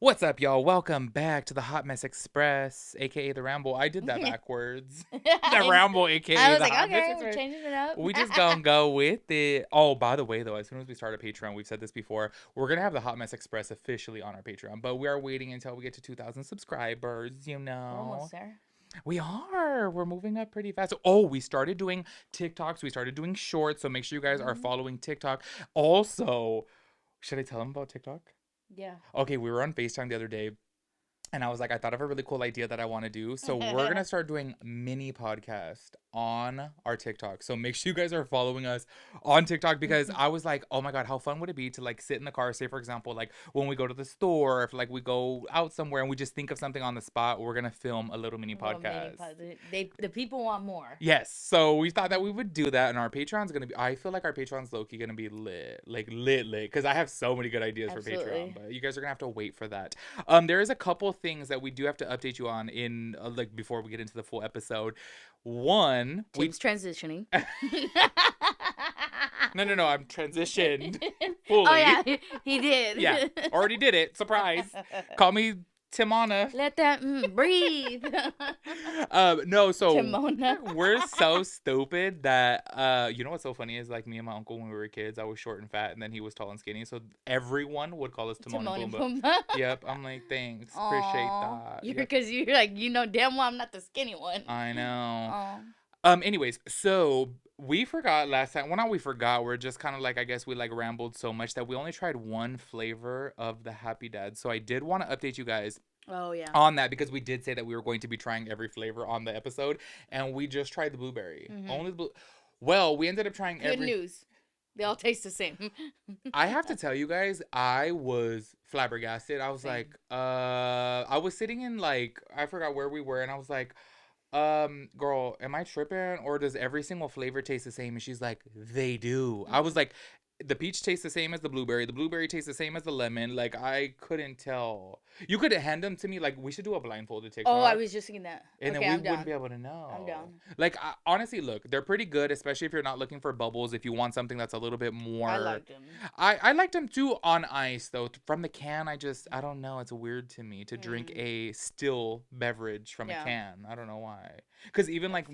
What's up, y'all? Welcome back to the Hot Mess Express, aka the Ramble. I did that backwards. The Ramble, I aka was the like, Hot Mess okay, we're Express. changing it up. We just gonna go with it. Oh, by the way, though, as soon as we start a Patreon, we've said this before, we're gonna have the Hot Mess Express officially on our Patreon, but we are waiting until we get to 2,000 subscribers. We're almost there. We are. We're moving up pretty fast. Oh, we started doing TikToks. We started doing shorts. So make sure you guys are following TikTok. Also, should I tell them about TikTok? Yeah. Okay, we were on FaceTime the other day. And I was like, I thought of a really cool idea that I want to do. So we're going to start doing mini podcast on our TikTok. So make sure you guys are following us on TikTok because I was like, oh my God, how fun would it be to like sit in the car, say for example, like when we go to the store, if like we go out somewhere and we just think of something on the spot, we're going to film a little mini podcast. The people want more. Yes. So we thought that we would do that, and our Patreon's going to be, I feel like our Patreon's low-key going to be lit. Like lit. Because I have so many good ideas for Patreon, but you guys are going to have to wait for that. There is a couple things that we do have to update you on in, like, before we get into the full episode. One, Tim's transitioning. No, I'm transitioned fully. Oh, yeah, he did. Yeah, already did it. Surprise. Call me Timona. Let that breathe. No, so Timona. we're so stupid that you know what's so funny is like me and my uncle when we were kids, I was short and fat, and then he was tall and skinny, so everyone would call us Timon and Pumbaa. Yep, I'm like, thanks, appreciate that. Because you're like, damn well I'm not the skinny one. I know. Aww. Anyways, so we forgot last time. Well, not we forgot. We're just kind of like, I guess we like rambled so much that we only tried one flavor of the Happy Dad. So I did want to update you guys. Oh, yeah. On that, because we did say that we were going to be trying every flavor on the episode, and we just tried the blueberry. Only the blue. Well, we ended up trying Good news. They all taste the same. I have to tell you guys, I was flabbergasted. I was like, I was sitting in like, I forgot where we were, and I was like, girl, am I tripping, or does every single flavor taste the same? And she's like, they do. I was like, the peach tastes the same as the blueberry tastes the same as the lemon. Like, I couldn't tell. You could hand them to me. Like, we should do a blindfolded TikTok. Oh, I was just thinking that. And okay, then we wouldn't be able to know. I'm down. Like, honestly, look, they're pretty good, especially if you're not looking for bubbles. If you want something that's a little bit more. I liked them. I liked them too on ice, though. From the can, I don't know. It's weird to me to drink a still beverage from a can. I don't know why. Because even like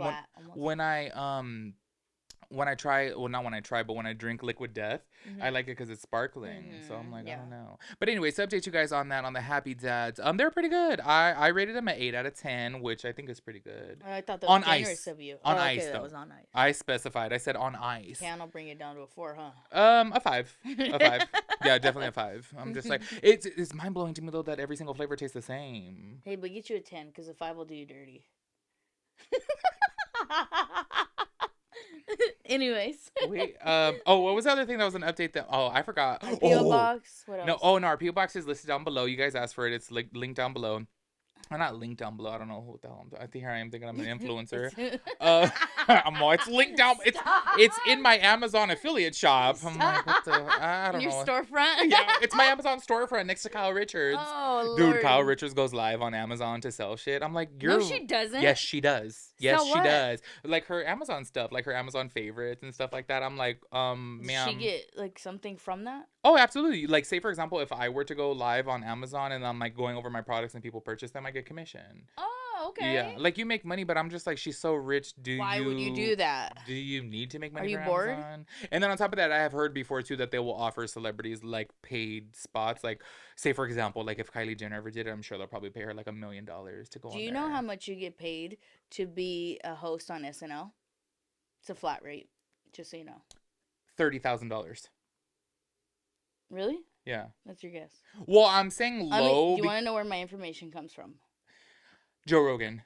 when I try, well, not when I try, but when I drink Liquid Death, I like it because it's sparkling. So I'm like, I don't know. But anyways, to update you guys on that, on the Happy Dads, they're pretty good. I rated them at 8 out of 10, which I think is pretty good. I thought that was on ice of you. On ice, though. That was on ice. I specified. I said on ice. Can will bring it down to a 4, huh? A 5. A 5. Yeah, definitely a 5. I'm just like, it's mind blowing to me though that every single flavor tastes the same. Hey, but get you a 10 because a 5 will do you dirty. Anyways. Wait. What was the other thing that was an update that? Oh, I forgot. Our P.O. box. What else? No. Our P.O. box is listed down below. You guys asked for it. It's linked down below. Or not linked down below. I don't know what the hell. I think here I am thinking I'm an influencer. It's linked down. It's in my Amazon affiliate shop. I'm like, what the? I don't know. Your storefront. Yeah, it's my Amazon storefront next to Kyle Richards. Oh, dude, Kyle Richards goes live on Amazon to sell shit. I'm like, no, she doesn't. Yes, she does. Yes, so she does. Like her Amazon stuff, like her Amazon favorites and stuff like that. I'm like, ma'am. Does she get like something from that? Oh, absolutely. Like, say for example, if I were to go live on Amazon and I'm like going over my products and people purchase them, I get commission. Oh, okay. Yeah, like you make money, but I'm just like, she's so rich. Why would you do that? Do you need to make money? Are you for bored? Amazon? And then on top of that, I have heard before too that they will offer celebrities like paid spots. Like, say for example, like if Kylie Jenner ever did it, I'm sure they'll probably pay her like $1 million to go. Do you know how much you get paid to be a host on SNL? It's a flat rate, just so you know. $30,000. Really? Yeah. That's your guess. Well, I'm saying low. Do you want to know where my information comes from? Joe Rogan.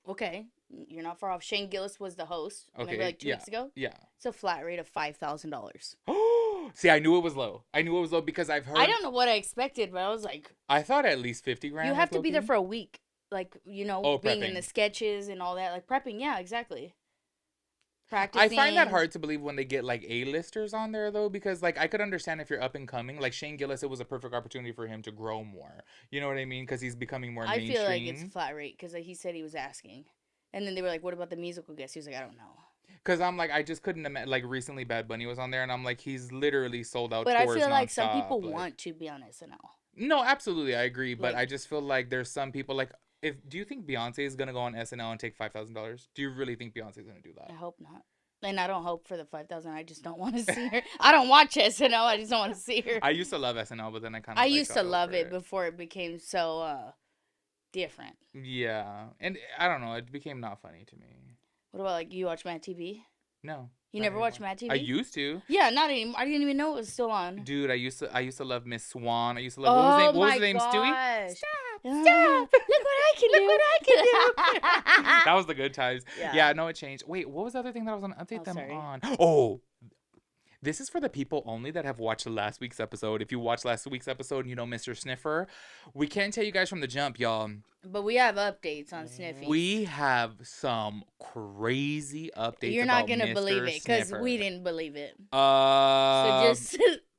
Okay. You're not far off. Shane Gillis was the host. Okay. Remember, like 2 weeks ago? Yeah. It's a flat rate of $5,000. See, I knew it was low. Because I've heard. I don't know what I expected, but I was like, I thought at least 50 grand. You have to be there for a week. Like, being prepping. in the sketches and all that. Like, prepping. Yeah, exactly. Practicing. I find that hard to believe when they get like A-listers on there though, because like I could understand if you're up and coming, like Shane Gillis, it was a perfect opportunity for him to grow more. You know what I mean? Because he's becoming more mainstream. I feel like it's a flat rate because he said he was asking, and then they were like, "What about the musical guest?" He was like, "I don't know." Because I'm like, I just couldn't imagine. Like recently, Bad Bunny was on there, and I'm like, he's literally sold out. But tours I feel like nonstop. some people want to be on SNL. No, absolutely, I agree. But Like, I just feel like there's some people like. Do you think Beyonce is gonna go on SNL and take $5,000? Do you really think Beyonce is gonna do that? I hope not. And I don't hope for the 5,000. I just don't want to see her. I don't watch SNL. I just don't want to see her. I used to love SNL, but then I kind I of like used to got love over it before it became so different. Yeah, and I don't know, it became not funny to me. What about like you watch Mad TV? No. You never watched Mad TV? I used to. Yeah, not anymore. I didn't even know it was still on. Dude, I used to love Miss Swan. I used to love Oh what was his name? Stewie? Stop! Look what I can do! Look what I can do! That was the good times. Yeah. No, it changed. Wait, what was the other thing that I was gonna update them sorry. on? Oh, this is for the people only that have watched last week's episode. If you watched last week's episode and you know Mr. Sniffer, we can't tell you guys from the jump, y'all. But we have updates on Sniffy. We have some crazy updates. You're not gonna believe it because we didn't believe it. So just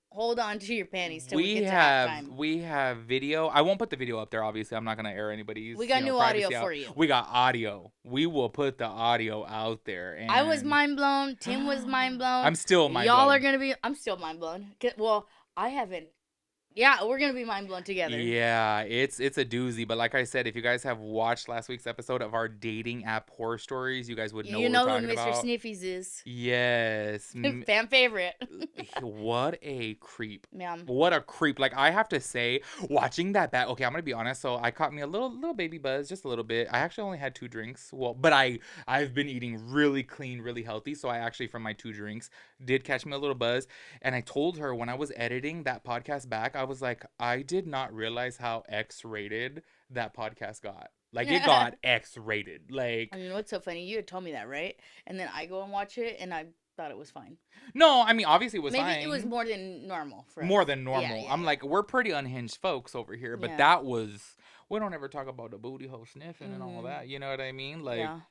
hold on to your panties till we get to halftime. We have video. I won't put the video up there. Obviously, I'm not gonna air anybody's. We got new audio for you. We got audio. We will put the audio out there. And I was mind blown. Tim was mind blown. I'm still mind blown. Y'all are gonna be. I'm still mind blown. Well, I haven't. Yeah, we're gonna be mind blown together. Yeah, it's a doozy. But like I said, if you guys have watched last week's episode of our dating app horror stories, you guys would know. You know who Mr. Sniffies is. Yes, fan favorite. What a creep. Yeah. What a creep. Like I have to say, watching that back. Okay, I'm gonna be honest. So I caught me a little baby buzz, just a little bit. I actually only had 2 drinks. Well, but I've been eating really clean, really healthy. So I actually from my 2 drinks did catch me a little buzz. And I told her when I was editing that podcast back, I was like, I did not realize how X-rated that podcast got. Like, it got X-rated. Like, I mean, what's so funny? You had told me that, right? And then I go and watch it, and I thought it was fine. No, I mean, obviously it was fine. Maybe it was more than normal for us. More than normal. Yeah, I'm like, we're pretty unhinged folks over here. But that was... We don't ever talk about the booty hole sniffing and all that. You know what I mean? Like... Yeah.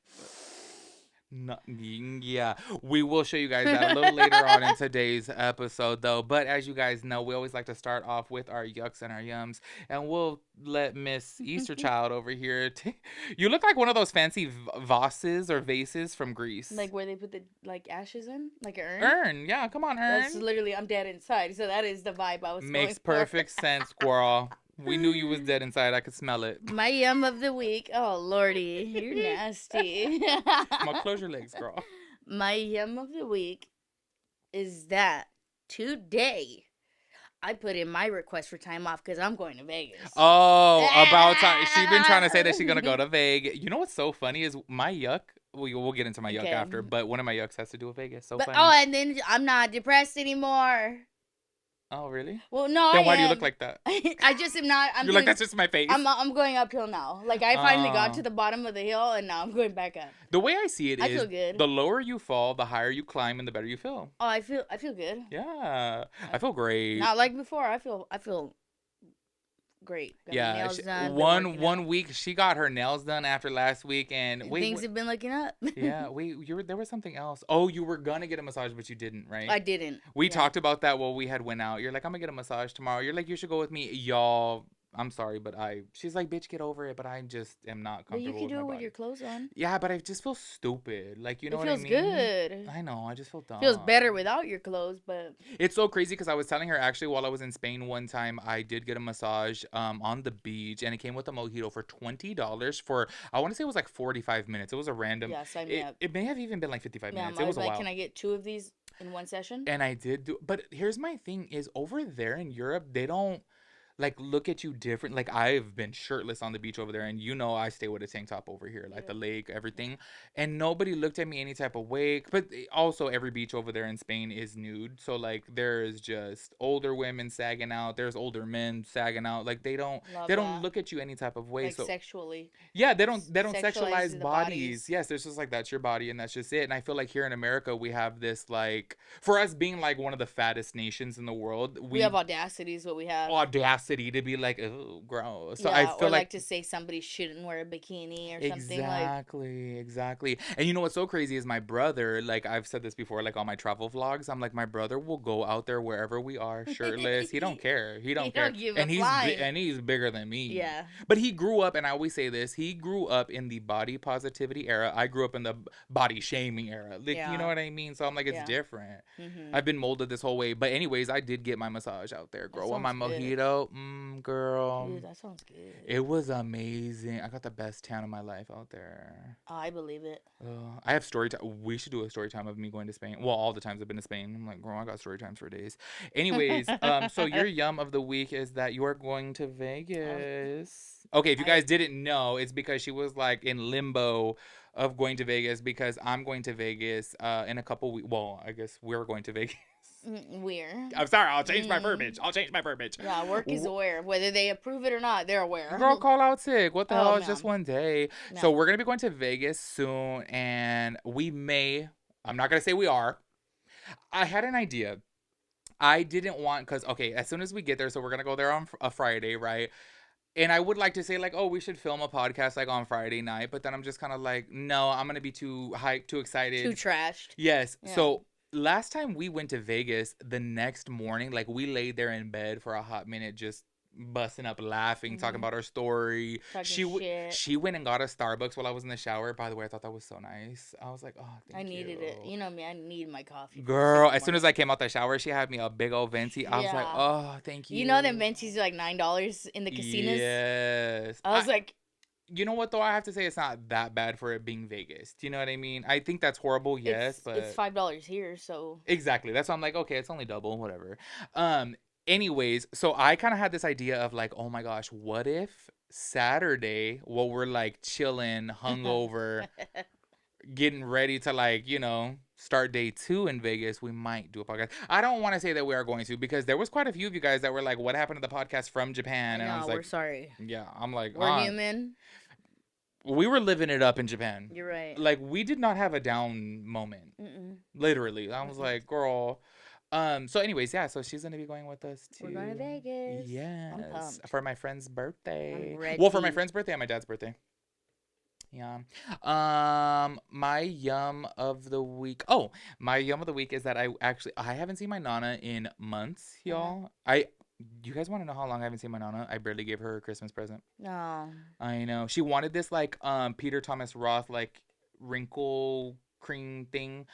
Yeah, we will show you guys that a little later on in today's episode, though. But as you guys know, we always like to start off with our yucks and our yums, and we'll let Miss Easter Child over here. You look like one of those fancy vases from Greece, like where they put the ashes in, like an urn. Urn, yeah, come on, urn. That's literally I'm dead inside, so that is the vibe I was. Makes perfect sense, squirrel. We knew you was dead inside. I could smell it. My yum of the week. Oh, Lordy. You're nasty. Come on, close your legs, girl. My yum of the week is that today I put in my request for time off because I'm going to Vegas. Oh, about time. She's been trying to say that she's going to go to Vegas. You know what's so funny is my yuck. We'll get into my yuck after, but one of my yucks has to do with Vegas. So funny. Oh, and then I'm not depressed anymore. Oh, really? Well, no, then why do you look like that? I just am not. You're like, that's just my face. I'm going uphill now. Like, I finally got to the bottom of the hill, and now I'm going back up. The way I see it is, feel good. The lower you fall, the higher you climb, and the better you feel. Oh, I feel good. Yeah, I feel great. Not like before. I feel great. Got my nails done, one week she got her nails done after last week, and things have been looking up. Yeah, there was something else. Oh, you were gonna get a massage, but you didn't, right? I didn't. We talked about that while we had went out. You're like, I'm gonna get a massage tomorrow. You're like, you should go with me, y'all. I'm sorry, but she's like, bitch, get over it. But I just am not comfortable. But you can do it with your clothes on. Yeah, but I just feel stupid. Like, you know what I mean? It feels good. I know. I just feel dumb. Feels better without your clothes, but it's so crazy because I was telling her actually while I was in Spain one time, I did get a massage on the beach, and it came with a mojito for $20 for, I want to say it was like 45 minutes. It was a random. Yeah, sign me up. It may have even been like 55 minutes. It was a while. Can I get 2 of these in one session? And I did do, but here's my thing is over there in Europe, they don't like look at you different. Like I've been shirtless on the beach over there, and you know I stay with a tank top over here, like the lake, everything, and nobody looked at me any type of way. But also every beach over there in Spain is nude, so like there's just older women sagging out, there's older men sagging out. Like they don't look at you any type of way. Like so sexually. Yeah, they don't sexualize bodies. Yes, there's just like that's your body and that's just it. And I feel like here in America we have this like, for us being like one of the fattest nations in the world, we have audacity is what we have. Audacity to be like, oh, gross. So yeah, I feel like to say somebody shouldn't wear a bikini or something. Exactly. And you know what's so crazy is my brother, like I've said this before, like on my travel vlogs, I'm like, my brother will go out there wherever we are shirtless. He don't care. He don't care. And he's bigger than me. Yeah. But he grew up, and I always say this, he grew up in the body positivity era. I grew up in the body shaming era. Like, you know what I mean? So I'm like, it's different. Mm-hmm. I've been molded this whole way. But anyways, I did get my massage out there, girl. With my mojito. girl. Dude, that sounds good. It was amazing. I got the best tan of my life out there. Oh, I believe it. I have story time. We should do a story time of me going to Spain. Well, all the times I've been to Spain. I'm like, girl, I got story times for days. Anyways, so your yum of the week is that you are going to Vegas. Okay, if you guys didn't know, it's because she was like in limbo of going to Vegas because I'm going to Vegas in a couple weeks. Well, I guess we're going to Vegas. Weird. I'm sorry. I'll change my verbiage. Yeah, work is aware. Whether they approve it or not, they're aware. Girl, call out sick. What the hell? It's man. just one day. No. So we're going to be going to Vegas soon. And we may, I'm not going to say we are. I had an idea. I didn't want, because, okay, as soon as we get there, so we're going to go there on a Friday, right? And I would like to say, like, oh, we should film a podcast, like, on Friday night. But then I'm just kind of like, no, I'm going to be too hyped, too excited. Too trashed. Yes. Yeah. So last time we went to Vegas, the next morning, like, we laid there in bed for a hot minute just busting up laughing, talking about our story. She went and got a Starbucks while I was in the shower. By the way, I thought that was so nice. I was like, oh, thank you. I needed it. You know me, I need my coffee. Girl, as soon as I came out the shower, she had me a big old venti. I was like, oh, thank you. You know them ventis are like $9 in the casinos? Yes. I was like... You know what, though? I have to say it's not that bad for it being Vegas. Do you know what I mean? I think that's horrible, yes, but... It's $5 here, so... Exactly. That's why I'm like, okay, it's only double, whatever. Anyways, so I kind of had this idea of like, oh my gosh, what if Saturday, while we're like chilling, hungover, getting ready to like, you know, start day 2 in Vegas, we might do a podcast. I don't want to say that we are going to because there was quite a few of you guys that were like, what happened to the podcast from Japan? And I was like, we're sorry. Yeah, I'm like, we're human. We were living it up in Japan. You're right. Like, we did not have a down moment. Literally. I was like, girl... So anyways, yeah, so she's going to be going with us too. We're going to Vegas. Yes. I'm pumped. For my friend's birthday. I'm ready. Well, for my friend's birthday and my dad's birthday. Yeah. My yum of the week. Oh, my yum of the week is that I haven't seen my Nana in months, y'all. You guys want to know how long I haven't seen my Nana? I barely gave her a Christmas present. No. I know. She wanted this like Peter Thomas Roth like wrinkle cream thing.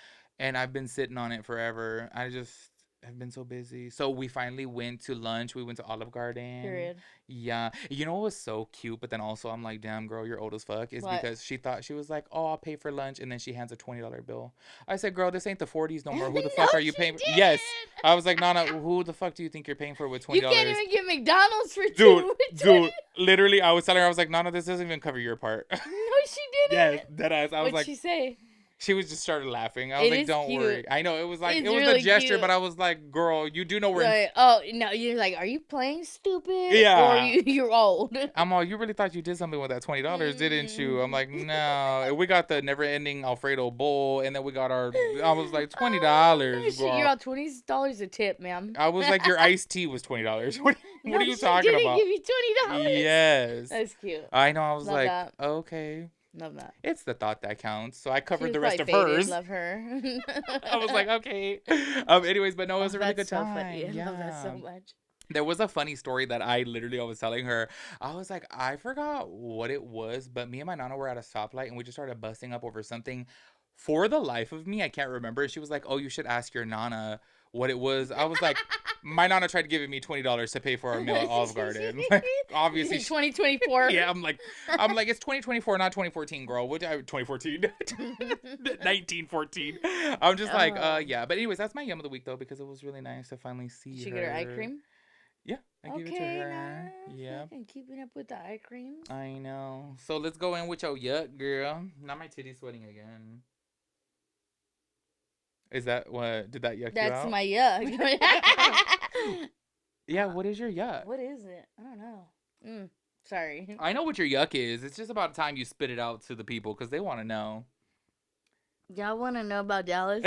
And I've been sitting on it forever. I just have been so busy. So we finally went to lunch. We went to Olive Garden. Period. Yeah. You know what was so cute? But then also I'm like, damn, girl, you're old as fuck. Is because she thought, she was like, oh, I'll pay for lunch. And then she hands a $20 bill. I said, girl, this ain't the 40s no more. Who the fuck are you paying for? Yes. I was like, Nana, who the fuck do you think you're paying for with $20? You can't even get McDonald's for two. Dude, literally, I was telling her, I was like, Nana, this doesn't even cover your part. No, she didn't. Yes, deadass. I was What'd she say? She was just started laughing. I was like, "Don't worry." I know it was like it was really a gesture, cute. But I was like, "Girl, you do know we're." Like, oh no, you're like, are you playing stupid? Yeah. Or you're old. I'm all. You really thought you did something with that $20, didn't you? I'm like, no. We got the never-ending Alfredo bowl, and then we got our. I was like, $20. You're on $20 a tip, ma'am. I was like, your iced tea was $20. What are you talking about? Give you $20. Yes. That's cute. I know. I was Love that. Okay. Love that. It's the thought that counts. So I covered the rest of hers. Love her. I was like, okay. Anyways, but no, it was a really good time. So funny. Yeah. I love that so much. There was a funny story that I was telling her. I was like, I forgot what it was, but me and my Nana were at a stoplight and we just started busting up over something. For the life of me, I can't remember. She was like, oh, you should ask your Nana what it was. I was like, my Nana tried giving me $20 to pay for our meal at Olive Garden. Like, obviously, 2024. Yeah, I'm like, it's 2024, not 2014, girl. 2014, 1914. I'm just like, yeah. But anyways, that's my yum of the week though, because it was really nice to finally see her. Did she get her eye cream? Yeah, I gave it to her. Nice. Yeah. Fucking keeping up with the eye cream. I know. So let's go in with your yuck, girl. Not my titties sweating again. Is that what? Did that yuck you out? That's my yuck. Yeah, what is your yuck? What is it? I don't know. Sorry. I know what your yuck is. It's just about time you spit it out to the people because they want to know. Y'all want to know about Dallas?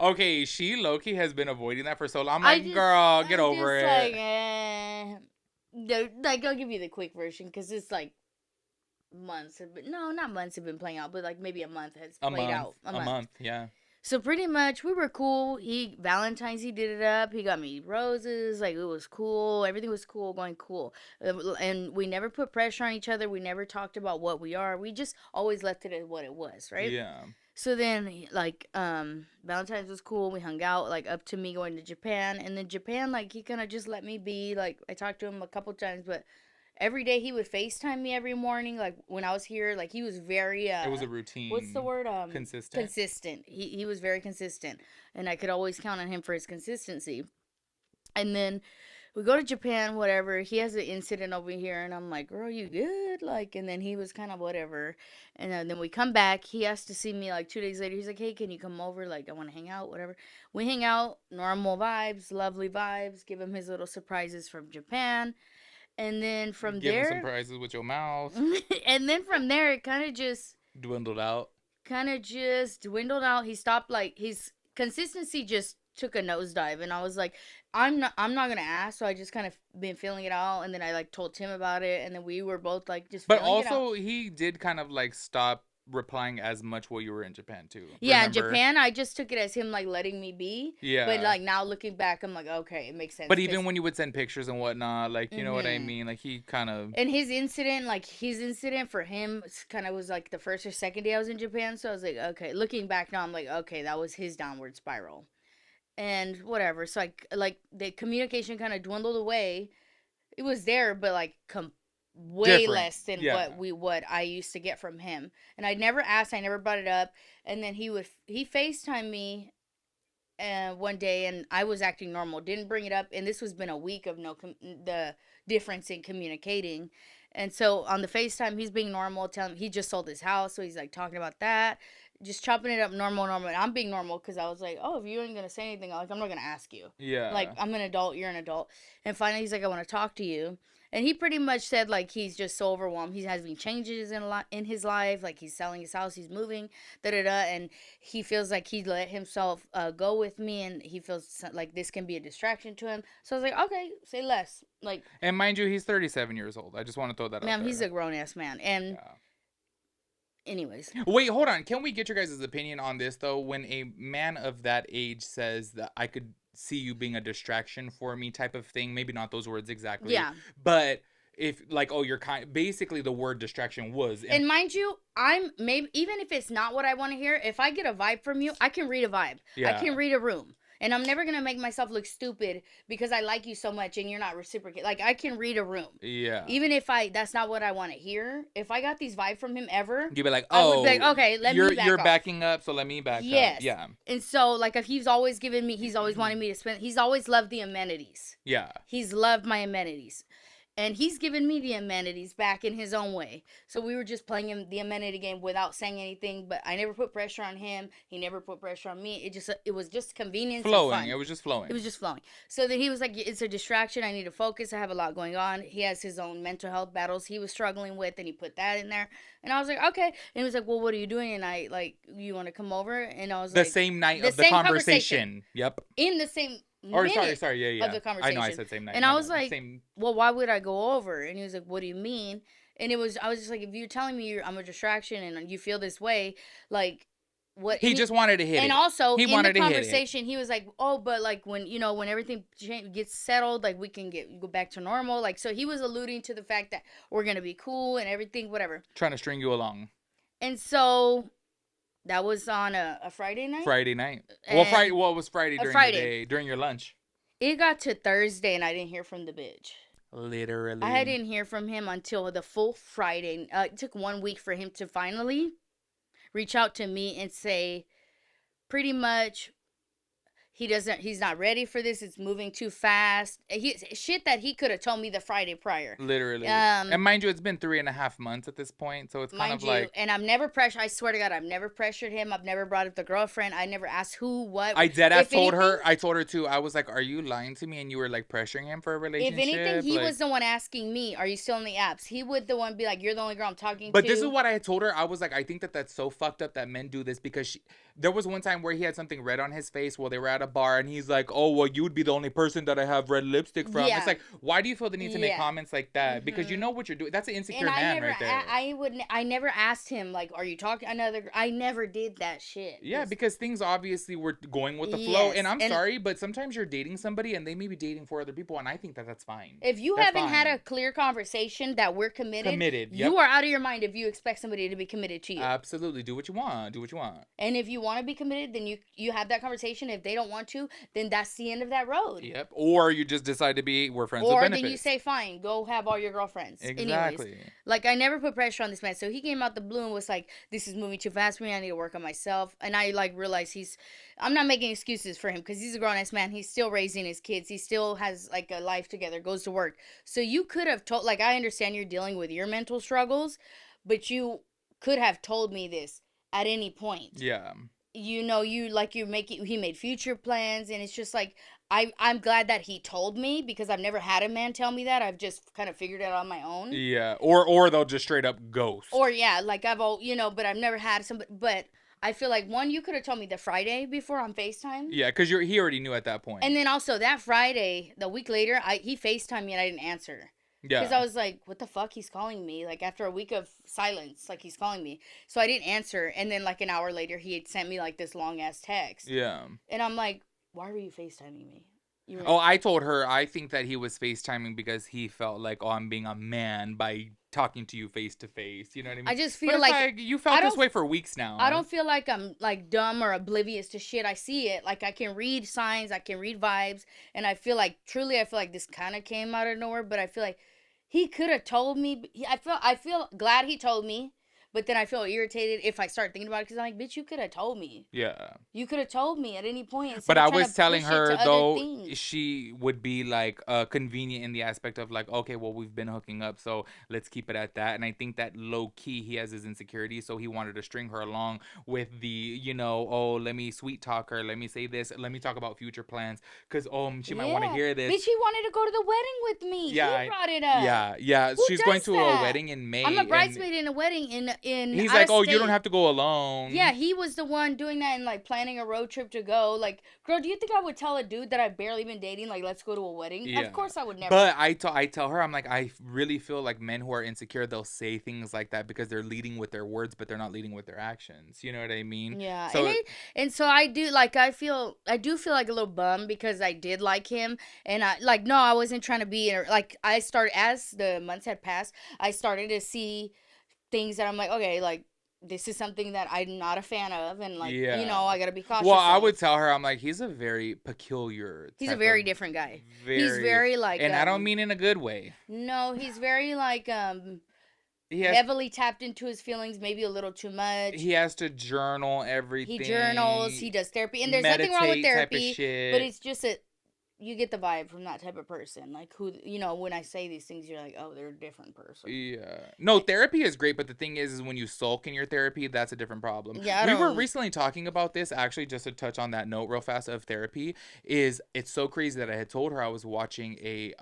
Okay, she low-key has been avoiding that for so long. I'm like, girl, get over it. Like, I'll give you the quick version because it's like months. Not months have been playing out, but like maybe a month has played out. A month, yeah. So pretty much we were cool. Valentine's, he did it up. He got me roses. Like, it was cool. Everything was cool, going cool. And we never put pressure on each other. We never talked about what we are. We just always left it at what it was, right? Yeah. So then, like, Valentine's was cool. We hung out, like, up to me going to Japan. And then Japan, like, he kind of just let me be. Like, I talked to him a couple times, but every day he would FaceTime me every morning. Like, when I was here, like, he was very, It was a routine. what's the word? Consistent. Consistent. He was very consistent. And I could always count on him for his consistency. And then we go to Japan, whatever. He has an incident over here, and I'm like, girl, you good? Like, and then he was kind of whatever. And then we come back. He has to see me like 2 days later. He's like, hey, can you come over? Like, I want to hang out, whatever. We hang out, normal vibes, lovely vibes. Give him his little surprises from Japan. And then from Give there. Give him surprises with your mouth. And then from there, it kind of just. Dwindled out. He stopped, like, his consistency just took a nosedive, and I was like, I'm not gonna ask, so I just kind of been feeling it out, and then I like told Tim about it, and then we were both like just. But also, he did kind of like stop replying as much while you were in Japan too. Yeah, in Japan, I just took it as him like letting me be. Yeah. But like now looking back, I'm like, okay, it makes sense. But even when you would send pictures and whatnot, like you know what I mean, like he kind of. And his incident for him kind of was like the first or second day I was in Japan, so I was like, okay. Looking back now, I'm like, okay, that was his downward spiral. And whatever. So like the communication kind of dwindled away. It was there, but like way different. Less than what I used to get from him. And I never asked. I never brought it up. And then he FaceTimed me one day, and I was acting normal. Didn't bring it up. And this was been a week of the difference in communicating. And so on the FaceTime, he's being normal. Telling he just sold his house, so he's like talking about that. Just chopping it up normal. And I'm being normal because I was like, oh, if you ain't going to say anything, I'm not going to ask you. Yeah. Like, I'm an adult, you're an adult. And finally, he's like, I want to talk to you. And he pretty much said, like, he's just so overwhelmed. He has been changes in his life. Like, he's selling his house, he's moving, and he feels like he let himself go with me, and he feels like this can be a distraction to him. So I was like, okay, say less. Like, and mind you, he's 37 years old. I just want to throw that out there. Man, he's a grown-ass man. And... Yeah. Anyways. Wait, hold on. Can we get your guys' opinion on this, though? When a man of that age says that I could see you being a distraction for me type of thing, maybe not those words exactly. Yeah. But if, like, oh, you're kind... Basically, the word distraction was... And mind you, even if it's not what I want to hear, if I get a vibe from you, I can read a vibe. Yeah. I can read a room. And I'm never going to make myself look stupid because I like you so much and you're not reciprocating. Like, I can read a room. Yeah. Even if that's not what I want to hear. If I got these vibes from him ever. You'd be like, oh. I would be like, okay, you're backing up, so let me back up. Yes. Yeah. And so, like, if he's always wanting me to spend. He's always loved the amenities. Yeah. He's loved my amenities. And he's given me the amenities back in his own way. So we were just playing the amenity game without saying anything. But I never put pressure on him. He never put pressure on me. It was just convenience. Flowing. And fun. It was just flowing. It was just flowing. So then he was like, it's a distraction. I need to focus. I have a lot going on. He has his own mental health battles he was struggling with. And he put that in there. And I was like, okay. And he was like, well, what are you doing? And I like, you want to come over? And I was like. The same night of the conversation. Yep. In the same... sorry, yeah. Of the conversation. I know I said same night. And I was like, well, why would I go over? And he was like, what do you mean? And I was just like, if you're telling me I'm a distraction and you feel this way, like, what? He just wanted to hit it. And also, in the conversation, he was like, oh, but like when everything gets settled, like we can go back to normal. Like, so he was alluding to the fact that we're going to be cool and everything, whatever. Trying to string you along. And so... That was on a Friday night? Friday night. Well, it was Friday during the day, during your lunch. It got to Thursday, and I didn't hear from the bitch. Literally. I didn't hear from him until the full Friday. It took 1 week for him to finally reach out to me and say, pretty much, he's not ready for this. It's moving too fast. Shit that he could have told me the Friday prior. Literally. And mind you, it's been 3.5 months at this point. So it's kind of like. And I've never pressured. I swear to God, I've never pressured him. I've never brought up the girlfriend. I never asked who, what. I told her too. I was like, are you lying to me? And you were like pressuring him for a relationship? If anything, he was the one asking me, are you still in the apps? He would the one be like, you're the only girl I'm talking to. But this is what I had told her. I was like, I think that's so fucked up that men do this because there was one time where he had something red on his face while they were at a bar and he's like, oh, well, you would be the only person that I have red lipstick from. Yeah. It's like, why do you feel the need to make Yeah. comments like that? Because you know what you're doing. That's an insecure man right there. I never asked him, like, are you talking another? I never did that shit. Yeah, because things obviously were going with the flow. Yes, And I'm sorry, but sometimes you're dating somebody and they may be dating 4 other people, and I think that that's fine. If you haven't had a clear conversation that we're committed, you are out of your mind if you expect somebody to be committed to you. Absolutely. Do what you want. Do what you want. And if you want to be committed, then you have that conversation. If they don't want to, then that's the end of that road. Yep. Or you just decide to be, we're friends with benefits. Or then you say, fine, go have all your girlfriends. Exactly. Anyways, like, I never put pressure on this man. So he came out the blue and was like, this is moving too fast for me. I need to work on myself. And I, like, realized I'm not making excuses for him because he's a grown-ass man. He's still raising his kids. He still has, like, a life together, goes to work. So you could have told, like, I understand you're dealing with your mental struggles, but you could have told me this at any point. Yeah. You know, he made future plans, and it's just like, I'm glad that he told me, because I've never had a man tell me that. I've just kind of figured it out on my own. Yeah. Or they'll just straight up ghost. Or yeah, like but I've never had somebody, but I feel like, one, you could have told me the Friday before on FaceTime. Yeah, because he already knew at that point. And then also that Friday, the week later, he FaceTimed me and I didn't answer. Yeah. Because I was like, what the fuck? He's calling me. Like, after a week of silence, like, he's calling me. So I didn't answer. And then, like, an hour later, he had sent me, like, this long-ass text. Yeah. And I'm like, why were you FaceTiming me? I told her, I think that he was FaceTiming because he felt like, oh, I'm being a man by talking to you face to face. You know what I mean? I just feel like you felt this way for weeks now. I don't feel like I'm, like, dumb or oblivious to shit. I see it. Like, I can read signs. I can read vibes. And I feel like this kind of came out of nowhere. But I feel like he could have told me. I feel glad he told me. But then I feel irritated if I start thinking about it, because I'm like, bitch, you could have told me. Yeah. You could have told me at any point. But I was telling her, though, she would be, like, convenient in the aspect of, like, okay, well, we've been hooking up, so let's keep it at that. And I think that low-key he has his insecurities, so he wanted to string her along with the, oh, let me sweet talk her, let me say this, let me talk about future plans, because, she might want to hear this. Bitch, he wanted to go to the wedding with me. Yeah, he brought it up. Yeah. She's going to a wedding in May. I'm a bridesmaid in a wedding in he's like, oh, you don't have to go alone. Yeah, he was the one doing that and, like, planning a road trip to go. Like, girl, do you think I would tell a dude that I've barely been dating, like, let's go to a wedding? Yeah. Of course I would never. But I tell her, I'm like, I really feel like men who are insecure, they'll say things like that because they're leading with their words, but they're not leading with their actions. You know what I mean? Yeah. So so I do, like, I do feel like a little bummed because I did like him. And I wasn't trying to be, like, as the months had passed, I started to see things that I'm like, okay, like, this is something that I'm not a fan of, and, like, I gotta be cautious. Well, I would tell her, I'm like, he's a very peculiar. He's a very different guy. He's very, like, and I don't mean in a good way. No, he's very, like, heavily tapped into his feelings, maybe a little too much. He has to journal everything. He journals. He does therapy, and there's nothing wrong with therapy, but it's just you get the vibe from that type of person. Like, who, when I say these things, you're like, oh, they're a different person. Yeah. No, therapy is great, but the thing is when you sulk in your therapy, that's a different problem. Yeah, we were recently talking about this, actually, just to touch on that note real fast of therapy, it's so crazy that I had told her I was watching a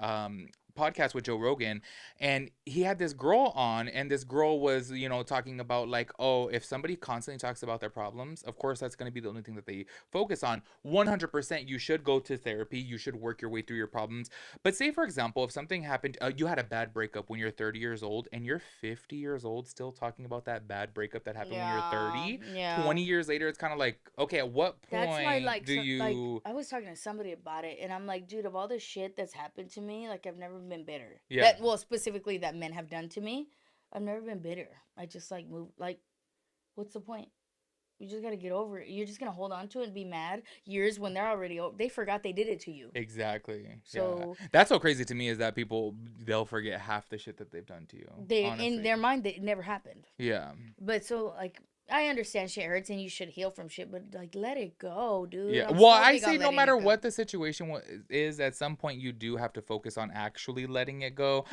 podcast with Joe Rogan, and he had this girl on, and this girl was, talking about, like, oh, if somebody constantly talks about their problems, of course that's going to be the only thing that they focus on. 100% you should go to therapy, you should work your way through your problems. But say, for example, if something happened, you had a bad breakup when you're 30 years old, and you're 50 years old still talking about that bad breakup that happened when you're 30, 20 years later, it's kind of like, okay, at what point I was talking to somebody about it, and I'm like, dude, of all the shit that's happened to me, like, I've never been bitter. Yeah. Specifically that men have done to me, I've never been bitter. I just, like, move, like, what's the point? You just gotta get over it. You're just gonna hold on to it and be mad years when they're already they forgot they did it to you. Exactly. So that's so crazy to me, is that they'll forget half the shit that they've done to you. In their mind, it never happened. Yeah. But so, like, I understand shit hurts and you should heal from shit, but, like, let it go, dude. Yeah. Well, I say no matter what the situation is, at some point you do have to focus on actually letting it go.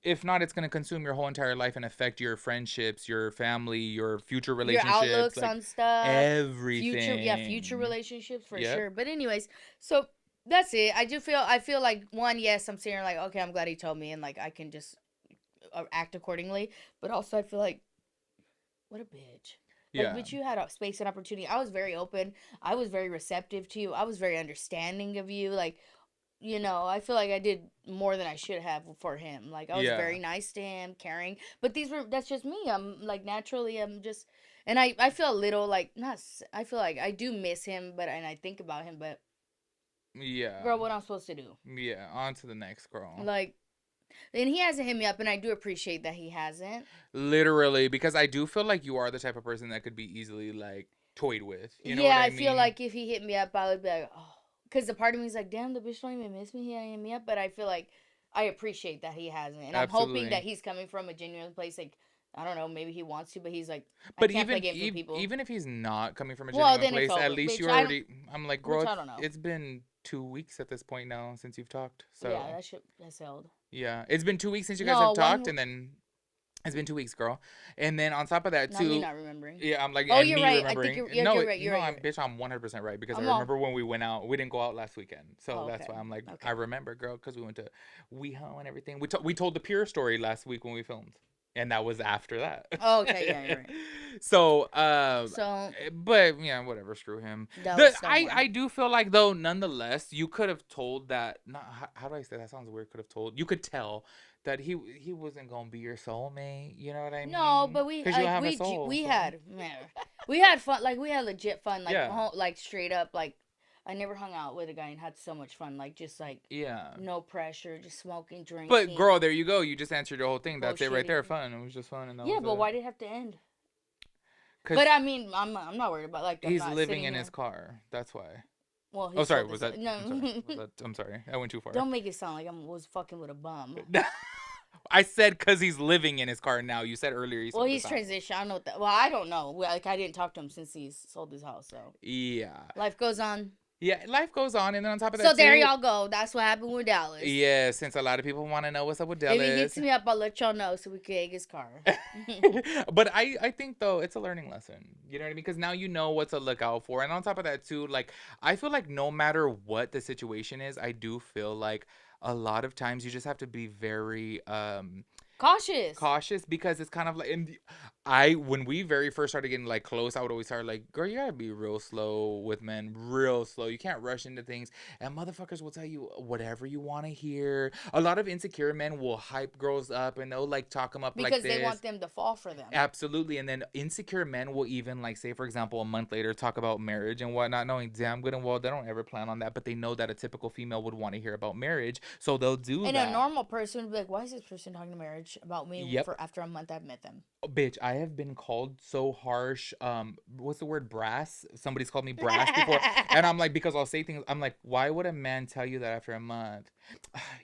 If not, it's going to consume your whole entire life and affect your friendships, your family, your future relationships. Your outlooks on stuff. Everything. Future relationships for sure. But anyways, so that's it. I feel like, one, yes, I'm sitting here like, okay, I'm glad he told me, and, like, I can just act accordingly. But also I feel like, what a bitch. Like, bitch, you had a space and opportunity. I was very open. I was very receptive to you. I was very understanding of you. Like, I feel like I did more than I should have for him. Like, I was very nice to him, caring. But that's just me. I'm like, naturally, I'm just, and I feel a little like, not, I feel like I do miss him, and I think about him, but, girl, what I'm supposed to do? Yeah, on to the next, girl. Like, and he hasn't hit me up, and I do appreciate that he hasn't. Literally, because I do feel like you are the type of person that could be easily, like, toyed with. You know what I mean? Feel like if he hit me up, I would be like, oh. Because the part of me is like, damn, the bitch don't even miss me. He didn't hit me up. But I feel like I appreciate that he hasn't. And I'm hoping that he's coming from a genuine place. Like, I don't know, maybe he wants to, but he's like, but even if he's not coming from a genuine place, at least you already, I'm like, girl, it's been 2 weeks at this point now since you've talked. So yeah, that's held. Yeah, it's been 2 weeks since you guys have talked, and then it's been 2 weeks, girl. And then on top of that, too. Me not remembering. Yeah, I'm like, oh, you're right. I think you're right. You're right. Bitch, I'm 100% right because I remember when we went out. We didn't go out last weekend, so that's why I'm like, I remember, girl, because we went to WeHo and everything. We told the Pure story last week when we filmed. And that was after that. Oh, okay, yeah, you're right. So, but yeah, whatever. Screw him. I do feel like though, nonetheless, you could have told that. Not how do I say that? Sounds weird. Could have told. You could tell that he wasn't gonna be your soulmate. You know what I mean? No, but we had fun. Like we had legit fun. Like like straight up like. I never hung out with a guy and had so much fun. Like, just like, no pressure, just smoking, drinking. But, girl, there you go. You just answered your whole thing. That's it right there. Fun. It was just fun. And but why did it have to end? But, I mean, I'm not worried about, like, he's living in his car. That's why. Well, oh, sorry. Was that? No. I'm sorry. I went too far. Don't make it sound like I was fucking with a bum. I said because he's living in his car now. You said earlier he's transitioned. I don't know what that. Well, I don't know. Like, I didn't talk to him since he's sold his house, so. Yeah. Life goes on. Yeah, life goes on, and then on top of that, so there y'all go. That's what happened with Dallas. Yeah, since a lot of people want to know what's up with Dallas. If he hits me up, I'll let y'all know so we can egg his car. But I think though it's a learning lesson. You know what I mean? Because now you know what to look out for, and on top of that too, like I feel like no matter what the situation is, I do feel like a lot of times you just have to be very cautious because it's kind of like when we very first started getting like close, I would always start like, girl, you gotta be real slow with men, real slow. You can't rush into things, and motherfuckers will tell you whatever you want to hear. A lot of insecure men will hype girls up and they'll like talk them up because they want them to fall for them. Absolutely. And then insecure men will even like say, for example, a month later talk about marriage and whatnot, knowing damn good and well they don't ever plan on that, but they know that a typical female would want to hear about marriage, so they'll do that. And a normal person would be like, why is this person talking to marriage about me after a month I've met them? Oh, bitch, I have been called so harsh. What's the word? Brass. Somebody's called me brass before, and I'm like, because I'll say things. I'm like, why would a man tell you that after a month?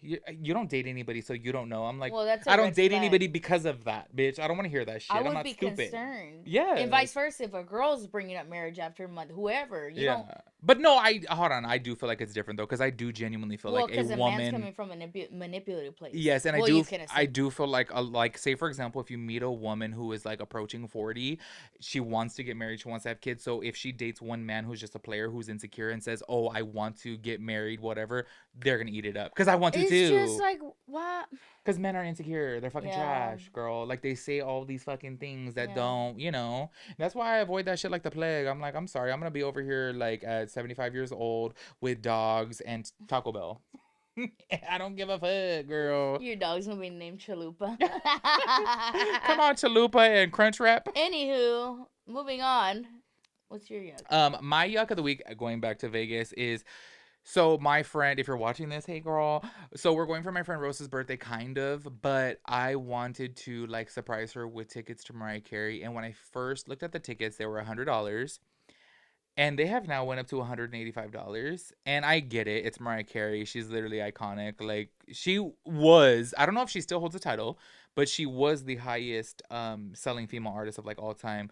You don't date anybody, so you don't know. I'm like, well, I don't date anybody because of that, bitch. I don't want to hear that shit. I'm not stupid. Concerned. Yeah. And vice versa. If a girl's bringing up marriage after a month, whoever, you don't. But no, hold on. I do feel like it's different though, because I do genuinely feel like a woman. Man's coming from a manipulative place. Yes, and I do feel like say for example, if you meet a woman who is like approaching 40, she wants to get married, she wants to have kids. So if she dates one man who's just a player, who's insecure and says, "Oh, I want to get married," whatever, they're gonna eat it up. Because I want to too. It's just like what? Because men are insecure. They're fucking trash, girl. Like they say all these fucking things that don't, That's why I avoid that shit like the plague. I'm like, I'm sorry, I'm gonna be over here like at 75 years old with dogs and Taco Bell. I don't give a fuck, girl. Your dog's gonna be named Chalupa. Come on, Chalupa and Crunchwrap. Anywho, moving on. What's your yuck? My yuck of the week, going back to Vegas, is so my friend, if you're watching this, hey girl. So we're going for my friend Rose's birthday, kind of, but I wanted to like surprise her with tickets to Mariah Carey. And when I first looked at the tickets, they were $100. And they have now went up to $185. And I get it. It's Mariah Carey. She's literally iconic. Like, she was, I don't know if she still holds the title, but she was the highest selling female artist of, like, all time.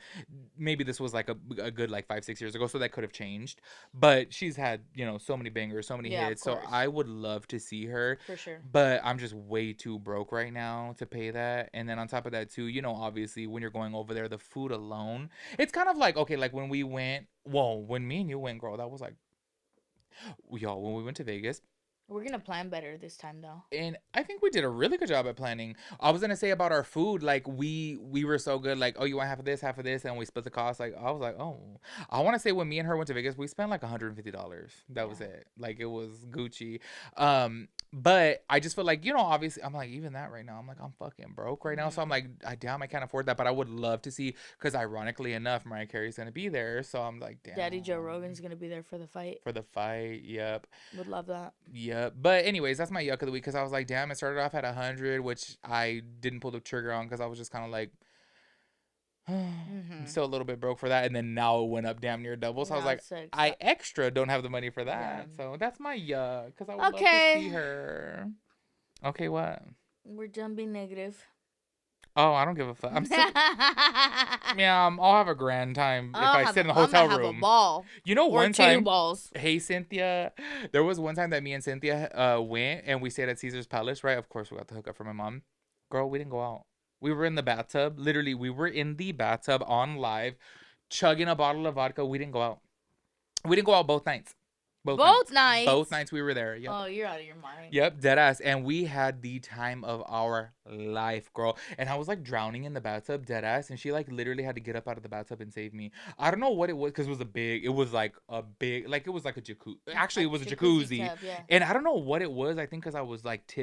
Maybe this was, like, a good, like, 5-6 years ago, so that could have changed. But she's had, so many bangers, so many hits. So I would love to see her. For sure. But I'm just way too broke right now to pay that. And then on top of that, too, obviously, when you're going over there, the food alone. It's kind of like, okay, like, when we went, when me and you went, girl, that was, like, y'all, when we went to Vegas. We're gonna plan better this time, though. And I think we did a really good job at planning. I was gonna say about our food, like we were so good. Like, oh, you want half of this, and we split the cost. Like, I was like, oh, I want to say when me and her went to Vegas, we spent like $150. That was it. Like, it was Gucci. But I just feel like, obviously, I'm like, even that right now, I'm like, I'm fucking broke right now. So I'm like, I can't afford that. But I would love to see, because ironically enough, Mariah Carey's gonna be there. So I'm like, damn. Daddy Joe Rogan's gonna be there for the fight. Yep. Would love that. Yep. But anyways, that's my yuck of the week, because I was like, damn, it started off at 100, which I didn't pull the trigger on because I was just kind of like, I'm still a little bit broke for that. And then now it went up damn near double. So I was like, I extra don't have the money for that. Yeah. So that's my yuck, because I would love to see her. Okay, what? We're done being negative. Oh, I don't give a fuck. I'm still... Yeah, I'll have a grand time if I sit in the hotel room. Have a ball. One time. 2 balls. Hey, Cynthia. There was one time that me and Cynthia went and we stayed at Caesar's Palace, right? Of course, we got the hookup from my mom. Girl, we didn't go out. We were in the bathtub. Literally, we were in the bathtub on live, chugging a bottle of vodka. We didn't go out. We didn't go out both nights. Both nights? Both nights we were there. Yep. Oh, you're out of your mind. Yep, deadass. And we had the time of our life, girl. And I was like drowning in the bathtub, deadass. And she like literally had to get up out of the bathtub and save me. I don't know what it was, because it was like a jacuzzi. Actually, it was a jacuzzi. Tub, yeah. And I don't know what it was. I think because I was like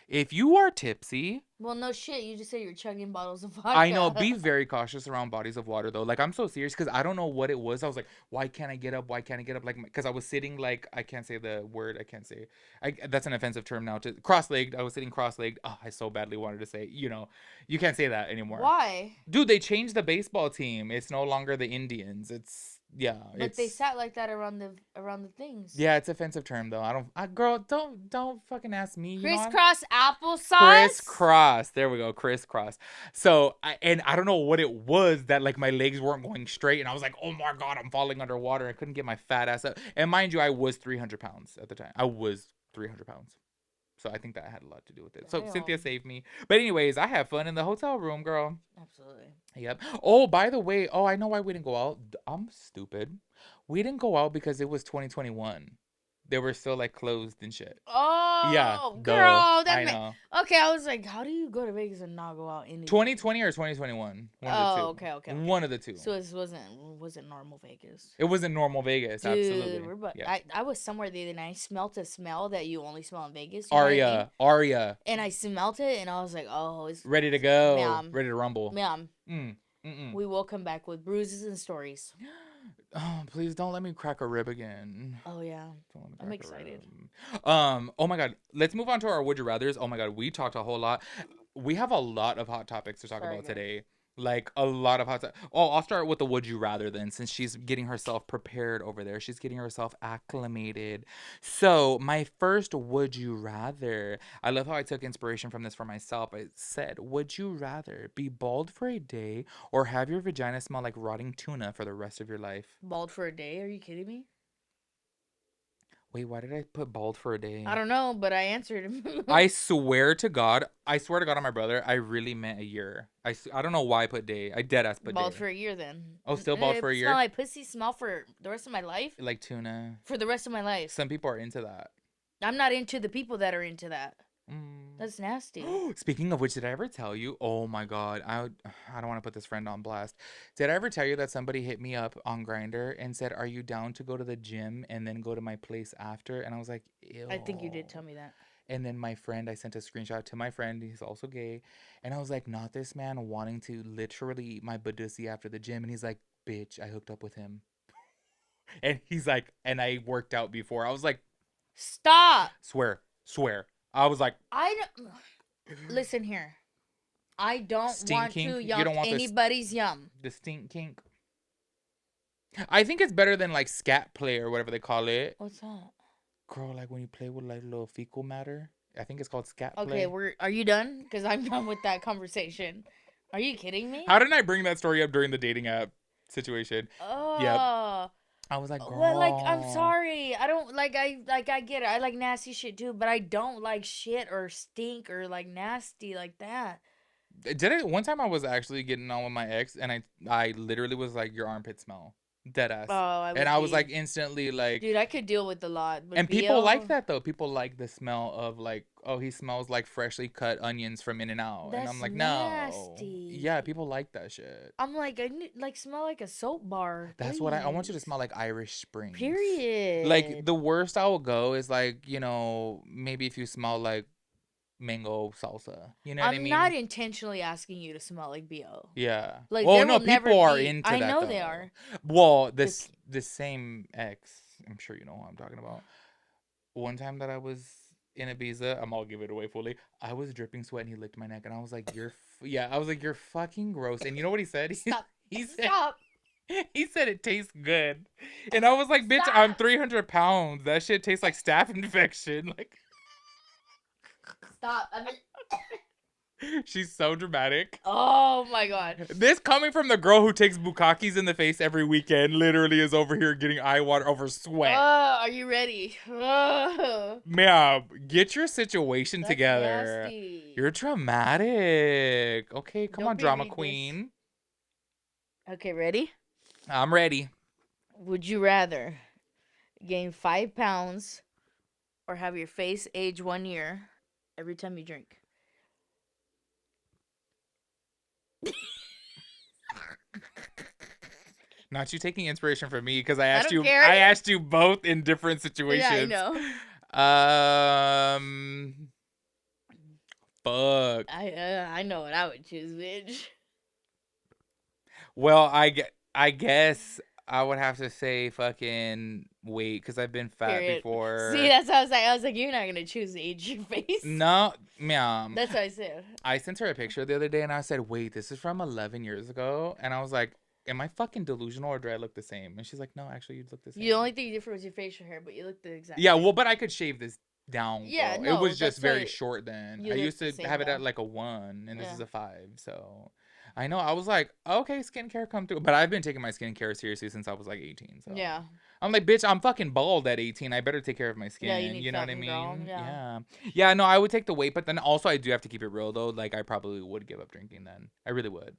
if you are tipsy. Well, no shit. You just say you're chugging bottles of vodka. I know. Be very cautious around bodies of water, though. Like, I'm so serious because I don't know what it was. I was like, why can't I get up? Why can't I get up? Like, because I was sitting like, I can't say the word. I can't say. That's an offensive term now. Cross-legged. I was sitting cross-legged. Oh, I so badly wanted to say, you can't say that anymore. Why? Dude, they changed the baseball team. It's no longer the Indians. But they sat like that around the things. Yeah, it's an offensive term though. Girl, don't fucking ask me. Crisscross applesauce. Crisscross. There we go. Crisscross. So I don't know what it was that like my legs weren't going straight, and I was like, oh my god, I'm falling underwater. I couldn't get my fat ass up. And mind you, I was 300 pounds at the time. I was 300 pounds. So I think that had a lot to do with it. So Cynthia saved me. But anyways, I had fun in the hotel room, girl. Absolutely. Yep. Oh, by the way, I know why we didn't go out. I'm stupid. We didn't go out because it was 2021. They were still like closed and shit. Oh, yeah, girl, I know. Okay, I was like, how do you go to Vegas and not go out in 2020 or 2021? One of the two. Okay. One of the two. So it wasn't normal Vegas. It wasn't normal Vegas. Dude, absolutely. Yeah. I was somewhere the other night. I smelt a smell that you only smell in Vegas. Aria. And I smelt it, and I was like, oh, it's ready to go. Ready to rumble. We will come back with bruises and stories. Oh, please don't let me crack a rib again. Oh, yeah. I'm excited. Oh, my God. Let's move on to our Would You Rathers. Oh, my God. We talked a whole lot. We have a lot of hot topics to talk about today. Like, a lot of hot topics. Oh, I'll start with the Would You Rather then, since she's getting herself prepared over there. She's getting herself acclimated. So, my first Would You Rather. I love how I took inspiration from this for myself. I said, would you rather be bald for a day or have your vagina smell like rotting tuna for the rest of your life? Bald for a day? Are you kidding me? Wait, why did I put bald for a day? I don't know, but I answered. I swear to God on my brother, I really meant a year. I don't know why I put day. I deadass put bald day. For a year then. Oh, still bald for a year? Smell like pussy smell for the rest of my life? Like tuna. For the rest of my life. Some people are into that. I'm not into the people that are into that. That's nasty. Speaking of which, did I ever tell you? Oh my God, I don't want to put this friend on blast. Did I ever tell you that somebody hit me up on Grindr and said, "Are you down to go to the gym and then go to my place after?" And I was like, ew. I think you did tell me that. And then I sent a screenshot to my friend. He's also gay, and I was like, not this man wanting to literally eat my badusi after the gym. And he's like, bitch, I hooked up with him. And he's like, and I worked out before. I was like, stop. Swear. I was like, listen here. I don't want to yuck anybody's yum. The stink kink. I think it's better than like scat play or whatever they call it. What's that? Girl, like when you play with like little fecal matter. I think it's called scat play. Okay, are you done? Because I'm done with that conversation. Are you kidding me? How didn't I bring that story up during the dating app situation? Oh. Yep. I was like, girl. Well, like, I'm sorry. I don't I get it. I like nasty shit too, but I don't like shit or stink or like nasty like that. One time I was actually getting on with my ex, and I literally was like, your armpit smell. Deadass. Oh, I was like instantly like, dude, I could deal with a lot. And people like that though. People like the smell of like, oh, he smells like freshly cut onions from In-N-Out. And I'm like, nasty. No. Yeah, people like that shit. I'm like, I like smell like a soap bar. That's please. what I want you to smell like Irish Springs. Period. Like the worst I will go is like, maybe if you smell like mango salsa. You know what I mean? I'm not intentionally asking you to smell like BO. Yeah. Like, well, no, people are into that. I know they are. Well, this same ex, I'm sure you know who I'm talking about. One time that I was in Ibiza, I'm all give it away fully. I was dripping sweat and he licked my neck and I was like, I was like, you're fucking gross. And you know what he said? Stop. He said, Stop. He said it tastes good. And I was like, bitch, Stop. I'm 300 pounds. That shit tastes like staph infection. Like. Stop. She's so dramatic. Oh my god. This coming from the girl who takes bukkakis in the face every weekend literally is over here getting eye water over sweat. Are you ready? Ma'am, get your situation That's together. Nasty. You're dramatic. Okay, come on, drama queen. Okay, ready? I'm ready. Would you rather gain 5 pounds or have your face age 1 year every time you drink? Not you taking inspiration from me because I asked you both in different situations. Yeah, I know. Fuck. I know what I would choose, bitch. Well, I guess I would have to say fucking weight because I've been fat before. See, that's what I was like. I was like, you're not gonna choose to age your face. No, ma'am. That's what I said. I sent her a picture the other day and I said, wait, this is from 11 years ago. And I was like, am I fucking delusional or do I look the same? And she's like, no, actually, you look the same. The only thing different was your facial hair, but you look the exact same. Well, but I could shave this down. Yeah, no, it was just very short then. I used to have it at like a 1 and this is a 5. So I know. I was like, okay, skincare come through. But I've been taking my skincare seriously since I was like 18. So yeah. I'm like, bitch, I'm fucking bald at 18. I better take care of my skin. Yeah, you know what I mean? Yeah. Yeah, no, I would take the weight. But then also I do have to keep it real, though. Like, I probably would give up drinking then. I really would.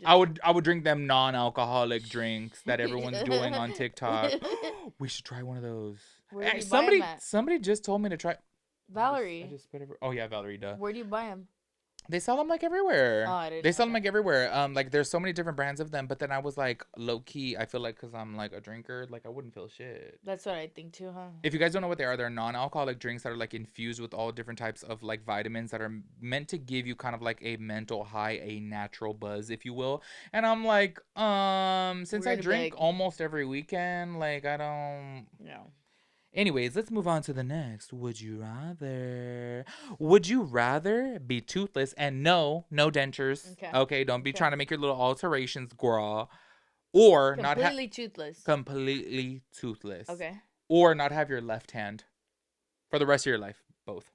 I would drink them non-alcoholic drinks that everyone's doing on TikTok. We should try one of those. Where do you somebody buy them at? Somebody just told me to try. Valerie. I just spit over. Oh yeah, Valerie. Duh. Where do you buy them? They sell them like everywhere. Oh, I didn't they sell them like everywhere. Like there's so many different brands of them. But then I was like, low key, I feel like because I'm like a drinker, like I wouldn't feel shit. That's what I think too, huh? If you guys don't know what they are, they're non-alcoholic drinks that are like infused with all different types of like vitamins that are meant to give you kind of like a mental high, a natural buzz, if you will. And I'm like, since I drink almost every weekend, like I don't. No. Anyways, let's move on to the next. Would you rather be toothless and no dentures? Okay, don't be trying to make your little alterations, girl. Or completely toothless. Completely toothless. Okay. Or not have your left hand for the rest of your life. Both.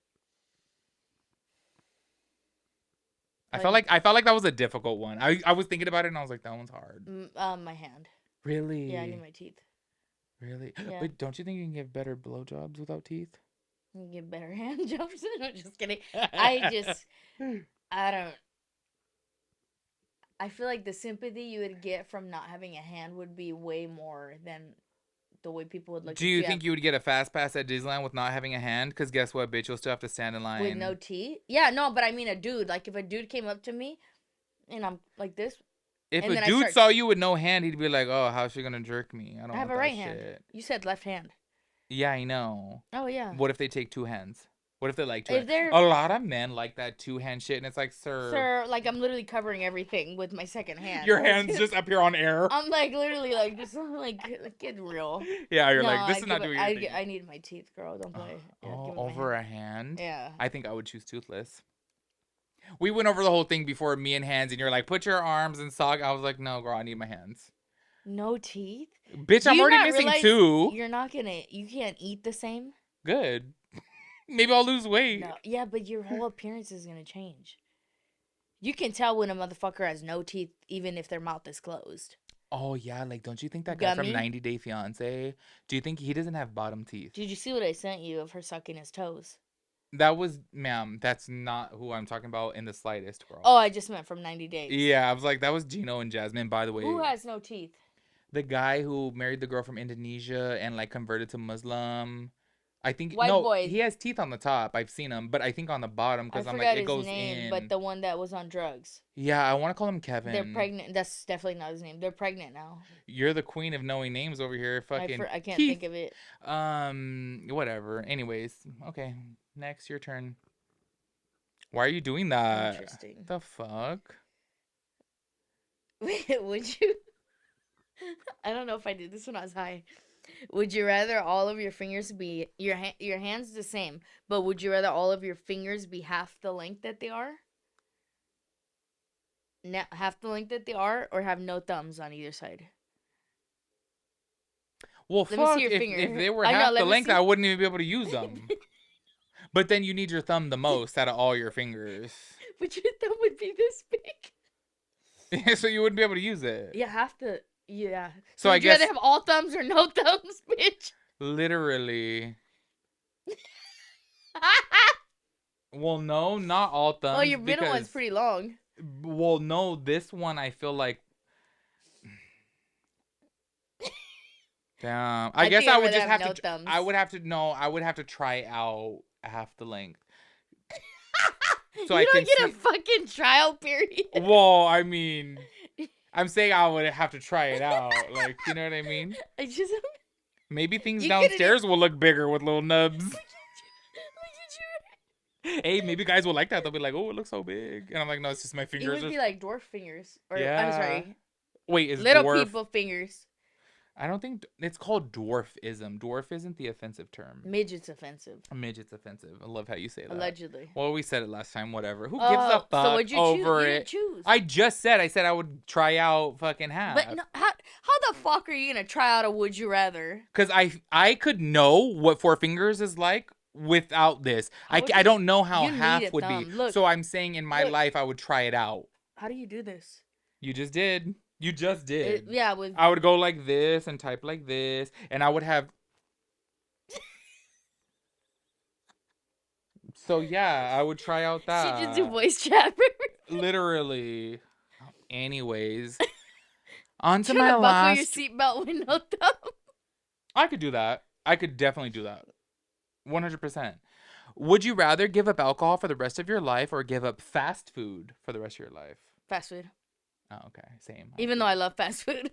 I felt like that was a difficult one. I was thinking about it and I was like, that one's hard. My hand. Really? Yeah, I need my teeth. Really? Yeah. But don't you think you can get better blowjobs without teeth? You can get better hand jobs? I'm just kidding. I don't. I feel like the sympathy you would get from not having a hand would be way more than the way people would look. Do you think you would get a fast pass at Disneyland with not having a hand? Because guess what, bitch? You'll still have to stand in line. With no teeth? Yeah, no, but I mean a dude. Like if a dude came up to me and I'm like this. If a dude saw you with no hand, he'd be like, "Oh, how's she gonna jerk me? I have a right hand." You said left hand. Yeah, I know. Oh yeah. What if they take 2 hands? What if they like 2 hands? A lot of men like that 2-hand shit, and it's like, sir, like I'm literally covering everything with my second hand. Your hand's just up here on air. I'm like literally like just like get real. Yeah, you're like, this is not doing anything. I need my teeth, girl. Don't play. Over a hand? Yeah. I think I would choose toothless. We went over the whole thing before, me and hands, and you're like, put your arms and sock. I was like, no, girl, I need my hands. No teeth? Bitch, I'm already missing 2. You can't eat the same? Good. Maybe I'll lose weight. No, yeah, but your whole appearance is going to change. You can tell when a motherfucker has no teeth, even if their mouth is closed. Oh, yeah. Like, don't you think that guy from 90 Day Fiancé, do you think he doesn't have bottom teeth? Did you see what I sent you of her sucking his toes? That was, ma'am, that's not who I'm talking about in the slightest, girl. Oh, I just meant from 90 Days. Yeah, I was like, that was Gino and Jasmine, by the way. Who has no teeth? The guy who married the girl from Indonesia and like converted to Muslim. I think White no, boy. he has teeth on the top. I've seen him, but I think on the bottom because I'm like it goes in. But the one that was on drugs. Yeah, I want to call him Kevin. They're pregnant. That's definitely not his name. They're pregnant now. You're the queen of knowing names over here. Fucking. I can't Keith. think of it. Whatever. Anyways, okay. Next, your turn. Why are you doing that? Interesting. The fuck? Would you? I don't know if I did this when I was high. Would you rather all of your fingers be your hands the same, but would you rather all of your fingers be half the length that they are? Half the length that they are, or have no thumbs on either side? Well, fuck. If they were half the length, I wouldn't even be able to use them. But then you need your thumb the most out of all your fingers. But your thumb would be this big. So you wouldn't be able to use it. Yeah, have to. Yeah. So I guess. Would you rather have all thumbs or no thumbs, bitch? Literally. Well, no, not all thumbs. Oh, your middle one's pretty long. Well, no, this one I feel like. Damn. I guess I would just have to. Thumbs. I would have to. No, I would have to try out half the length. So you don't get a fucking trial period. Well, I mean. I'm saying I would have to try it out. Like, you know what I mean? Maybe things downstairs will look bigger with little nubs. Hey, maybe guys will like that. They'll be like, oh, it looks so big. And I'm like, no, it's just my fingers. It would be like dwarf fingers. Or, yeah. I'm sorry. Wait, is little people fingers. I don't think it's called dwarfism. Dwarf isn't the offensive term. Midget's offensive. Midget's offensive. I love how you say that. Allegedly. Well, we said it last time. Whatever. Who gives a fuck over it? You didn't choose. I said I would try out fucking half. But no, how the fuck are you gonna try out a would you rather? Because I could know what 4 fingers is like without this. I don't know how half would be. Look, so I'm saying in my life I would try it out. How do you do this? You just did. You just did. Yeah. I would go like this and type like this. And I would have... So, yeah, I would try out that. She just do voice chat. Literally. Anyways. On to my last... buckle your seatbelt with no thumb. I could do that. I could definitely do that. 100%. Would you rather give up alcohol for the rest of your life or give up fast food for the rest of your life? Fast food. Oh, okay. Same. Even though I love fast food,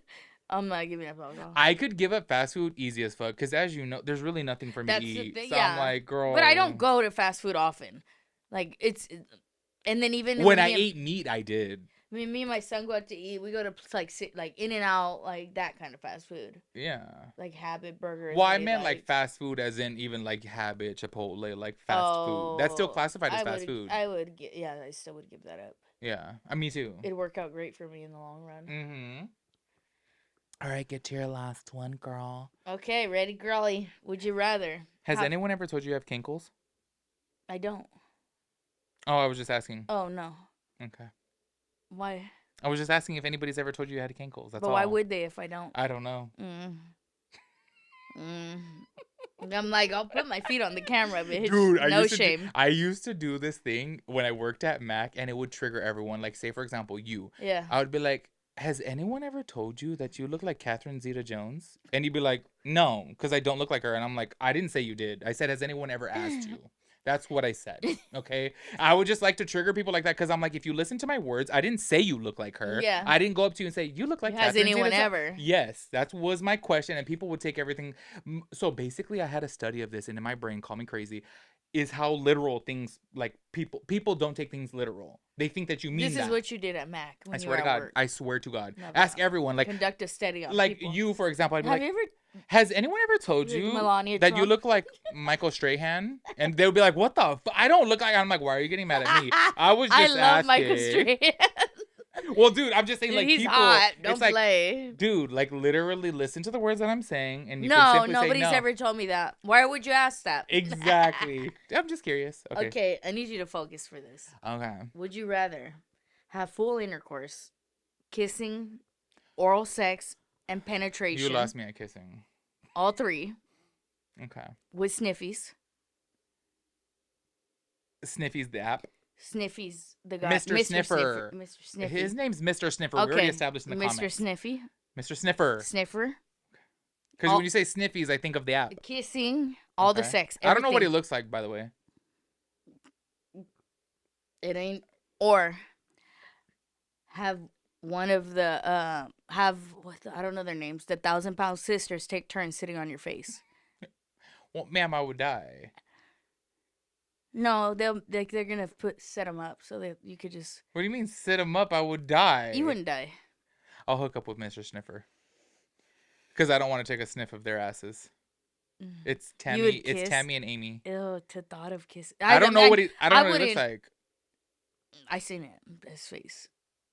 I'm not giving up alcohol. I could give up fast food easy as fuck because, as you know, there's really nothing for me to eat. So yeah. I'm like, girl. But I don't go to fast food often. Like, and then even when I ate meat, I did. I mean, me and my son go out to eat. We go to like In-N-Out, like that kind of fast food. Yeah. Like Habit Burger. Well, I meant like fast food, as in even like Habit, Chipotle, like fast food. That's still classified as fast food. I still would give that up. Yeah, me too. It'd work out great for me in the long run. Mm-hmm. All right, get to your last one, girl. Okay, ready, girly. Would you rather? Has anyone ever told you you have kinkles? I don't. Oh, I was just asking. Oh, no. Okay. Why? I was just asking if anybody's ever told you had kinkles. That's all. But why would they if I don't? I don't know. I'm like, I'll put my feet on the camera, bitch. Dude, no shame. I used to do this thing when I worked at Mac, and it would trigger everyone. Like, say, for example, you. Yeah. I would be like, has anyone ever told you that you look like Catherine Zeta-Jones? And you'd be like, no, because I don't look like her. And I'm like, I didn't say you did. I said, has anyone ever asked you? That's what I said, okay? I would just like to trigger people like that because I'm like, if you listen to my words, I didn't say you look like her. Yeah. I didn't go up to you and say, you look like Has anyone ever? Yes, that was my question, and people would take everything. So basically, I had a study of this, and in my brain, call me crazy, is how literal things, like people don't take things literal. They think that you mean that. This is what you did at Mac when you were at work. I swear to God. Ask everyone. Like, conduct a study on like people. You, for example, I'd be Have like, you ever... Has anyone ever told you Melania that Trump? You look like Michael Strahan? And they would be like, what the I don't look like... I'm like, why are you getting mad at me? I was just asking. I love Michael Strahan. Well, dude, I'm just saying, dude, like, he's people... hot. Don't like, play. Dude, like, literally listen to the words that I'm saying, and you can simply nobody's say no. ever told me that. Why would you ask that? Exactly. I'm just curious. Okay, I need you to focus for this. Okay. Would you rather have full intercourse, kissing, oral sex, and penetration? You lost me at kissing. All three. Okay. With sniffies. Sniffies the app. Sniffies the guy. Mr. Sniffer. Mr. Sniffy. His name's Mr. Sniffer. Okay. We already established in the comments. Mr. Sniffy. Mr. Sniffer. Sniffer. Because when you say sniffies, I think of the app. Kissing, all the sex. Everything. I don't know what he looks like, by the way. It ain't. Or have one of the I don't know their names. The 1,000-pound sisters take turns sitting on your face. Well, ma'am, I would die. No, they're gonna set them up so that you could just. What do you mean set them up? I would die. You wouldn't die. I'll hook up with Mr. Sniffer. Because I don't want to take a sniff of their asses. It's Tammy. It's Tammy and Amy. Ew, to thought of kiss. I don't know what he looks like. I seen it. His face.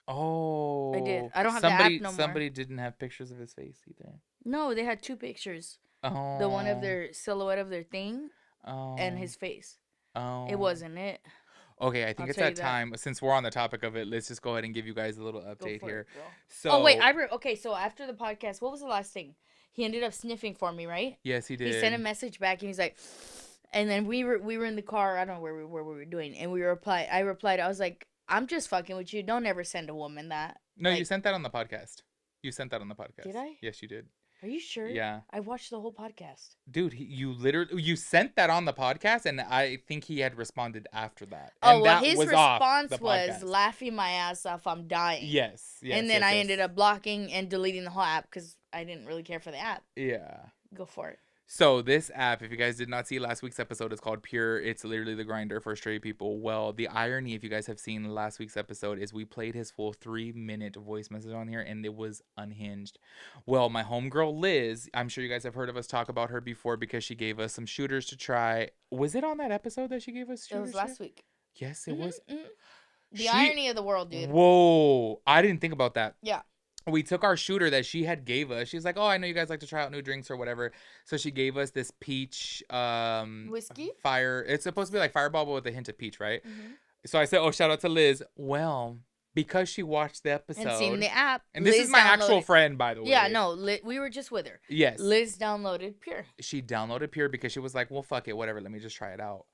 Oh. I did. I don't have the app no more. Somebody didn't have pictures of his face either. No, they had 2 pictures. Oh. The one of their silhouette of their thing. Oh. And his face. Oh. It wasn't it. Okay, I think it's that time. Since we're on the topic of it, let's just go ahead and give you guys a little update here. So, wait, okay. So after the podcast, what was the last thing? He ended up sniffing for me, right? Yes, he did. He sent a message back, and he's like, and then we were in the car. I don't know where we were doing, and I replied. I was like, I'm just fucking with you. Don't ever send a woman that. No, you sent that on the podcast. Did I? Yes, you did. Are you sure? Yeah. I watched the whole podcast. Dude, you sent that on the podcast, and I think he had responded after that. Oh, and well, his response was laughing my ass off. I'm dying. Yes. And then I ended up blocking and deleting the whole app because I didn't really care for the app. Yeah. Go for it. So this app, if you guys did not see last week's episode, is called Pure. It's literally the grinder for straight people. Well, the irony, if you guys have seen last week's episode, is we played his full 3-minute voice message on here, and it was unhinged. Well, my homegirl Liz, I'm sure you guys have heard of us talk about her before because she gave us some shooters to try. Was it on that episode that she gave us shooters? It was last week. Yes, it was. The irony of the world, dude. Whoa. I didn't think about that. Yeah. We took our shooter that she had gave us. She's like, oh, I know you guys like to try out new drinks or whatever. So she gave us this peach whiskey fire. It's supposed to be like Fireball, but with a hint of peach, right? Mm-hmm. So I said, oh, shout out to Liz. Well, because she watched the episode and seen the app, and this is my actual friend, by the way. Yeah, no, we were just with her. Yes, Liz downloaded Pure. She downloaded Pure because she was like, well, fuck it, whatever. Let me just try it out.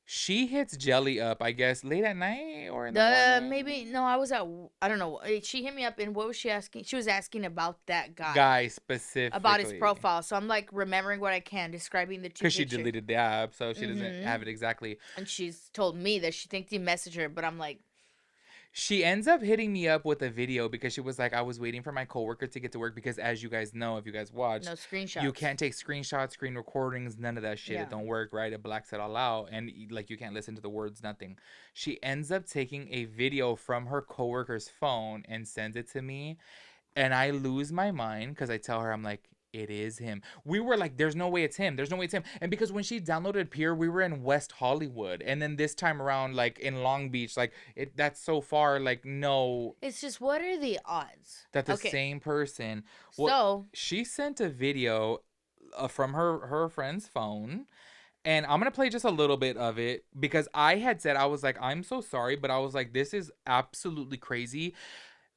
She hits Jelly up, I guess, late at night or in the morning. Maybe, no, I don't know. She hit me up, and what was she asking? She was asking about that guy. Guy specifically. About his profile. So I'm like remembering what I can, describing the 2 because she deleted the app, so she doesn't have it exactly. And she's told me that she thinks he messaged her, but I'm like. She ends up hitting me up with a video because she was like, I was waiting for my coworker to get to work because, as you guys know, if you guys watch, no screenshots. You can't take screenshots, screen recordings, none of that shit. Yeah. It don't work, right? It blacks it all out, and like you can't listen to the words, nothing. She ends up taking a video from her coworker's phone and sends it to me, and I lose my mind because I tell her, I'm like, it is him. We were like, there's no way it's him. There's no way it's him. And because when she downloaded Pure, we were in West Hollywood. And then this time around, like in Long Beach, like that's so far, like no. It's just, what are the odds? That the same person. Well, so she sent a video from her friend's phone. And I'm going to play just a little bit of it because I had said, I was like, I'm so sorry. But I was like, this is absolutely crazy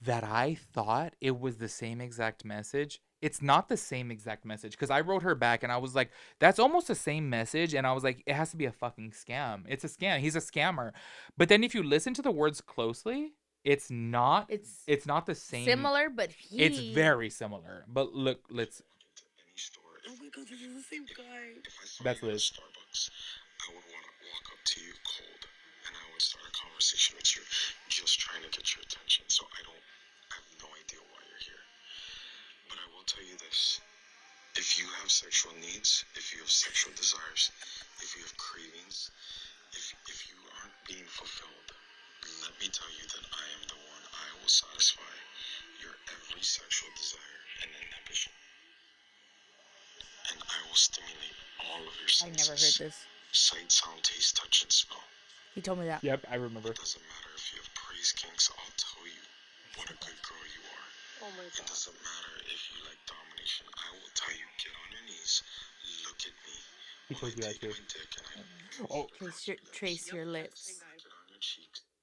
that I thought it was the same exact message. It's not the same exact message because I wrote her back and I was like, that's almost the same message. And I was like, it has to be a fucking scam. It's a scam. He's a scammer. But then if you listen to the words closely, it's not. It's not the same. Similar, but it's very similar. But look, let's. Oh my God, this is the same guy. That's Liz. Starbucks, I would want to walk up to you cold and I would start a conversation with you, just trying to get your attention. So I have no idea why you're here. But I will tell you this, if you have sexual needs, if you have sexual desires, if you have cravings, if you aren't being fulfilled, let me tell you that I am the one. I will satisfy your every sexual desire and inhibition. And I will stimulate all of your senses. I never heard this. Sight, sound, taste, touch, and smell. He told me that. Yep, I remember. It doesn't matter if you have praise kinks, I'll tell you what a good girl you are. Oh my God. It doesn't matter if you like domination. I will tell you, get on your knees, look at me. He told you that too. Trace your lips.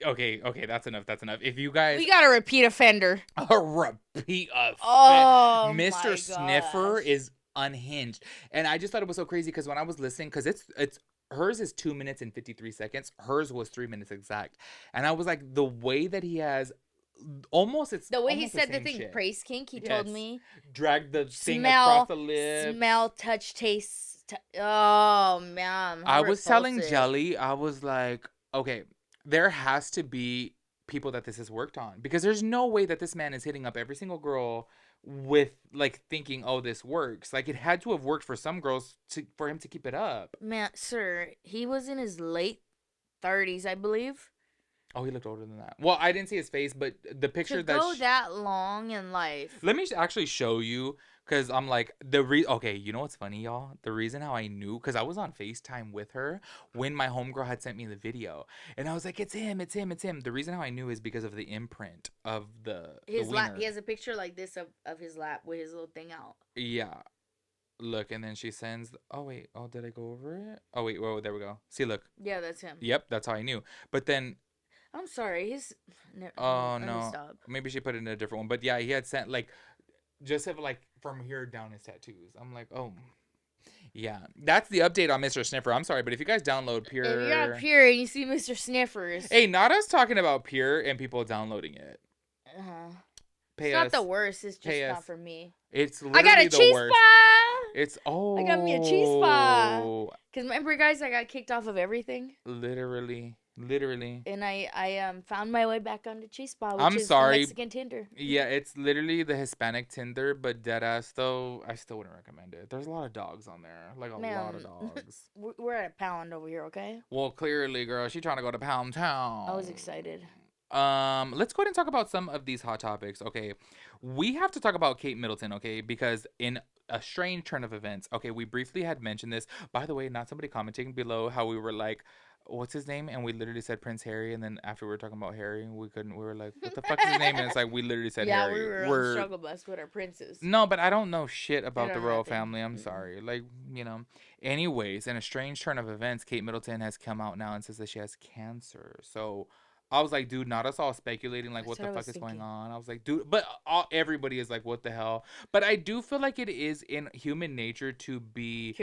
Okay, that's enough. If you guys, we got a repeat offender. A repeat offender. Oh, Mr. Sniffer is unhinged, and I just thought it was so crazy because when I was listening, because it's hers is 2 minutes and 53 seconds, hers was 3 minutes exact, and I was like, the way that he has almost it's the way almost he said the same thing, shit. praise kink. He told me, drag the thing across the lips, smell, touch, taste. Oh man, I was telling Jelly, I was like, okay, there has to be people that this has worked on, because there's no way that this man is hitting up every single girl with like thinking, oh, this works. Like, it had to have worked for some girls for him to keep it up. Man, sir, he was in his late 30s, I believe. Oh, he looked older than that. Well, I didn't see his face, but the picture to go that long in life. Let me actually show you, because I'm like, okay, you know what's funny, y'all? The reason how I knew, because I was on FaceTime with her when my homegirl had sent me the video. And I was like, it's him, it's him, it's him. The reason how I knew is because of the imprint of his lap. He has a picture like this of his lap with his little thing out. Yeah. Look, and then she sends, oh, wait. Oh, did I go over it? Oh, wait. Whoa, there we go. See, look. Yeah, that's him. Yep, that's how I knew. But then... I'm sorry. Oh, no. Maybe she put it in a different one. But yeah, he had sent, like, just have, like, from here down his tattoos. I'm like, oh. Yeah. That's the update on Mr. Sniffer. I'm sorry, but if you guys download Pure... If you're on Pure and you see Mr. Sniffers... Hey, not us talking about Pure and people downloading it. Uh-huh. Pay it's us. Not the worst. It's just not for me. It's literally I got a cheese worst. spa. It's I got me a cheese spa. Because remember, guys, I got kicked off of everything. Literally. And I found my way back onto cheese spa, which is the Mexican Tinder. Yeah, it's literally the Hispanic Tinder, but deadass though, I still wouldn't recommend it. There's a lot of dogs on there, like a lot of dogs. We're at a pound over here, okay? Well, clearly, girl, she's trying to go to Pound Town. I was excited. Let's go ahead and talk about some of these hot topics. Okay, we have to talk about Kate Middleton, okay, because in a strange turn of events, okay, we briefly had mentioned this. By the way, not somebody commenting below how we were like, what's his name? And we literally said Prince Harry, and then after we were talking about Harry, we were like, what the fuck is his name? And it's like, we literally said Harry. Yeah, we were on struggle bus with our princes. No, but I don't know shit about the royal family. I'm sorry. Like, you know. Anyways, in a strange turn of events, Kate Middleton has come out now and says that she has cancer. So I was like, dude, not us all speculating, like, what the fuck is going on? I was like, dude, but everybody is like, what the hell? But I do feel like it is in human nature to be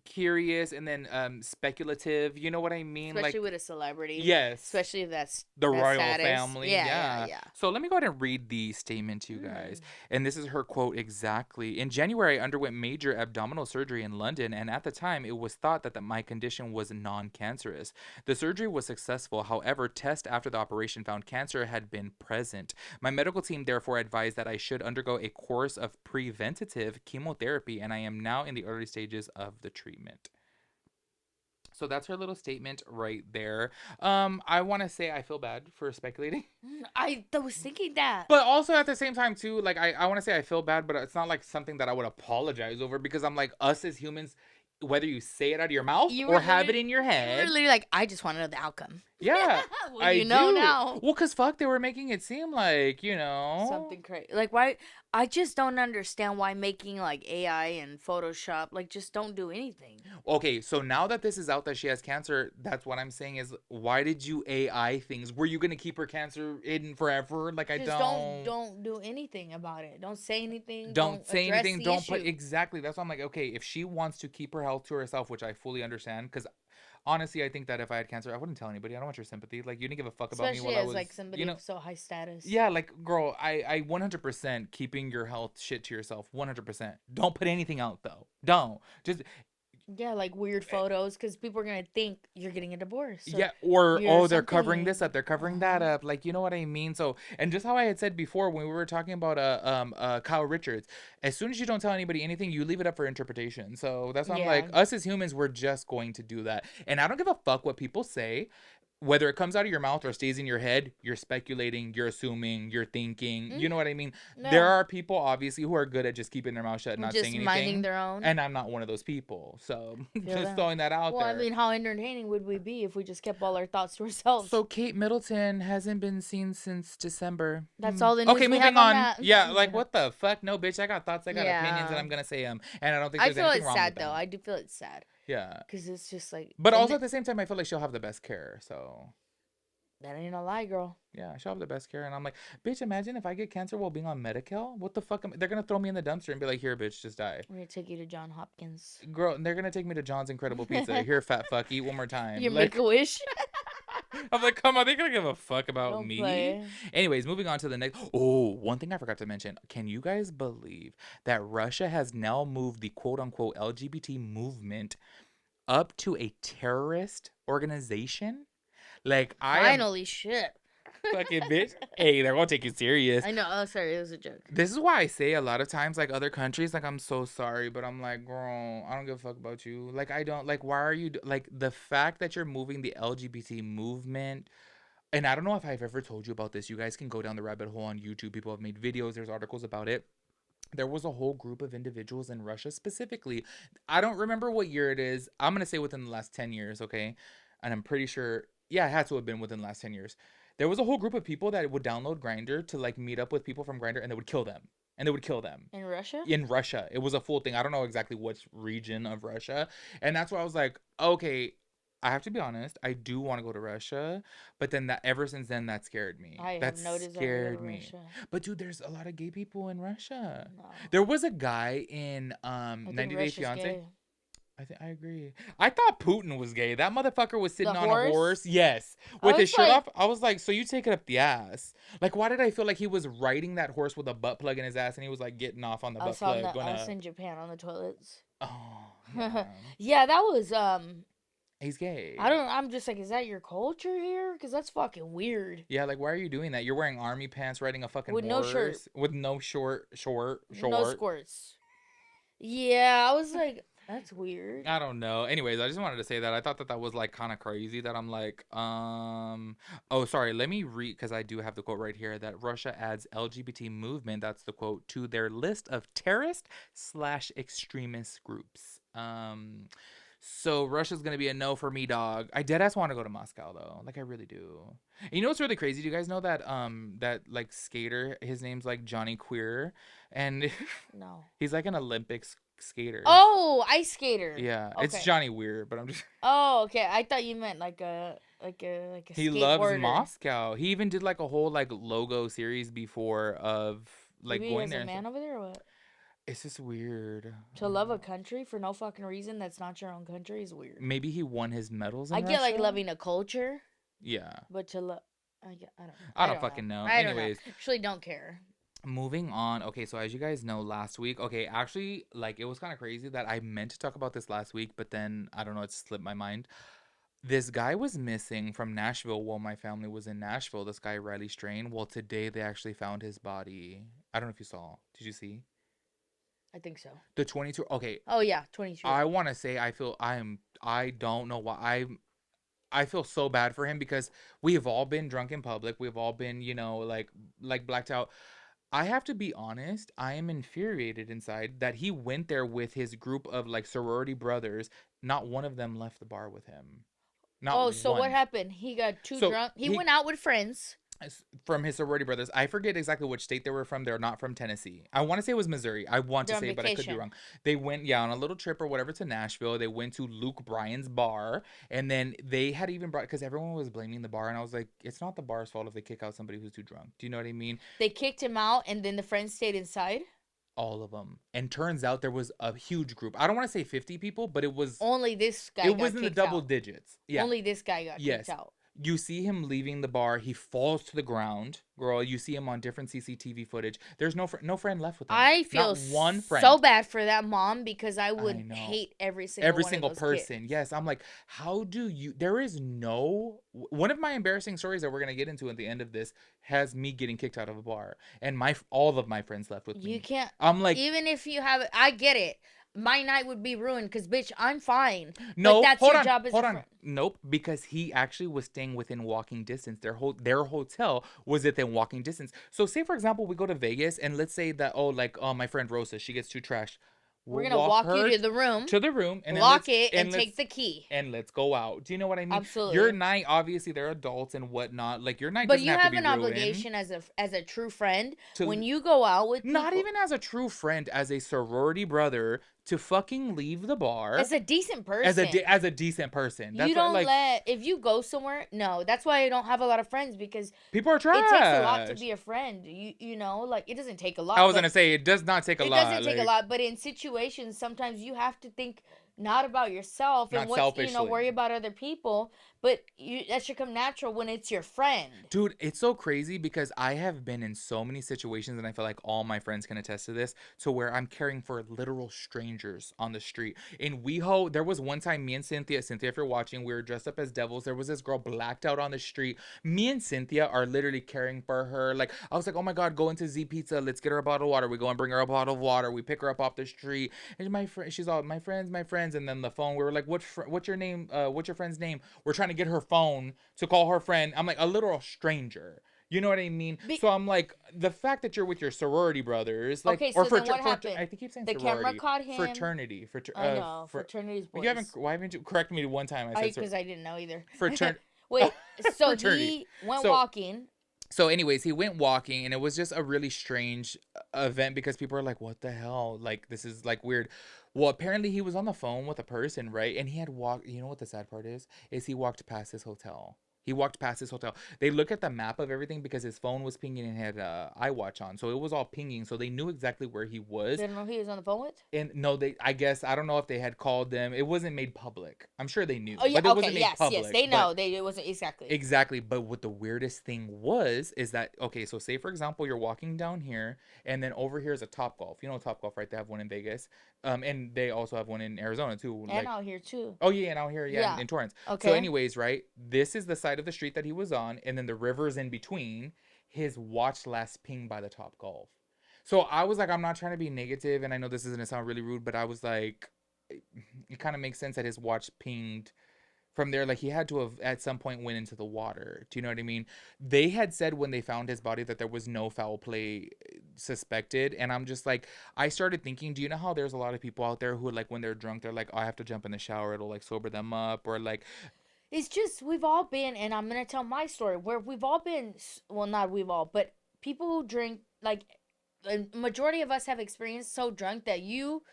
curious and then speculative. You know what I mean? Especially with a celebrity. Yes. Especially if that's the royal status. family. Yeah. So let me go ahead and read the statement to you guys. And this is her quote exactly. In January, I underwent major abdominal surgery in London, and at the time, it was thought that my condition was non-cancerous. The surgery was successful. However, tests after the operation found cancer had been present. My medical team therefore advised that I should undergo a course of preventative chemotherapy, and I am now in the early stages of the treatment. So that's her little statement right there. I want to say I feel bad for speculating. I was thinking that. But also at the same time too, like I want to say I feel bad, but it's not like something that I would apologize over, because I'm like, us as humans, whether you say it out of your mouth or have it in your head. You're literally like, I just want to know the outcome. Yeah. Well, I know now. Well, because fuck, they were making it seem like, you know. Something crazy. Like, why? I just don't understand why making, like, AI and Photoshop, like, just don't do anything. Okay, so now that this is out that she has cancer, that's what I'm saying is, why did you AI things? Were you going to keep her cancer hidden forever? Like, just don't do anything about it. Don't say anything. Don't say anything. Don't put, exactly. That's why I'm like, okay, if she wants to keep her health to herself, which I fully understand, because honestly, I think that if I had cancer, I wouldn't tell anybody. I don't want your sympathy. Like, you didn't give a fuck about me while I was, like somebody of so high status. Yeah, like, girl, I 100% keeping your health shit to yourself. 100%. Don't put anything out though. Don't. Just. Yeah, like weird photos, because people are gonna think you're getting a divorce. Yeah, or they're covering this up, they're covering that up. Like, you know what I mean? So, and just how I had said before when we were talking about Kyle Richards, as soon as you don't tell anybody anything, you leave it up for interpretation. So that's why I'm like, us as humans, we're just going to do that. And I don't give a fuck what people say. Whether it comes out of your mouth or stays in your head, you're speculating, you're assuming, you're thinking. You know what I mean? No. There are people, obviously, who are good at just keeping their mouth shut and not saying anything. Just minding their own. And I'm not one of those people. So, just throwing that out there. Well, I mean, how entertaining would we be if we just kept all our thoughts to ourselves? So, Kate Middleton hasn't been seen since December. That's all the news we have on that. Yeah, like, what the fuck? No, bitch, I got thoughts, I got opinions, and I'm going to say them. And I don't think there's anything wrong with that. I do feel it's sad. Yeah. Because it's just like... But also, at the same time, I feel like she'll have the best care, so... That ain't a lie, girl. Yeah, she'll have the best care. And I'm like, bitch, imagine if I get cancer while being on Medi-Cal. What the fuck? They're going to throw me in the dumpster and be like, here, bitch, just die. We're going to take you to John Hopkins. Girl, they're going to take me to John's Incredible Pizza. Here, fat fuck, eat one more time. Your Make-A-Wish. I'm like, come on, they gonna give a fuck about Don't me. play. Anyways, moving on to the next. Oh, one thing I forgot to mention. Can you guys believe that Russia has now moved the quote unquote LGBT movement up to a terrorist organization? Like, Finally, shit. fucking bitch. Hey, they're gonna take you serious. I know. Oh, sorry, it was a joke. This is why I say a lot of times, like, other countries, like, I'm so sorry, but I'm like, girl, I don't give a fuck about you. Like, I don't, like, why are you, like, the fact that you're moving the LGBT movement, and I don't know if I've ever told you about this. You guys can go down the rabbit hole on YouTube. People have made videos. There's articles about it. There was a whole group of individuals in Russia specifically. I don't remember what year it is. I'm going to say within the last 10 years, okay? And I'm pretty sure, yeah, it had to have been within the last 10 years. There was a whole group of people that would download Grindr to, like, meet up with people from Grindr, and they would kill them. And they would kill them. In Russia? In Russia. It was a full thing. I don't know exactly which region of Russia. And that's why I was like, okay, I have to be honest. I do want to go to Russia, but then that ever since then that scared me. That scared me. Russia. But dude, there's a lot of gay people in Russia. No. There was a guy in 90 Day Fiance. Gay. I agree. I thought Putin was gay. That motherfucker was sitting on a horse. Yes. With his shirt off. I was like, so you take it up the ass. Like, why did I feel like he was riding that horse with a butt plug in his ass and he was like getting off on the butt plug? I was in Japan on the toilets. Oh. Yeah, yeah, that was he's gay. I'm just like, is that your culture here? Because that's fucking weird. Yeah, like, why are you doing that? You're wearing army pants, riding a fucking with horse. No shirt. With no short. No squirts. Yeah, I was like, that's weird. I don't know. Anyways, I just wanted to say that. I thought that was, like, kind of crazy that I'm like, oh, sorry. Let me read, because I do have the quote right here, that Russia adds LGBT movement, that's the quote, to their list of terrorist/extremist groups. So Russia's going to be a no for me, dog. I deadass want to go to Moscow, though. Like, I really do. And you know what's really crazy? Do you guys know that, that, like, skater, his name's, like, Johnny Queer? And no. He's, like, an Olympics skater. Oh, ice skater. Yeah, okay. It's Johnny Weir, but I'm just. Oh, okay. I thought you meant like a. He loves Moscow. He even did like a whole like logo series before of like maybe going there. Is a man over there or what? It's just weird. To love a country for no fucking reason that's not your own country is weird. Maybe he won his medals. I get like loving a culture. Yeah. But to love, I don't know. I don't fucking know. Anyways, actually don't care. Moving on. Okay, so as you guys know, last week, okay, actually, like, it was kind of crazy that I meant to talk about this last week, but then, I don't know, it slipped my mind. This guy was missing from Nashville while my family was in Nashville, this guy, Riley Strain. Well, today they actually found his body. I don't know if you saw. Did you see? I think so. The 22, okay. Oh, yeah, 22. I want to say, I don't know why, I feel so bad for him because we have all been drunk in public. We've all been, you know, like blacked out. I have to be honest, I am infuriated inside that he went there with his group of like sorority brothers. Not one of them left the bar with him. Not so one. What happened? He got too drunk. He went out with friends. From his sorority brothers. I forget exactly which state they were from. They're not from Tennessee. I want to say it was Missouri. I want to say, but I could be wrong. They went, on a little trip or whatever to Nashville. They went to Luke Bryan's bar. And then they had even brought, because everyone was blaming the bar. And I was like, it's not the bar's fault if they kick out somebody who's too drunk. Do you know what I mean? They kicked him out and then the friends stayed inside? All of them. And turns out there was a huge group. I don't want to say 50 people, but it was. Only this guy It was in the double digits. Yeah. Only this guy got kicked out. You see him leaving the bar. He falls to the ground. Girl, you see him on different CCTV footage. There's no friend left with him. I feel one friend. So bad for that mom because I would hate every single person. Kids. Yes, I'm like, how do you? There is no. One of my embarrassing stories that we're gonna get into at the end of this has me getting kicked out of a bar, and all of my friends left with me. You can't. I'm like, even if you have, I get it. My night would be ruined because, bitch, I'm fine. No, but that's your job as a friend. Nope, because he actually was staying within walking distance. Their hotel was within walking distance. So, say for example, we go to Vegas, and let's say that my friend Rosa, she gets too trashed. We're gonna walk you to the room. And lock it and take the key. And let's go out. Do you know what I mean? Absolutely. Your night, obviously, they're adults and whatnot. Like your night doesn't have to be ruined. But you have an obligation as a true friend when you go out with people. Not even as a true friend, as a sorority brother, to fucking leave the bar as a decent person. As a decent person. That's you don't if you go somewhere. No, that's why I don't have a lot of friends because people are trash. It takes a lot to be a friend. You know, like it doesn't take a lot. I was gonna say it does not take a lot. It doesn't take a lot, but in situations sometimes you have to think not about yourself and worry about other people But that should come natural when it's your friend. Dude, it's so crazy because I have been in so many situations, and I feel like all my friends can attest to this, to where I'm caring for literal strangers on the street. In WeHo, there was one time me and Cynthia, if you're watching, we were dressed up as devils. There was this girl blacked out on the street. Me and Cynthia are literally caring for her. Like, I was like, oh my God, go into Z Pizza. Let's get her a bottle of water. We go and bring her a bottle of water. We pick her up off the street. And she's all, my friends. And then the phone, we were like, what's your name? What's your friend's name? We're trying to get her phone to call her friend. I'm like, a literal stranger. You know what I mean? So I'm like, the fact that you're with your sorority brothers, like, okay, so then what happened? I think keep saying the sorority. Camera caught him. Fraternity. I know. Fraternity's boys. Why haven't you correct me one time? I said because I didn't know either. Wait, so fraternity. He went walking. So anyways, he went walking, and it was just a really strange event because people are like, what the hell? Like, this is like weird. Well, apparently he was on the phone with a person, right? And he had walked, you know what the sad part is he walked past his hotel. He walked past his hotel. They look at the map of everything because his phone was pinging and had iWatch on. So it was all pinging. So they knew exactly where he was. They didn't know who he was on the phone with? And no, I guess, I don't know if they had called them. It wasn't made public. I'm sure they knew. Oh, yeah, but it wasn't made public. Yes, they know. It wasn't exactly. Exactly. But what the weirdest thing is that, okay, so say, for example, you're walking down here, and then over here is a Topgolf. You know Topgolf, right? They have one in Vegas. And they also have one in Arizona, too. And out here, too. Oh, yeah, and out here, in Torrance. Okay. So anyways, right, this is the side of the street that he was on, and then the river's in between. His watch last pinged by the Topgolf. So I was like, I'm not trying to be negative, and I know this is going to sound really rude, but I was like, it kind of makes sense that his watch pinged from there. Like, he had to have at some point went into the water. Do you know what I mean? They had said when they found his body that there was no foul play suspected, and I'm just like, I started thinking, do you know how there's a lot of people out there who, like, when they're drunk, they're like, oh, I have to jump in the shower, it'll like sober them up, or like, it's just, we've all been, and I'm gonna tell my story, where we've all been, well, not we've all, but people who drink, like, the majority of us have experienced so drunk that you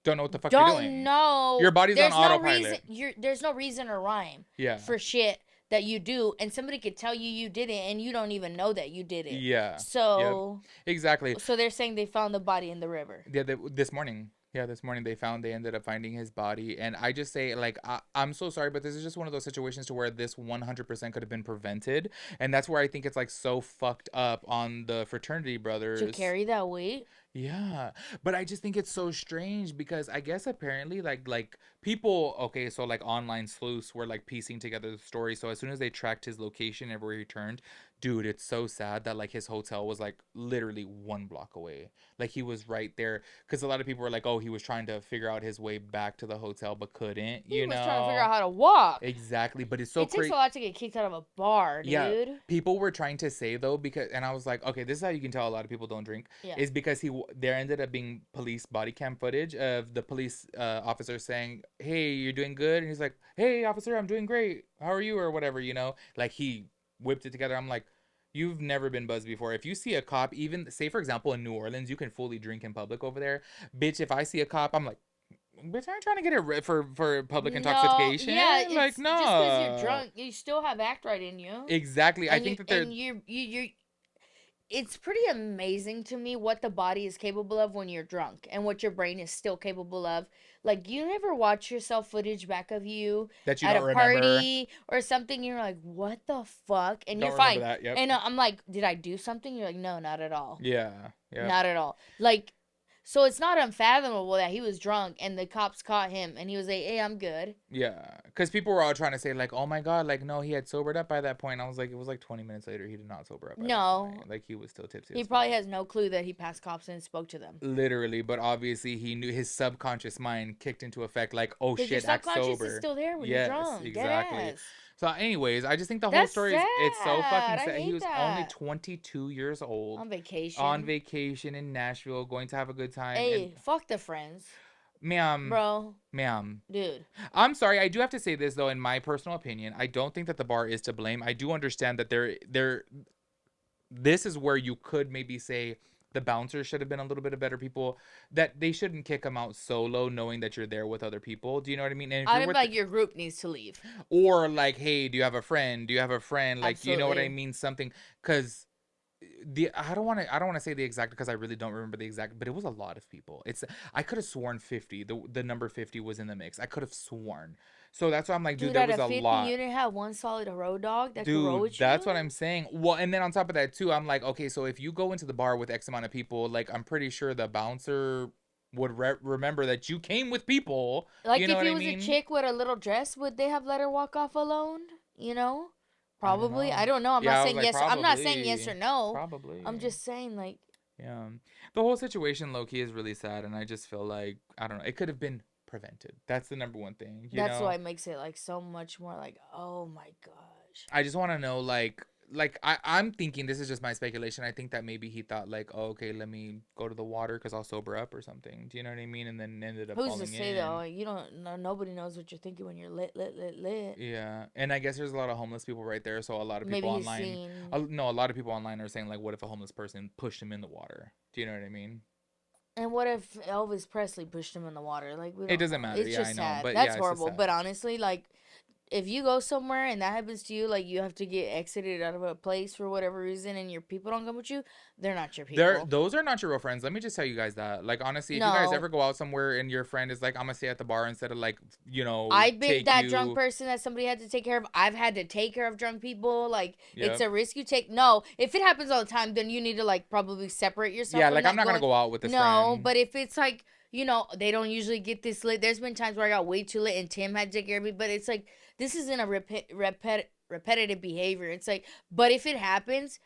don't know what the fuck you're doing. Don't know. Your body's on autopilot. There's no reason or rhyme for shit that you do, and somebody could tell you did it, and you don't even know that you did it. Yeah. So. Yep. Exactly. So they're saying they found the body in the river. Yeah, this morning. Yeah, this morning they ended up finding his body. And I just say, like, I'm so sorry, but this is just one of those situations to where this 100% could have been prevented. And that's where I think it's, like, so fucked up on the fraternity brothers. To carry that weight? Yeah. But I just think it's so strange because I guess apparently, like people, okay, so, like, online sleuths were, like, piecing together the story. So as soon as they tracked his location everywhere he turned, dude, it's so sad that, like, his hotel was, like, literally 1 block away. Like, he was right there. Because a lot of people were like, oh, he was trying to figure out his way back to the hotel but couldn't, you know? He was trying to figure out how to walk. Exactly. But it's so crazy. It takes a lot to get kicked out of a bar, dude. Yeah. People were trying to say, though, because, and I was like, okay, this is how you can tell a lot of people don't drink. Yeah. Is because there ended up being police body cam footage of the police officer saying, hey, you're doing good? And he's like, hey, officer, I'm doing great. How are you? Or whatever, you know? Like, he whipped it together. I'm like, you've never been buzzed before. If you see a cop, even, say, for example, in New Orleans, you can fully drink in public over there. Bitch, if I see a cop, I'm like, bitch, I ain't trying to get it for public intoxication. Yeah, like, no. Just because you're drunk, you still have act right in you. Exactly. I think that they're... And you're it's pretty amazing to me what the body is capable of when you're drunk and what your brain is still capable of. Like, you never watch yourself footage back of you that you at don't a remember. Party or something. You're like, what the fuck? And you're fine. That, yep. And I'm like, did I do something? You're like, no, not at all. Yeah. Not at all. Like, so it's not unfathomable that he was drunk and the cops caught him and he was like, hey, I'm good. Yeah. Because people were all trying to say, like, oh my God, like, no, he had sobered up by that point. I was like, it was like 20 minutes later. He did not sober up. No. Like, he was still tipsy. He probably has no clue that he passed cops and spoke to them. Literally. But obviously, he knew his subconscious mind kicked into effect, like, oh shit, your act sober. Your subconscious is still there when you're drunk. Exactly. So, anyways, I just think the whole story is it's so fucking sad. He was only 22 years old. On vacation. On vacation in Nashville, going to have a good time. Hey, fuck the friends. Ma'am. Bro. Ma'am. Dude. I'm sorry. I do have to say this, though, in my personal opinion. I don't think that the bar is to blame. I do understand that this is where you could maybe say the bouncers should have been a little bit of better people, that they shouldn't kick them out solo knowing that you're there with other people. Do you know what I mean? And I feel like your group needs to leave. Or like, hey, do you have a friend? Do you have a friend? Like, absolutely. You know what I mean? Something, because I don't want to say the exact because I really don't remember the exact, but it was a lot of people. I could have sworn 50. The number 50 was in the mix. I could have sworn. So that's why I'm like, dude, there was a 50, lot. You didn't have one solid road dog that dude, could roll with you. That's what I'm saying. Well, and then on top of that too, I'm like, okay, so if you go into the bar with X amount of people, like I'm pretty sure the bouncer would remember that you came with people. Like you know if it I was mean? a chick with a little dress, would they have let her walk off alone? You know? Probably. I don't know. I'm not saying yes. I'm not saying yes or no. Probably. I'm just saying like. Yeah, the whole situation, low-key, is really sad, and I just feel like I don't know. It could have been prevented. That's the number one thing. That's why it makes it like so much more like, oh my gosh. I just want to know like I'm thinking, this is just my speculation. I think that maybe he thought like, oh, okay, let me go to the water because I'll sober up or something. Do you know what I mean? And then ended up Who's falling to say though? You don't know. Nobody knows what you're thinking when you're lit. Yeah, and I guess there's a lot of homeless people right there, so a lot of people online. No, a lot of people online are saying like, what if a homeless person pushed him in the water? Do you know what I mean? And what if Elvis Presley pushed him in the water? Like it doesn't matter. It's just sad. But that's horrible. But honestly, like, if you go somewhere and that happens to you, like you have to get exited out of a place for whatever reason, and your people don't come with you, they're not your people. Those are not your real friends. Let me just tell you guys that. Like honestly, if you guys ever go out somewhere and your friend is like, I'm gonna stay at the bar instead of like, you know, I've been that drunk person that somebody had to take care of. I've had to take care of drunk people. Like it's a risk you take. No, if it happens all the time, then you need to like probably separate yourself. Yeah, like I'm not gonna go out with this friend. No, but if it's like, you know, they don't usually get this lit. There's been times where I got way too lit and Tim had to take care of me, but it's like, this isn't a repetitive behavior. It's like, but if it happens,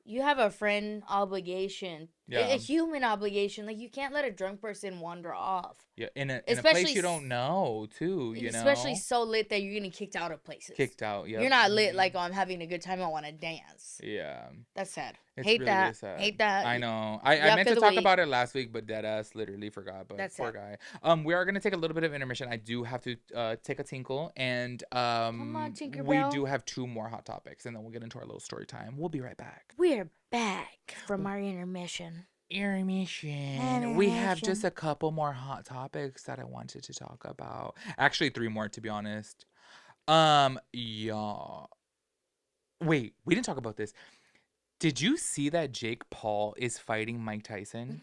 you have a friend obligation, a human obligation. Like you can't let a drunk person wander off. Yeah, in a place you don't know too. You know, especially so lit that you're getting kicked out of places. Kicked out. Yeah, you're not lit like, oh, I'm having a good time. I want to dance. Yeah, that's sad. It's hate really, that. really sad. Hate that. I know. I meant to talk about it last week, but deadass literally forgot. But that's poor guy. We are gonna take a little bit of intermission. I do have to take a tinkle, and come on, Tinkerbell. We do have 2 more hot topics, and then we'll get into our little story time. We'll be right back. We're back from our intermission. We have just a couple more hot topics that I wanted to talk about. Actually, 3 more to be honest. Y'all. Wait, we didn't talk about this. Did you see that Jake Paul is fighting Mike Tyson?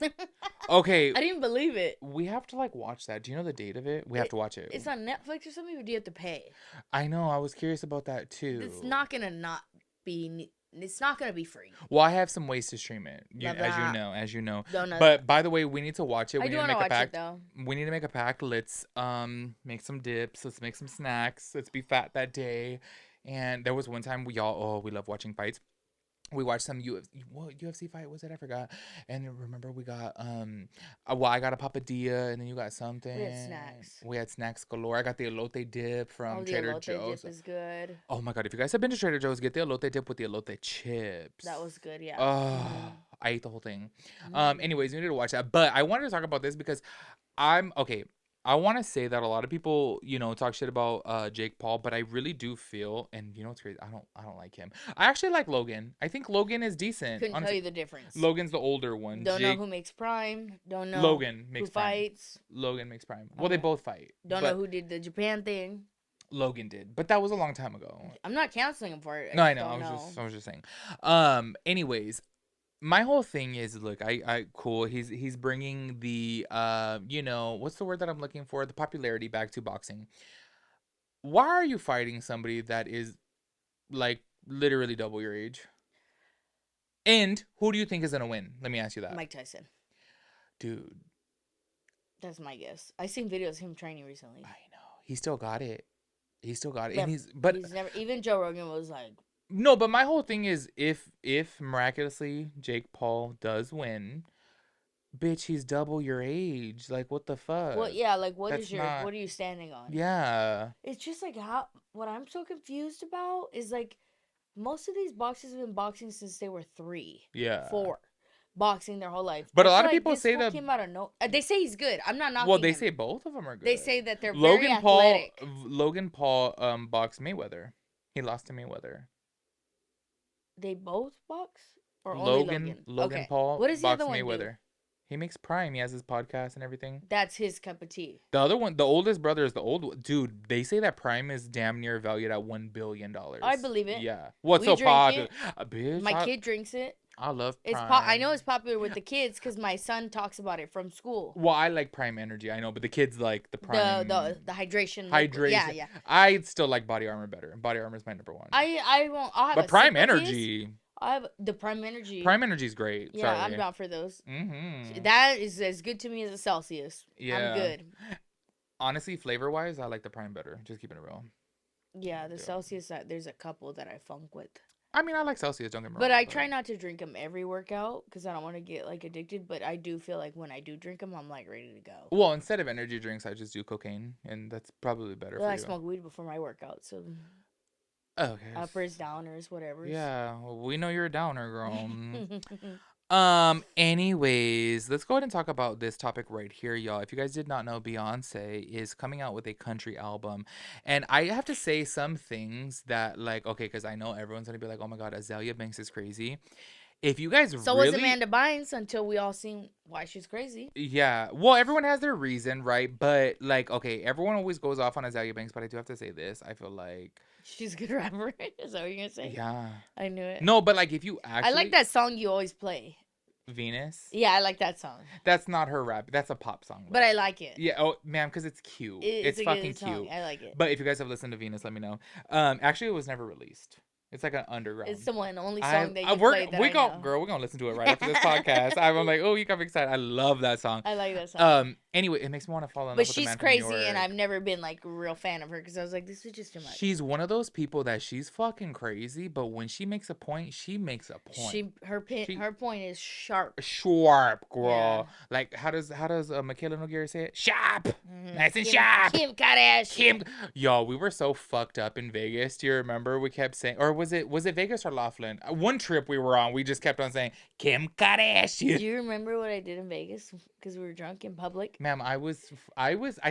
Okay. I didn't believe it. We have to like watch that. Do you know the date of it? We have to watch it. It's on Netflix or something, or do you have to pay? I know. I was curious about that too. It's not gonna be. It's not gonna be free. Well, I have some ways to stream it, as you know. Don't know. But by the way, we need to watch it. We need to make a pact. Though. We need to make a pact. Let's make some dips. Let's make some snacks. Let's be fat that day. And there was one time we love watching fights. We watched some UFC fight was it? I forgot. And remember we got I got a papadilla, and then you got something. We had snacks galore. I got the elote dip from Trader Joe's. The elote dip is good. Oh my god, if you guys have been to Trader Joe's, get the elote dip with the elote chips. That was good, yeah. Oh, I ate the whole thing. Anyways, you need to watch that. But I wanted to talk about this because I want to say that a lot of people, you know, talk shit about Jake Paul, but I really do feel, and you know what's crazy? I don't like him. I actually like Logan. I think Logan is decent. Couldn't tell you the difference. Logan's the older one. Don't know who makes Prime. Don't know Logan makes who fights. Logan makes Prime. Well, they both fight. Don't know who did the Japan thing. Logan did, but that was a long time ago. I'm not canceling him for it. No, I know. I was just saying. Anyways. My whole thing is, look, I cool. He's bringing the you know, what's the word that I'm looking for? The popularity back to boxing. Why are you fighting somebody that is like literally double your age? And who do you think is gonna win? Let me ask you that. Mike Tyson. Dude. That's my guess. I seen videos of him training recently. I know. He still got it. Yeah, and he's never, even Joe Rogan was like, no, but my whole thing is if miraculously Jake Paul does win, bitch, he's double your age. Like, what the fuck? Well, yeah, like what are you standing on? Yeah. It's just like what I'm so confused about is like most of these boxers have been boxing since they were 3. Yeah. 4. Boxing their whole life. But a lot of people say that came out of they say he's good. I'm not knocking Well, they him. say both of them are good. They say that they're very athletic. Logan Paul boxed Mayweather. He lost to Mayweather. They both box? Or Logan Paul what does the boxed other one Mayweather. Do? He makes Prime. He has his podcast and everything. That's his cup of tea. The other one, the oldest brother is the old one. Dude, they say that Prime is damn near valued at $1 billion. I believe it. Yeah. What's so popular? My kid drinks it. I love Prime. I know it's popular with the kids because my son talks about it from school. Well, I like Prime Energy, I know, but the kids like the Prime. The hydration. Hydration. Yeah. I still like Body Armor better. Body Armor is my number one. I won't. I'll have but Prime Energy. I have the Prime Energy. Prime Energy is great. Yeah, Sorry. I'm down for those. Mm-hmm. That is as good to me as a Celsius. Yeah. I'm good. Honestly, flavor-wise, I like the Prime better. Just keeping it real. Yeah, the Celsius, there's a couple that I funk with. I mean, I like Celsius, don't get me wrong. But I try not to drink them every workout because I don't want to get, like, addicted. But I do feel like when I do drink them, I'm, like, ready to go. Well, instead of energy drinks, I just do cocaine, and that's probably better for you. I smoke weed before my workout, so... Okay. Uppers, downers, whatever. Yeah, well, we know you're a downer, girl. Anyways, let's go ahead and talk about this topic right here, y'all. If you guys did not know, Beyonce is coming out with a country album. And I have to say some things that, like, okay, because I know everyone's going to be like, oh my God, Azalea Banks is crazy. If you guys so was Amanda Bynes until we all seen why she's crazy. Yeah. Well, everyone has their reason, right? But, like, okay, everyone always goes off on Azalea Banks, but I do have to say this. I feel like... She's a good rapper. Is that what you're going to say? Yeah. I knew it. No, but, like, if you actually... I like that song you always play. Venus? Yeah, I like that song. That's not her rap. That's a pop song. But I like it. Yeah. Oh, man, because it's cute. It's fucking cute. I like it. But if you guys have listened to Venus, let me know. Actually, it was never released. It's like an underground. It's the only song that you played that I know. Girl, we're going to listen to it right after this podcast. I'm like, oh, you got me excited. I love that song. I like that song. Anyway, it makes me want to fall in love but with the man she's crazy, from New York. and I've never been, like, a real fan of her because I was like, this is just too much. She's one of those people that she's fucking crazy, but when she makes a point, she makes a point. Her point is sharp. Sharp, girl. Yeah. Like, how does Michaela Nogueira say it? Sharp. Mm-hmm. Nice and sharp. Kim Kardashian. Y'all, we were so fucked up in Vegas. Do you remember? We kept saying, or was it Vegas or Laughlin? One trip we were on, we just kept on saying, Kim Kardashian. Do you remember what I did in Vegas? Because we were drunk in public? Ma'am, I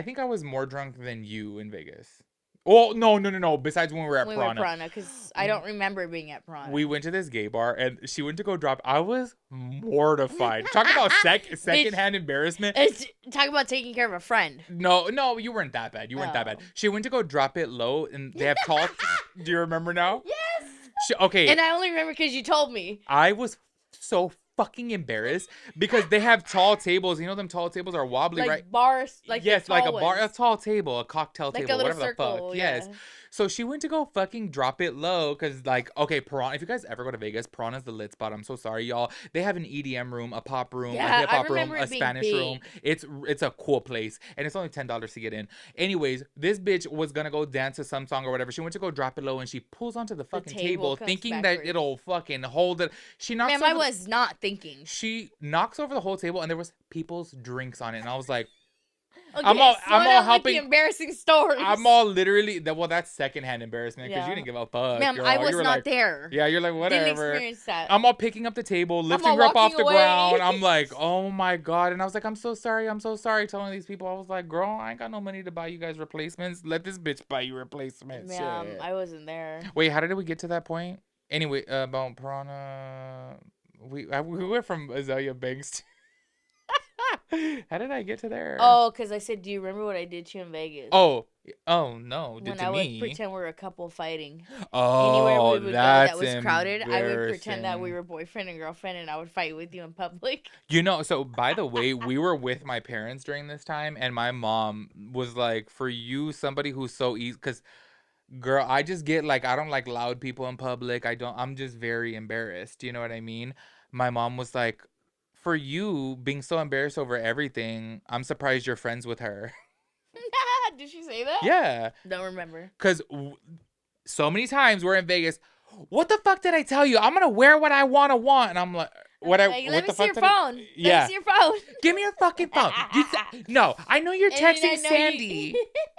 think I was more drunk than you in Vegas. Oh, no. Besides when we were at Piranha. Because I don't remember being at Piranha. We went to this gay bar, and she went to go drop. I was mortified. Talk about secondhand embarrassment. Talk about taking care of a friend. No, you weren't that bad. You weren't that bad. She went to go drop it low, and they have tall... Do you remember now? Yes! Okay. And I only remember because you told me. I was so fucking embarrassed because they have tall tables. You know them tall tables are wobbly, like right? Bars, like yes, like a ones. a tall table, a cocktail like table, a whatever circle, the fuck. yeah. Yes. So she went to go fucking drop it low because, like, okay, Piranha. If you guys ever go to Vegas, Piranha's the lit spot. I'm so sorry, y'all. They have an EDM room, a pop room, a hip hop room, a Spanish room. It's a cool place, and it's only $10 to get in. Anyways, this bitch was gonna go dance to some song or whatever. She went to go drop it low, and she pulls onto the fucking table thinking that it'll fucking hold it. She knocks. Ma'am, I was not thinking. She knocks over the whole table, and there was people's drinks on it, and I was like. Okay, I'm all helping. The embarrassing stories. I'm all literally. That's secondhand embarrassment because you didn't give a fuck. Ma'am, girl. I was not like, there. Yeah, you're like whatever. Didn't experience that. I'm all picking up the table, lifting her up off the ground. I'm like, oh my God, and I was like, I'm so sorry. Telling these people, I was like, girl, I ain't got no money to buy you guys replacements. Let this bitch buy you replacements. Ma'am, I wasn't there. Wait, how did we get to that point? Anyway, about Piranha, we went from Azalea Banks to. How did I get to there? Oh, because I said, do you remember what I did to you in Vegas? Oh no. When I would pretend we were a couple fighting. Oh, anywhere we would go that was crowded, I would embarrassing. pretend that we were boyfriend and girlfriend, and I would fight with you in public. You know, so by the way, we were with my parents during this time, and my mom was like, for you, somebody who's so easy, because, girl, I just get, like, I don't like loud people in public. I'm just very embarrassed. You know what I mean? My mom was like, for you being so embarrassed over everything, I'm surprised you're friends with her. Did she say that? Yeah. Don't remember. Because so many times we're in Vegas. What the fuck did I tell you? I'm going to wear what I want. And I'm like, let me see your phone. Yeah. Let me see your phone. Give me your fucking phone. No, I know you're texting Sandy.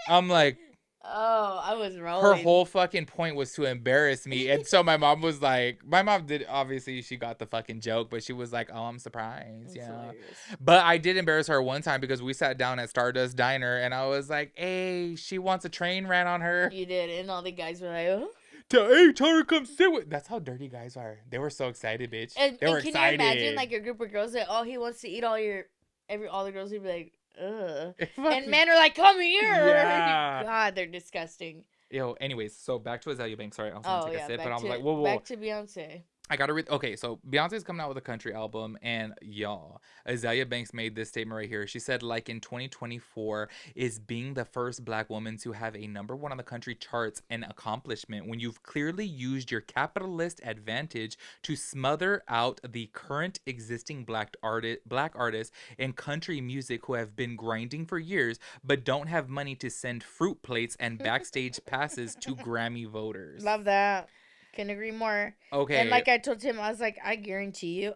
I'm like. Oh, I was rolling. Her whole fucking point was to embarrass me. And so my mom was like, obviously she got the fucking joke, but she was like, oh, I'm surprised. Yeah. Hilarious. But I did embarrass her one time because we sat down at Stardust Diner and I was like, hey, she wants a train ran on her. You did. And all the guys were like, oh. Hey, tell her to come sit with. That's how dirty guys are. They were so excited, bitch. They were excited. Can you imagine like your group of girls that, he wants to eat all the girls would be like, ugh. And men are like, come here. Yeah. God, they're disgusting. Anyways, so back to Azalea Banks. Sorry, I was going to take a sip, but I was like, whoa. Back to Beyonce. I gotta read. Okay, so Beyonce's coming out with a country album, and y'all, Azalea Banks made this statement right here. She said, like in 2024, is being the first Black woman to have a #1 on the country charts an accomplishment when you've clearly used your capitalist advantage to smother out the current existing Black artists in country music who have been grinding for years but don't have money to send fruit plates and backstage passes to Grammy voters. Love that. Couldn't agree more. Okay. And like I told him, I was like, I guarantee you,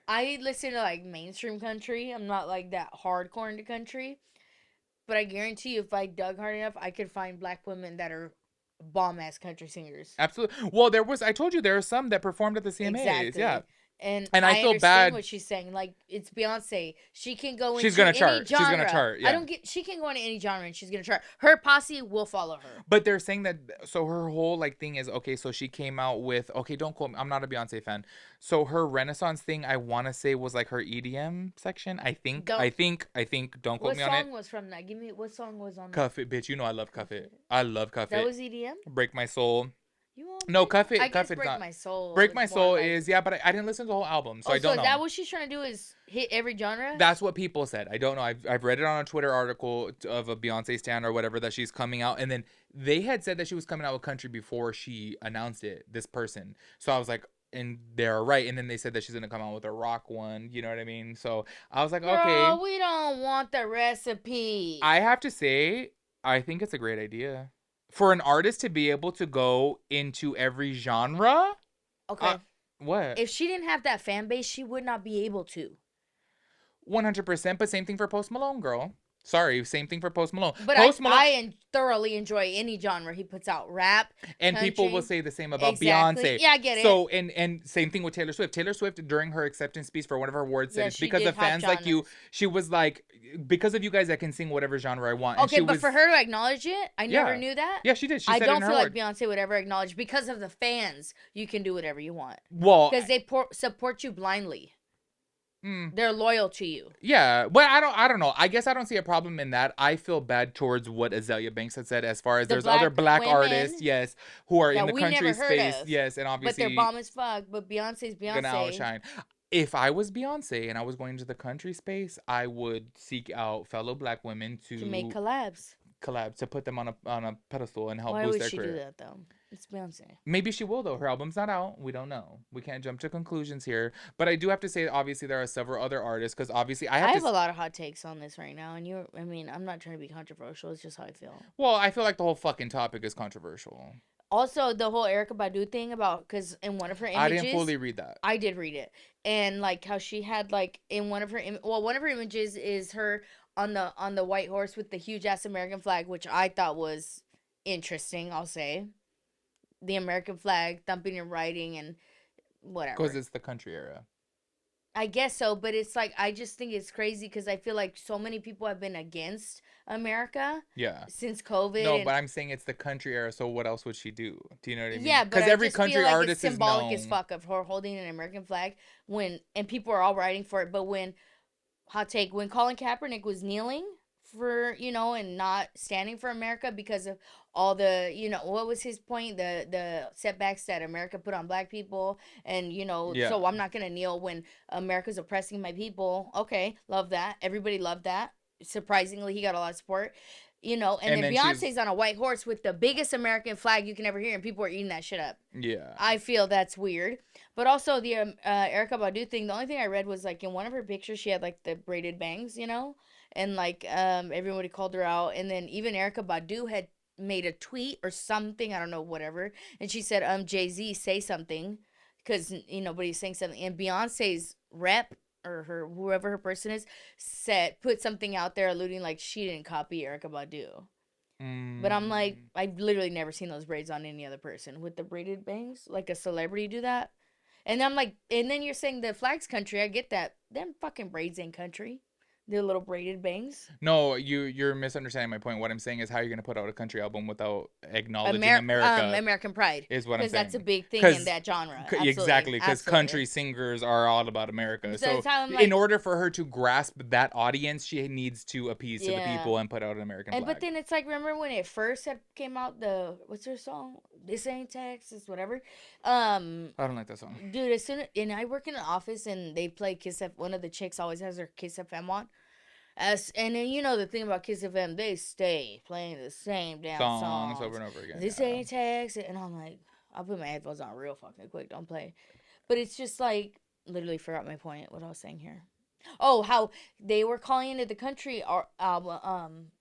I listen to like mainstream country. I'm not like that hardcore into country. But I guarantee you, if I dug hard enough, I could find Black women that are bomb ass country singers. Absolutely. Well, I told you there are some that performed at the CMAs. Exactly. Yeah. And I feel understand bad. what she's saying. Like, it's Beyonce. She can go She's into gonna any chart. genre. She's gonna chart. Yeah. She can go into any genre and she's gonna chart. Her posse will follow her. But they're saying that, so her whole like thing is, okay, so she came out with, okay, don't quote me, I'm not a Beyonce fan. So her Renaissance thing, I want to say, was like her EDM section. I think, don't quote me on it. What song was from that? Give me, what song was on that? Cuff It, bitch. You know I love Cuff It. I love Cuff It. That was EDM? Break My Soul. No, Cuff It. I guess Break not. My Soul. Break My Soul is, yeah, but I didn't listen to the whole album, so I don't know. So is that what she's trying to do, is hit every genre? That's what people said. I don't know. I've read it on a Twitter article of a Beyonce stan or whatever that she's coming out, and then they had said that she was coming out with country before she announced it, this person. So I was like, and they're right. And then they said that she's going to come out with a rock one. You know what I mean? So I was like, okay. We don't want the recipe. I have to say, I think it's a great idea. For an artist to be able to go into every genre? Okay. What? If she didn't have that fan base, she would not be able to. 100%, but same thing for Post Malone, girl. Sorry, same thing for Post Malone. But I thoroughly enjoy any genre he puts out. Rap, and country. People will say the same about Beyonce. Yeah, I get it. So, and same thing with Taylor Swift. Taylor Swift, during her acceptance speech for one of her awards, said, it's because of fans like you. She was like, because of you guys, I can sing whatever genre I want. Okay, but for her to acknowledge it, I never knew that. Yeah, she did. She I said don't it in feel her like Beyonce would ever acknowledge, because of the fans, you can do whatever you want. Well, because they support you blindly. They're loyal to you. Yeah, but I don't know. I guess I don't see a problem in that. I feel bad towards what Azalea Banks had said, as far as there's other Black artists, yes, who are in the country space, yes, and obviously, but they're bomb as fuck. But Beyonce's Beyonce. Gonna outshine. If I was Beyonce and I was going into the country space, I would seek out fellow Black women to make collabs, to put them on a pedestal and help boost their career. Why would she do that though? It's Beyonce. Maybe she will, though. Her album's not out. We don't know. We can't jump to conclusions here. But I do have to say, obviously, there are several other artists, because obviously I have a lot of hot takes on this right now. And I'm not trying to be controversial. It's just how I feel. Well, I feel like the whole fucking topic is controversial. Also, the whole Erykah Badu thing about, because in one of her images, I didn't fully read that. I did read it, and like how she had like in one of her images is her on the white horse with the huge ass American flag, which I thought was interesting. I'll say, the American flag thumping and riding and whatever. Because it's the country era. I guess so, but it's like, I just think it's crazy because I feel like so many people have been against America. Yeah. Since COVID. No, but I'm saying it's the country era, so what else would she do? Do you know what I mean? Yeah, because every country artist is symbolic as fuck of her holding an American flag and people are all writing for it, but when Colin Kaepernick was kneeling for, and not standing for America because of all the, what was his point? The setbacks that America put on Black people, and, so I'm not going to kneel when America's oppressing my people. Okay, love that. Everybody loved that. Surprisingly, he got a lot of support, and then Beyonce's on a white horse with the biggest American flag you can ever hear, and people are eating that shit up. Yeah. I feel that's weird. But also the Erykah Badu thing, the only thing I read was, like, in one of her pictures, she had, like, the braided bangs, and, like, everybody called her out. And then even Erykah Badu had made a tweet or something, I don't know, whatever. And she said, Jay-Z, say something, because, nobody's saying something. And Beyonce's rep, or whoever her person is, put something out there alluding like she didn't copy Erykah Badu. But I'm like, I've literally never seen those braids on any other person with the braided bangs, like a celebrity do that. And I'm like, and then you're saying the flag's country. I get that. Them fucking braids ain't country. The little braided bangs. No, you're misunderstanding my point. What I'm saying is, how are you going to put out a country album without acknowledging America? American pride. Is what I'm saying. Because that's a big thing in that genre. Exactly, because country singers are all about America. So in order for her to grasp that audience, she needs to appease to the people and put out an American flag. But then it's like, remember when it first came out, what's her song? This ain't Texas, whatever. I don't like that song. Dude, and I work in an office and they play Kiss FM. One of the chicks always has her Kiss FM on. And then you know the thing about Kiss FM, they stay playing the same damn songs over and over again. This ain't Texas, and I'm like, I'll put my headphones on real fucking quick. Don't play. But it's just like, literally forgot my point. What I was saying here. Oh, how they were calling into the country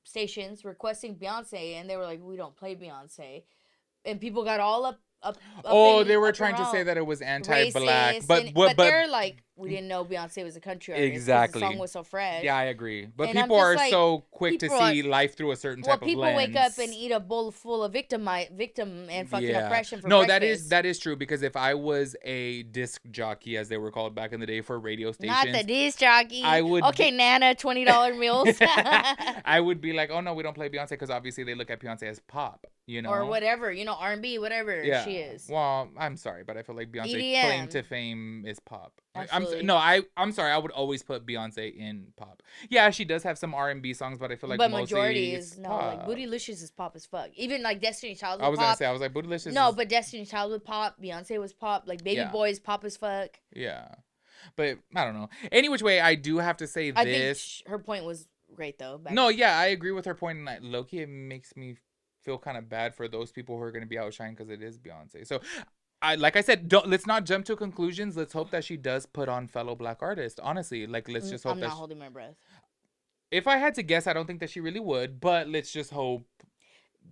stations requesting Beyonce, and they were like, we don't play Beyonce. And people got all up they were trying to say that it was anti-black, but they're like, we didn't know Beyonce was a country artist. Exactly, the song was so fresh. Yeah, I agree. But and people are like, so quick to see life through a certain type of lens. Well, people wake up and eat a bowl full of victim and fucking oppression for breakfast. that is true. Because if I was a disc jockey, as they were called back in the day for radio stations, not the disc jockey, I would. Okay, Nana, $20 meals. I would be like, oh no, we don't play Beyonce because obviously they look at Beyonce as pop. You know, or whatever, you know, R&B, whatever she is. Well, I'm sorry, but I feel like Beyonce's claim to fame is pop. Absolutely. I'm sorry. I would always put Beyonce in pop. Yeah, she does have some R&B songs, but I feel like majority is like Bootylicious is pop as fuck. Even like Destiny's Child. I was gonna say, I was like Bootylicious. No, but Destiny's Child was pop. Beyonce was pop. Like Baby Boy's pop as fuck. Yeah, but I don't know. Any which way, I do have to say this. Think her point was great though. I agree with her point, and Loki, it makes me feel kind of bad for those people who are going to be outshined because it is Beyonce. So, like I said, let's not jump to conclusions. Let's hope that she does put on fellow black artists. Honestly, like let's just hope I'm not holding my breath. If I had to guess, I don't think that she really would, but let's just hope.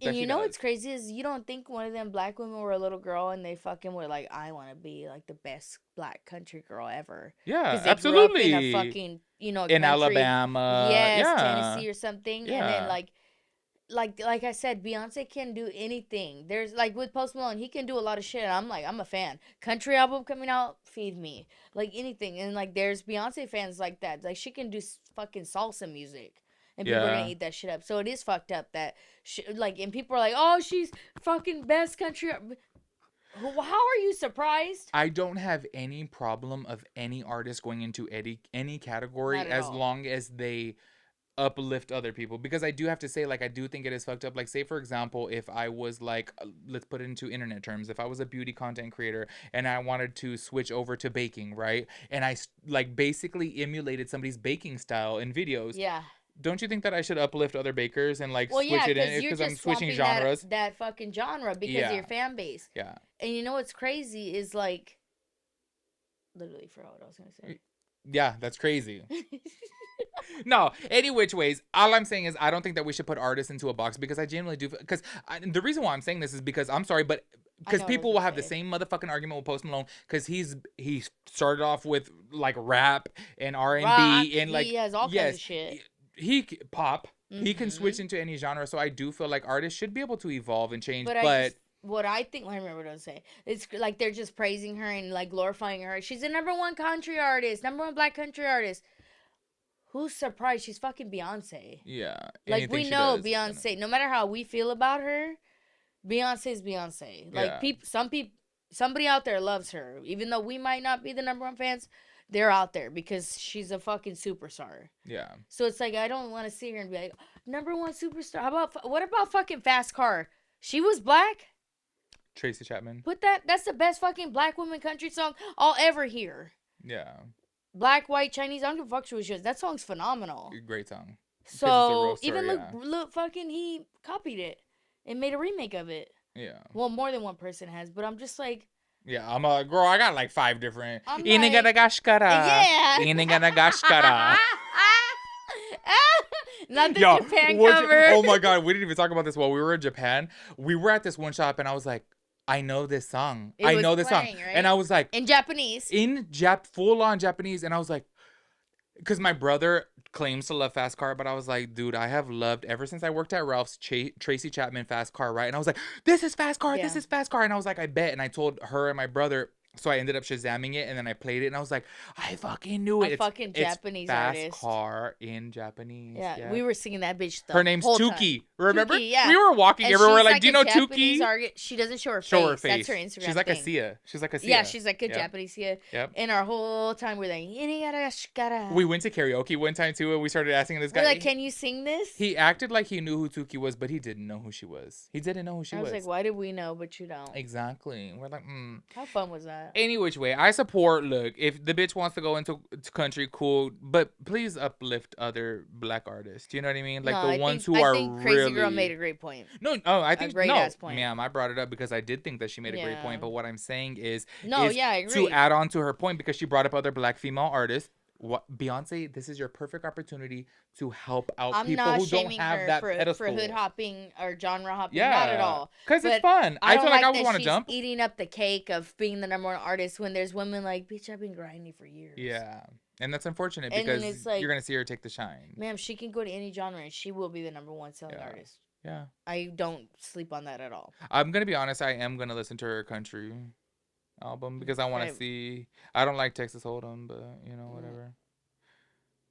And you know what's crazy is you don't think one of them black women were a little girl and they fucking were like, I want to be like the best black country girl ever. Yeah, absolutely. Grew up in a fucking, in country. Alabama. Yes, Tennessee or something. Yeah. And then like I said, Beyonce can do anything. There's like with Post Malone, he can do a lot of shit. I'm a fan. Country album coming out, feed me. Like anything. And like there's Beyonce fans like that. Like she can do fucking salsa music. And people are gonna eat that shit up. So it is fucked up that and people are like, oh, she's fucking best country. How are you surprised? I don't have any problem of any artist going into any category as long as they uplift other people, because I do have to say, like, I do think it is fucked up. Like, say for example, if I was like, let's put it into internet terms, if I was a beauty content creator and I wanted to switch over to baking, right, and I like basically emulated somebody's baking style in videos, don't you think that I should uplift other bakers and like switch it in because I'm switching genres? That fucking genre because of your fan base. Yeah. And you know what's crazy is like, literally forgot what I was gonna say. Yeah, that's crazy. No, any which ways, all I'm saying is I don't think that we should put artists into a box, because I genuinely do. Because the reason why I'm saying this is because I'm sorry, but because people will have the same motherfucking argument with Post Malone, because he started off with like rap and R&B and like he has all kinds of shit. He pop. Mm-hmm. He can switch into any genre, so I do feel like artists should be able to evolve and change. But what I think, I remember what I was saying. It's like they're just praising her and like glorifying her. She's the #1 country artist, #1 black country artist. Who's surprised? She's fucking Beyonce. Yeah. Like, we know Beyonce. No matter how we feel about her, Beyonce's Beyonce. Like, somebody out there loves her. Even though we might not be the #1 fans, they're out there because she's a fucking superstar. Yeah. So it's like, I don't want to sit here and be like, #1 superstar. What about fucking Fast Car? She was black? Tracy Chapman. That's the best fucking black woman country song I'll ever hear. Yeah. Black, white, Chinese, I don't give a fuck what she was. That song's phenomenal. Great song. So even look, fucking he copied it and made a remake of it. Yeah. Well, more than one person has, but I'm just like. Yeah, I'm a girl. I got like 5 different. Yeah. Not the Japan cover. Oh my god, we didn't even talk about this while we were in Japan. We were at this one shop and I was like, I know this song. I know this song. Right? And I was like... In Japanese. Full-on Japanese. And I was like... Because my brother claims to love Fast Car, but I was like, dude, I have loved, ever since I worked at Ralph's, Tracy Chapman Fast Car, right? And I was like, this is Fast Car. Yeah. This is Fast Car. And I was like, I bet. And I told her and my brother, So I ended up Shazamming it, and then I played it, and I was like, I fucking knew it. A fucking Japanese fast artist. car in Japanese. Yeah, we were singing that bitch the Her name's whole Tuki. Time. Remember? Tuki, yeah. We were walking and everywhere like, like do you know Tuki? She doesn't show her face. That's her Instagram She's like thing. a Sia. She's like a Sia. Yeah, she's like a Japanese Sia. Yep. And our whole time we're like, we went to karaoke one time too, and we started asking this guy. We're like, can you sing this? He acted like he knew who Tuki was, but he didn't know who she was. He didn't know who she was. I was like, why did we know, but you don't? Exactly. We're like, How fun was that? Any which way, I support. Look, if the bitch wants to go into country, cool. But please uplift other black artists. You know what I mean? Like the ones who are really. Crazy Girl made a great point. No, I think a great ass point. Ma'am, I brought it up because I did think that she made a great point. But what I'm saying is, I agree. To add on to her point, because she brought up other black female artists. Beyonce, this is your perfect opportunity to help out people who don't have that pedestal. For hood hopping or genre hopping. Yeah, not at all. Because it's fun. I feel like I would want to jump. Eating up the cake of being the #1 artist when there's women like, bitch, I've been grinding for years. Yeah. And that's unfortunate because you're going to see her take the shine. Ma'am, she can go to any genre and she will be the #1 selling artist. Yeah. I don't sleep on that at all. I'm going to be honest. I am going to listen to her country album because I want to see. I don't like Texas Hold'em, but whatever.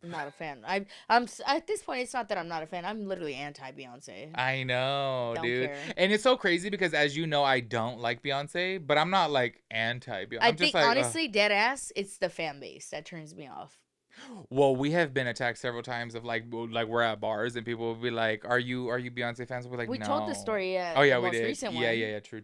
I'm not a fan. I'm at this point. It's not that I'm not a fan. I'm literally anti Beyonce. I know, dude. Care. And it's so crazy because, as you know, I don't like Beyonce, but I'm not like anti Beyonce. I think honestly, dead ass, it's the fan base that turns me off. Well, we have been attacked several times of like we're at bars and people will be like, "Are you Beyonce fans?" We're like, we no. told the story. Oh yeah, we most did. Recent Yeah, one. yeah, true.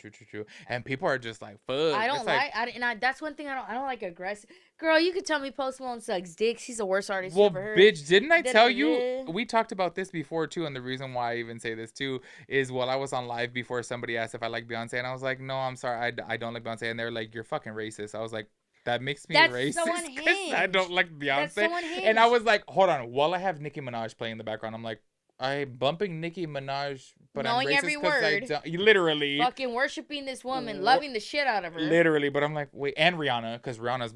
And people are just like, "Fuck." I don't that's one thing I don't like aggressive. Girl, you could tell me Post Malone sucks dicks. He's the worst artist you ever heard. Bitch, didn't I tell you? We talked about this before too, and the reason why I even say this too is while I was on live before, somebody asked if I like Beyonce, and I was like, "No, I'm sorry, I don't like Beyonce," and they're like, "You're fucking racist." I was like, that makes me racist because I don't like Beyonce. And I was like, hold on. While I have Nicki Minaj playing in the background, I'm like, I'm bumping Nicki Minaj, but knowing I'm racist because I don't. Literally. Fucking worshiping this woman, loving the shit out of her. Literally. But I'm like, wait. And Rihanna, because Rihanna's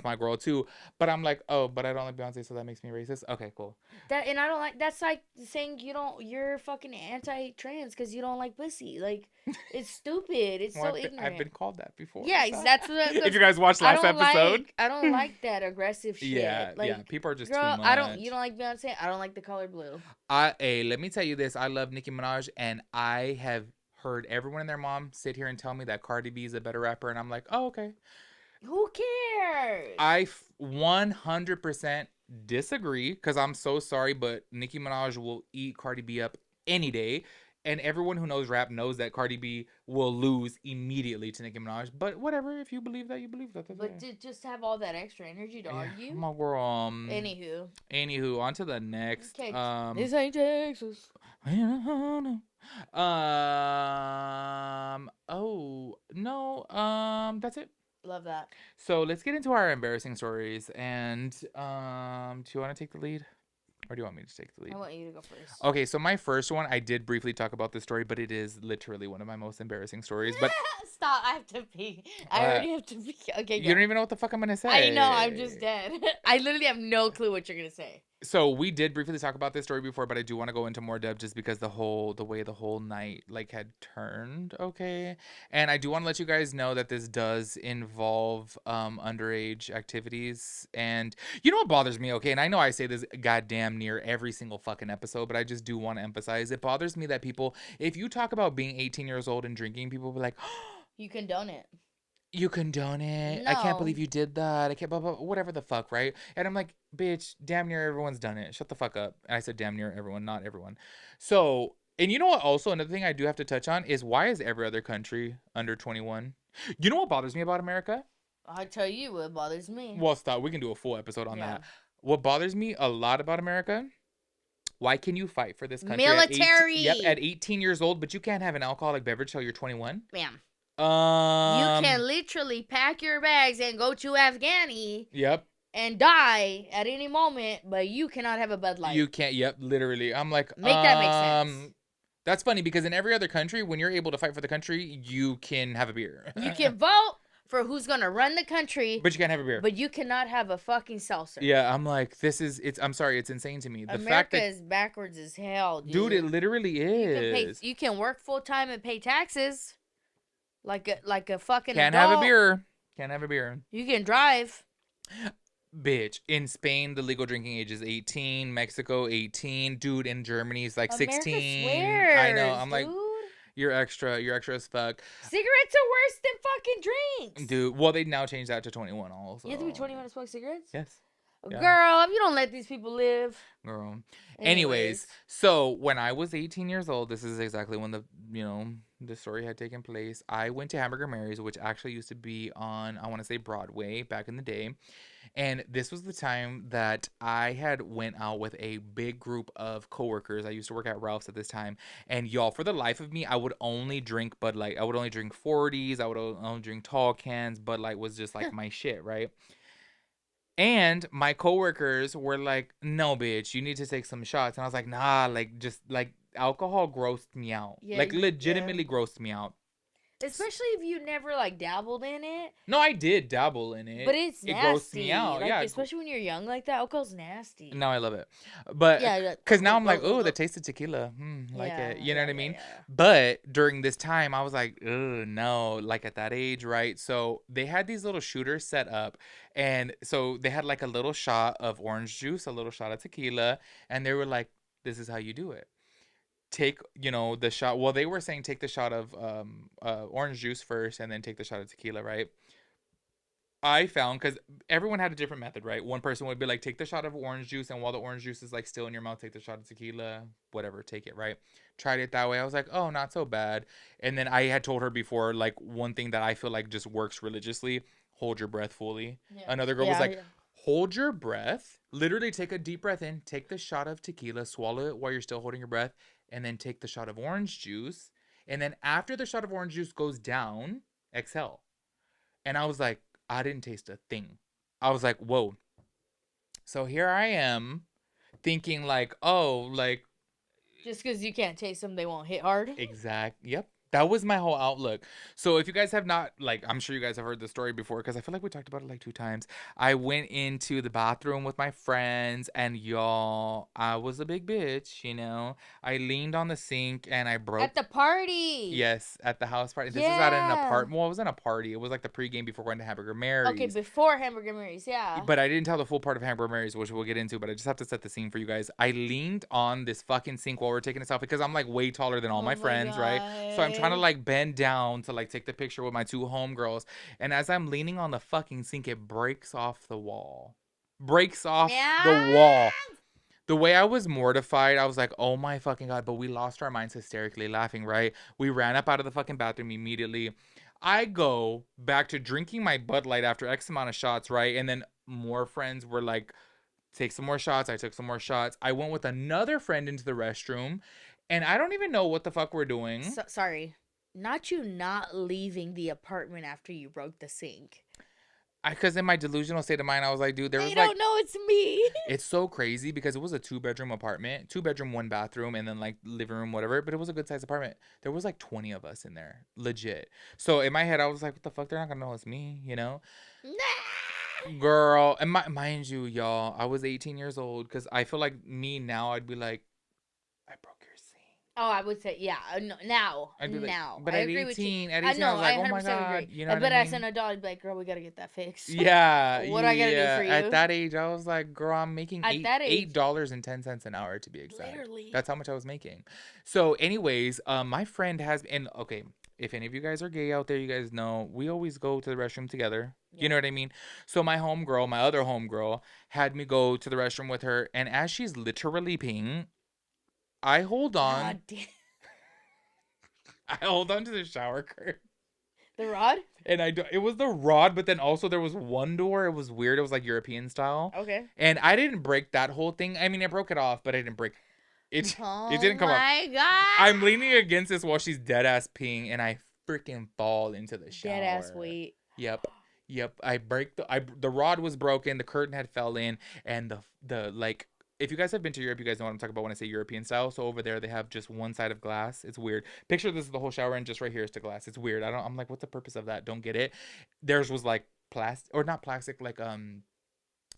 my girl too. But I'm like, oh, but I don't like Beyonce, so that makes me racist. Okay, cool. And I don't like. That's like saying you're fucking anti-trans because you don't like pussy. Like, it's stupid. It's so ignorant. I've been called that before. Yeah, so. That's what. If you guys watched last episode, I don't like that aggressive shit. Yeah, like, people are just girl, too much. You don't like Beyonce. I don't like the color blue. Hey, let me tell you this. I love Nicki Minaj, and I have heard everyone and their mom sit here and tell me that Cardi B is a better rapper, and I'm like, oh, okay. Who cares? I 100% disagree because I'm so sorry, but Nicki Minaj will eat Cardi B up any day. And everyone who knows rap knows that Cardi B will lose immediately to Nicki Minaj. But whatever, if you believe that, you believe that. But to just have all that extra energy to argue. My girl. Anywho, on to the next. Okay. This ain't Texas. Oh no. That's it. Love that. So let's get into our embarrassing stories. And do you want to take the lead? Or do you want me to take the lead? I want you to go first. Okay, so my first one, I did briefly talk about this story, but it is literally one of my most embarrassing stories. But stop, I have to pee. I already have to pee. Okay, go. You don't even know what the fuck I'm going to say. I know, I'm just dead. I literally have no clue what you're going to say. So we did briefly talk about this story before, but I do want to go into more depth just because the way the whole night like had turned, okay? And I do want to let you guys know that this does involve underage activities. And you know what bothers me, okay? And I know I say this goddamn near every single fucking episode, but I just do want to emphasize it bothers me that people, if you talk about being 18 years old and drinking, people will be like, you condone it. You condone it? No. I can't believe you did that. I can't, blah, blah, whatever the fuck, right? And I'm like, bitch, damn near everyone's done it. Shut the fuck up. And I said damn near everyone, not everyone. So, and you know what also, another thing I do have to touch on is why is every other country under 21? You know what bothers me about America? I'll tell you what bothers me. Well, stop. We can do a full episode on that. What bothers me a lot about America, why can you fight for this country? Military. At 18 years old, but you can't have an alcoholic beverage till you're 21? Ma'am. You can literally pack your bags and go to Afghani. Yep. And die at any moment, but you cannot have a Bud Light. You can't. Yep. Literally. I'm like, make that make sense. That's funny because in every other country, when you're able to fight for the country, you can have a beer. You can vote for who's gonna run the country, but you can't have a beer. But you cannot have a fucking seltzer. Yeah, I'm like, I'm sorry, it's insane to me. The America fact that is backwards as hell, dude. Dude, it literally is. You can work full time and pay taxes. like a fucking Can't adult. have a beer. Can't have a beer. You can drive. Bitch, in Spain, the legal drinking age is 18. Mexico, 18. Dude, in Germany, it's like America 16. swears, I know. I'm like, dude. you're extra as fuck. Cigarettes are worse than fucking drinks. Dude, well, they now changed that to 21 also. You have to be 21 to smoke cigarettes? Yes. Yeah. Girl, if you don't let these people live. Girl. Anyways, so when I was 18 years old, this is exactly when the story had taken place. I went to Hamburger Mary's, which actually used to be on, I want to say, Broadway back in the day. And this was the time that I had went out with a big group of coworkers. I used to work at Ralph's at this time. And y'all, for the life of me, I would only drink Bud Light. I would only drink 40s. I would only drink tall cans. Bud Light was just like my shit, right? And my coworkers were like, no, bitch, you need to take some shots. And I was like, nah, like, just, like, alcohol grossed me out. Yeah, like, legitimately grossed me out. Especially if you never, like, dabbled in it. No, I did dabble in it. But it's nasty. It grossed me out, like, yeah. Especially when you're young like that, alcohol's nasty. No, I love it. But, because now I'm like, oh, the taste of tequila. Like it. You know what I mean? Yeah. But during this time, I was like, oh, no. Like, at that age, right? So, they had these little shooters set up. And so, they had, like, a little shot of orange juice, a little shot of tequila. And they were like, this is how you do it. Take, the shot. Well, they were saying take the shot of orange juice first and then take the shot of tequila, right? I found, because everyone had a different method, right? One person would be like, take the shot of orange juice, and while the orange juice is like still in your mouth, take the shot of tequila, whatever, take it, right? Tried it that way. I was like, oh, not so bad. And then I had told her before, like, one thing that I feel like just works religiously, hold your breath fully. Yeah. Another girl was like, hold your breath, literally take a deep breath in, take the shot of tequila, swallow it while you're still holding your breath, and then take the shot of orange juice. And then after the shot of orange juice goes down, exhale. And I was like, I didn't taste a thing. I was like, whoa. So here I am thinking like, oh, like. Just because you can't taste them, they won't hit hard? Yep. That was my whole outlook. So if you guys have not, like, I'm sure you guys have heard the story before because I feel like we talked about it like 2 times. I went into the bathroom with my friends and y'all, I was a big bitch, I leaned on the sink and I broke. At the party. Yes, at the house party. This was at an apartment. Well, it wasn't a party. It was like the pregame before going to Hamburger Mary's. Okay, before Hamburger Mary's, yeah. But I didn't tell the full part of Hamburger Mary's, which we'll get into, but I just have to set the scene for you guys. I leaned on this fucking sink while we're taking a selfie because I'm like way taller than all my friends, right? So I'm trying to like bend down to like take the picture with my 2 homegirls, and as I'm leaning on the fucking sink, it breaks off the wall. The wall. The way I was mortified, I was like, oh my fucking God, but we lost our minds hysterically laughing, right? We ran up out of the fucking bathroom immediately. I go back to drinking my Bud Light after X amount of shots, right? And then more friends were like, take some more shots. I took some more shots. I went with another friend into the restroom, and I don't even know what the fuck we're doing. Sorry. Not leaving the apartment after you broke the sink. Because in my delusional state of mind, I was like, dude, they don't know it's me. It's so crazy because it was a 2-bedroom apartment, 2-bedroom, 1 bathroom, and then like living room, whatever. But it was a good sized apartment. There was like 20 of us in there, legit. So in my head, I was like, what the fuck? They're not gonna know it's me, Nah. Girl, and mind you, y'all, I was 18 years old because I feel like me now, I'd be like, I broke your sink. Oh, I would say, yeah, now. I'd be like, now. But I at agree 18, with you. at 18, I was like, oh my God. Agree. You know what I mean? As an adult, I'd be like, girl, we gotta get that fixed. Yeah. What do I gotta do for you? At that age, I was like, girl, I'm making $8.10 an hour to be exact. Literally. That's how much I was making. So anyways, my friend has, and okay, if any of you guys are gay out there, you guys know, we always go to the restroom together. Yeah. You know what I mean? So my other homegirl, had me go to the restroom with her, and as she's literally peeing, I hold on. God damn. I hold on to the shower curtain. The rod? And it was the rod, but then also there was one door. It was weird. It was like European style. Okay. And I didn't break that whole thing. I mean, I broke it off, but I didn't break it. It didn't come up. Oh my God. I'm leaning against this while she's dead ass peeing, and I freaking fall into the shower. Dead ass weight. Yep. I break the rod was broken. The curtain had fell in, and the like. If you guys have been to Europe, you guys know what I'm talking about when I say European style. So over there, they have just one side of glass. It's weird. Picture this is the whole shower, and just right here is the glass. It's weird. I'm like, what's the purpose of that? Don't get it. Theirs was like plastic, or not plastic, like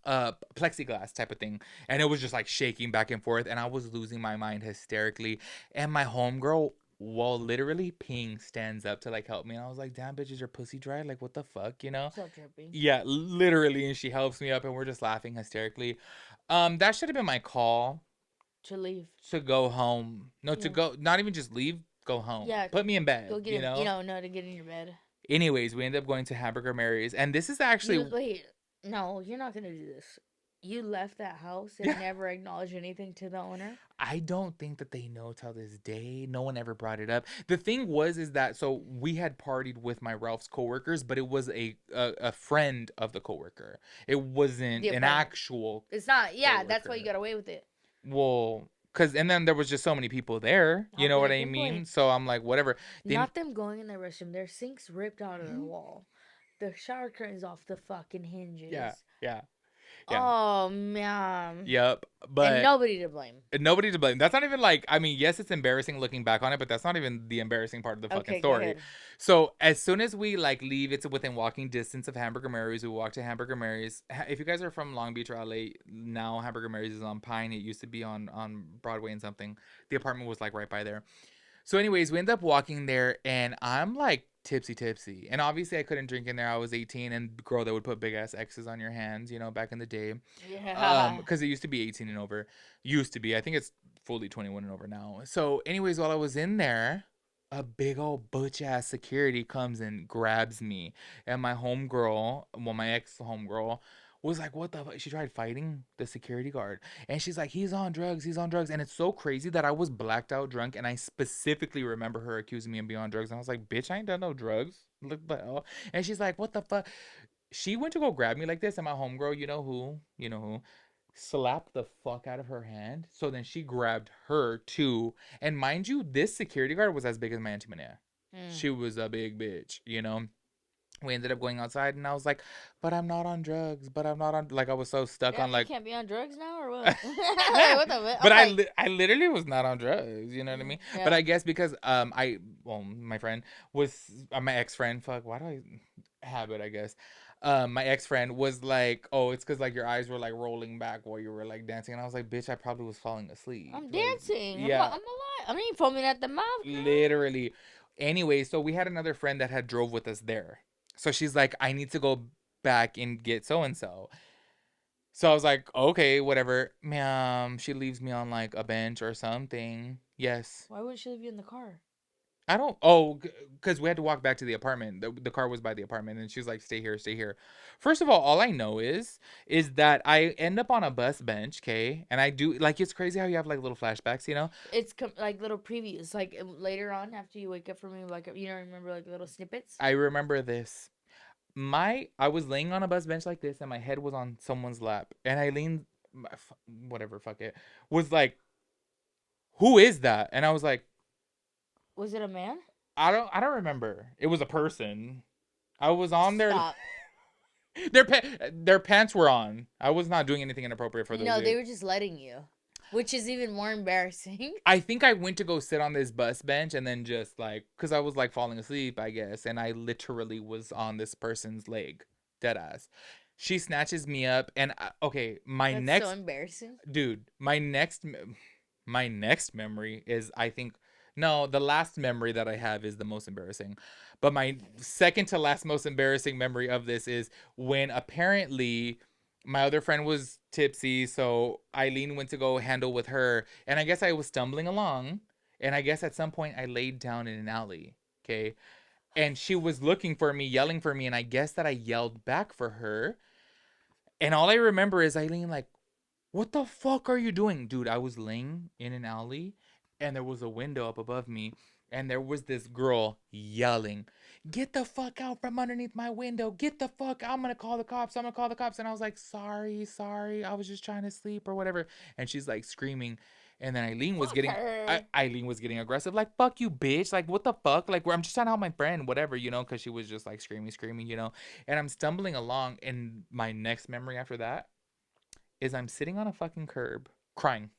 plexiglass type of thing, and it was just like shaking back and forth, and I was losing my mind hysterically. And my homegirl Well, literally, Ping stands up to like help me, and I was like, "Damn, bitch, is your pussy dry? Like, what the fuck, you know?" Stop tripping. Yeah, literally, and she helps me up, and we're just laughing hysterically. That should have been my call To leave. to go home. No, Yeah. to go, not even just leave, go home. Yeah. Put me in bed, Go get you him. know? No, to get in your bed. Anyways, we ended up going to Hamburger Mary's, and this is actually Wait. No, you're not gonna do this. You left that house and never acknowledged anything to the owner? I don't think that they know till this day. No one ever brought it up. The thing was is that so we had partied with my Ralph's coworkers, but it was a friend of the coworker. It wasn't an actual. It's not. Yeah, coworker. that's why you got away with it. Well, and then there was just so many people there. You know what I mean? Point. So I'm like, whatever. Not them going in the restroom. Their sinks ripped out of the wall. The shower curtains off the fucking hinges. Yeah. Yeah. Oh man. Yep. But and nobody to blame. Nobody to blame. That's not even like, I mean, yes, it's embarrassing looking back on it, but that's not even the embarrassing part of the fucking story. So as soon as we like leave, it's within walking distance of Hamburger Mary's. We walk to Hamburger Mary's. If you guys are from Long Beach or LA, now Hamburger Mary's is on Pine. It used to be on Broadway and something. The apartment was like right by there. So anyways, we end up walking there, and I'm like tipsy. And obviously I couldn't drink in there. I was 18, and girl, they would put big ass X's on your hands, you know, back in the day. Yeah. Because it used to be 18 and over. Used to be. I think it's fully 21 and over now. So anyways, while I was in there, a big old butch ass security comes and grabs me. And my homegirl, well, my ex homegirl, was like, what the fuck? She tried fighting the security guard. And she's like, he's on drugs. And it's so crazy that I was blacked out drunk. And I specifically remember her accusing me of being on drugs. And I was like, bitch, I ain't done no drugs. Look the hell. And she's like, what the fuck? She went to go grab me like this. And my homegirl, you know who, slapped the fuck out of her hand. So then she grabbed her too. And mind you, this security guard was as big as my Auntie Manea. She was a big bitch, you know. We ended up going outside, and I was like, but I'm not on drugs. Like, I was so stuck on, like. You can't be on drugs now, or what? What the fuck? But I literally was not on drugs, you know what I mean? Yeah. But I guess because, my friend was, my ex-friend, fuck, why do I have it, I guess? My ex-friend was like, oh, it's because, like, your eyes were, like, rolling back while you were, like, dancing. And I was like, bitch, I probably was falling asleep. I'm dancing. Yeah. I'm alive. I mean, foaming at the mouth. Girl. Literally. Anyway, so we had another friend that had drove with us there. So she's like, I need to go back and get so-and-so. So I was like, okay, whatever. Ma'am, she leaves me on, like, a bench or something. Yes. Why wouldn't she leave you in the car? I don't... Oh, because we had to walk back to the apartment. The car was by the apartment. And she's like, stay here. First of all I know is that I end up on a bus bench, okay? And I do... Like, it's crazy how you have, like, little flashbacks, you know? It's, like, little previews. Like, later on, after you wake up from me, like, you don't remember, like, little snippets? I remember this. I was laying on a bus bench like this, and my head was on someone's lap. And I leaned... Whatever, fuck it. Was like, who is that? And I was like... Was it a man? I don't remember. It was a person. I was on there. Stop. Their pants were on. I was not doing anything inappropriate for those. No, they were just letting you, which is even more embarrassing. I think I went to go sit on this bus bench and then just like, because I was like falling asleep, I guess, and I literally was on this person's leg, dead ass. She snatches me up, and okay, That's so embarrassing, dude. My next memory is, I think. No, the last memory that I have is the most embarrassing. But my second to last most embarrassing memory of this is when apparently my other friend was tipsy. So Eileen went to go handle with her. And I guess I was stumbling along. And I guess at some point I laid down in an alley. Okay. And she was looking for me, yelling for me. And I guess that I yelled back for her. And all I remember is Eileen like, what the fuck are you doing? Dude, I was laying in an alley. And there was a window up above me. And there was this girl yelling, get the fuck out from underneath my window. Get the fuck out. I'm going to call the cops. And I was like, sorry. I was just trying to sleep or whatever. And she's like screaming. And then Eileen was getting aggressive. Like, fuck you, bitch. Like, what the fuck? Like, I'm just trying to help my friend, whatever, you know, because she was just like screaming, you know. And I'm stumbling along. And my next memory after that is I'm sitting on a fucking curb crying,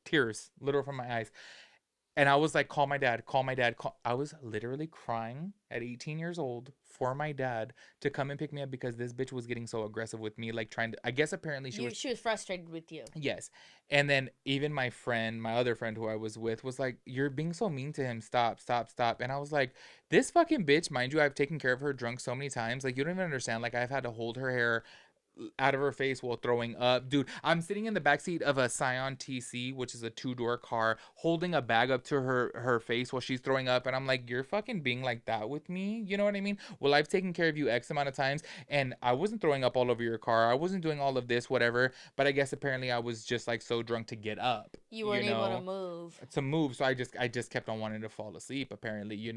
tears literal from my eyes. And I was like, call my dad, call my dad. I was literally crying at 18 years old for my dad to come and pick me up because this bitch was getting so aggressive with me, like trying to, I guess apparently she was frustrated with you. Yes. And then even my friend, my other friend who I was with was like, you're being so mean to him. Stop, stop, stop. And I was like, this fucking bitch, mind you, I've taken care of her drunk so many times. Like, you don't even understand. Like, I've had to hold her hair out of her face while throwing up. Dude, I'm sitting in the backseat of a Scion TC, which is a 2-door car, holding a bag up to her face while she's throwing up. And I'm like, you're fucking being like that with me? You know what I mean? Well, I've taken care of you X amount of times, and I wasn't throwing up all over your car. I wasn't doing all of this, whatever. But I guess apparently I was just like so drunk to get up. You weren't able to move. To move. So I just kept on wanting to fall asleep, apparently,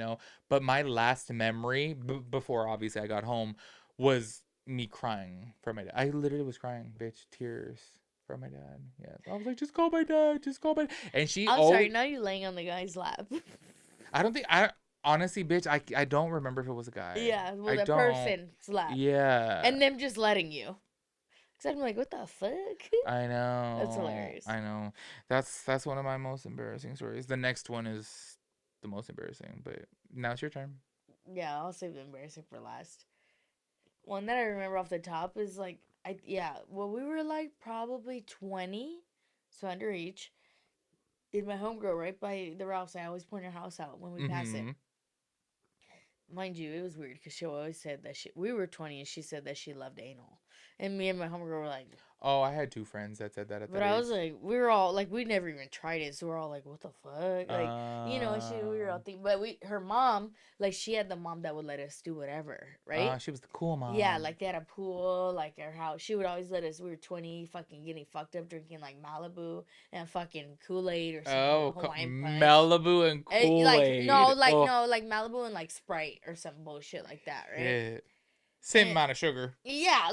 But my last memory, before obviously I got home, was me crying for my dad. I literally was crying, bitch, tears for my dad. Yeah, I was like, just call my dad, just call my. And I'm sorry. Now you're laying on the guy's lap. I don't think honestly, bitch. I don't remember if it was a guy. Yeah, well, the person's lap. Yeah, and them just letting you. Cause I'm like, what the fuck? I know. That's hilarious. I know. That's one of my most embarrassing stories. The next one is the most embarrassing, but now it's your turn. Yeah, I'll save the embarrassing for last. One that I remember off the top is like, we were like probably 20, so underage. In my homegirl, right by the house, I always point her house out when we pass it. Mind you, it was weird because she always said that we were 20 and she said that she loved anal. And me and my homegirl were like, oh, I had 2 friends that said that at that age. But I was like, we were all like, we never even tried it, so we're all like, what the fuck, like, we were all thinking, but her mom, like, she had the mom that would let us do whatever, right? She was the cool mom. Yeah, like they had a pool, like our house. She would always let us. We were 20, fucking getting fucked up, drinking like Malibu and fucking Kool-Aid or something. Oh, Hawaiian punch. Malibu and Kool-Aid. Like Malibu and like Sprite or some bullshit like that, right? Yeah. Same amount of sugar. Yeah,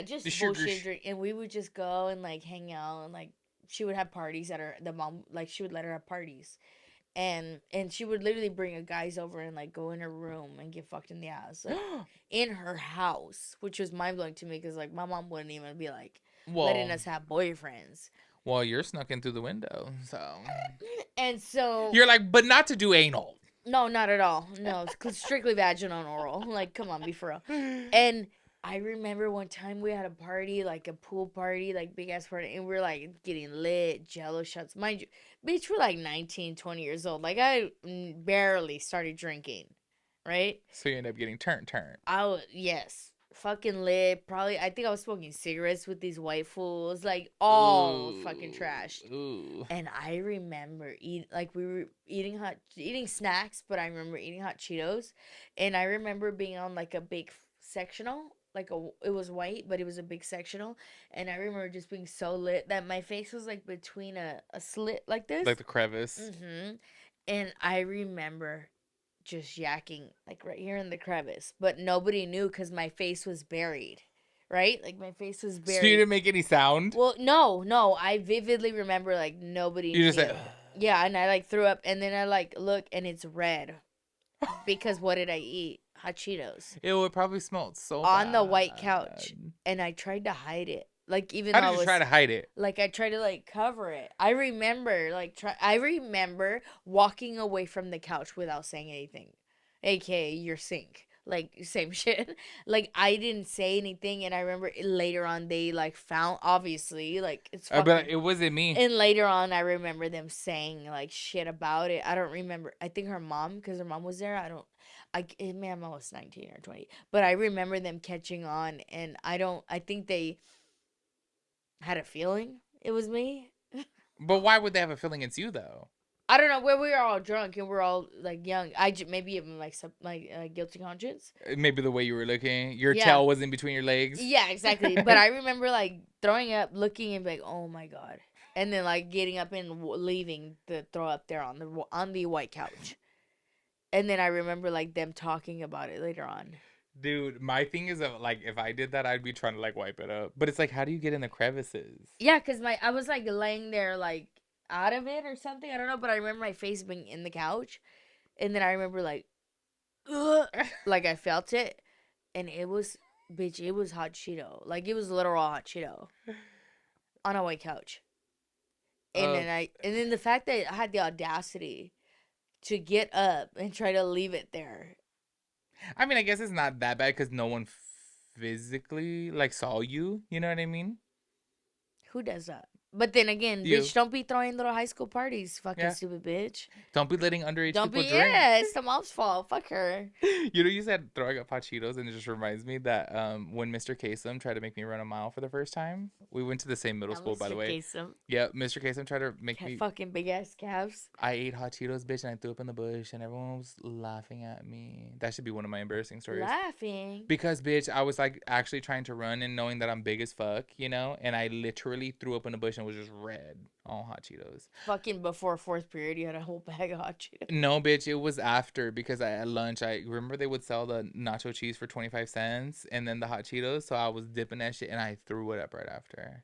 just the bullshit drink. And we would just go and like hang out and like she would have parties at the mom, like she would let her have parties. And she would literally bring a guys over and like go in her room and get fucked in the ass, like, in her house, which was mind blowing to me because like my mom wouldn't even be like letting us have boyfriends. Well, you're snuck in through the window, so. And so you're like, but not to do anal. No, not at all. No, it's strictly vaginal and oral. Like, come on, be for real. And I remember one time we had a party, like a pool party, like big ass party, and we were like getting lit, Jello shots. Mind you, bitch, we're like 19, 20 years old. Like, I barely started drinking, right? So you end up getting turned. Yes. Fucking lit. Probably, I think I was smoking cigarettes with these white fools. Like, all fucking trash. Ooh. And I remember we were eating snacks, but I remember eating hot Cheetos. And I remember being on like a big sectional. It was white, but it was a big sectional. And I remember just being so lit that my face was like between a slit like this. Like the crevice. Mm-hmm. And I remember just yakking like right here in the crevice, but nobody knew because my face was buried, right? Like my face was buried. So you didn't make any sound? Well, no. I vividly remember like nobody You just said, yeah, and I like threw up, and then I like look, and it's red because what did I eat? Hot Cheetos. It would probably smell so on bad. the white couch, and I tried to hide it. Like even how did you try to hide it? Like I tried to like cover it. I remember walking away from the couch without saying anything, aka your sink. Like same shit. Like I didn't say anything, and I remember later on they like found obviously like it's. But it wasn't me. And later on, I remember them saying like shit about it. I don't remember. I think her mom, because her mom was there. Man, I was 19 or 20, but I remember them catching on, and I think they had a feeling it was me. But why would they have a feeling it's you though? I don't know. Where we were all drunk and we're all like young. Maybe even like some guilty conscience. Maybe the way you were looking, your tail was in between your legs. Yeah, exactly. But I remember like throwing up, looking, and be like, oh my god, and then like getting up and leaving the throw up there on the white couch. And then I remember like them talking about it later on. Dude, my thing is that like if I did that, I'd be trying to like wipe it up. But it's like, how do you get in the crevices? Yeah, because I was like laying there like out of it or something. I don't know, but I remember my face being in the couch, and then I remember like, like I felt it, and it was hot Cheeto. Like it was literal hot Cheeto on a white couch. And then the fact that I had the audacity to get up and try to leave it there. I mean, I guess it's not that bad because no one physically like saw you. You know what I mean? Who does that? But then again, You. bitch, don't be throwing little high school parties, fucking Yeah. stupid bitch. Don't be letting underage Don't people be. drink. Yeah, it's the mom's fault. Fuck her. You know, you said throwing up hot Cheetos, and it just reminds me that when Mr. Kasem tried to make me run a mile for the first time, we went to the same middle school, by the way. Kasem. Yeah, Mr. Kasem tried to make me. Fucking big ass calves. I ate hot Cheetos, bitch, and I threw up in the bush, and everyone was laughing at me. That should be one of my embarrassing stories. Laughing. Because, bitch, I was like actually trying to run and knowing that I'm big as fuck, you know, and I literally threw up in a bush and was just red, all hot Cheetos. Fucking before fourth period, you had a whole bag of hot Cheetos. No, bitch, it was after because at lunch, I remember they would sell the nacho cheese for 25 cents and then the hot Cheetos. So I was dipping that shit and I threw it up right after.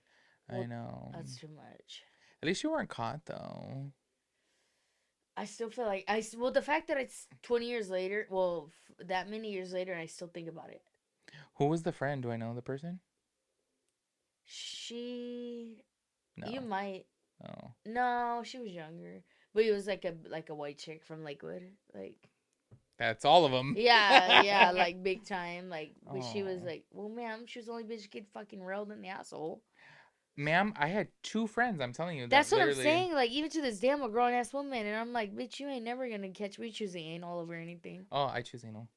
Well, I know. That's too much. At least you weren't caught, though. I still feel like well, the fact that it's 20 years later, well, that many years later, and I still think about it. Who was the friend? Do I know the person? No. You might. Oh. No, she was younger, but it was like a white chick from Lakewood, like. That's all of them. Yeah, like big time, like. But she was like, well, ma'am, she was the only bitch get fucking railed in the asshole. Ma'am, I had 2 friends. I'm telling you. That's what I'm saying. Like, even to this day, I'm a grown ass woman, and I'm like, bitch, you ain't never gonna catch me choosing anal over anything. Oh, I choose anal.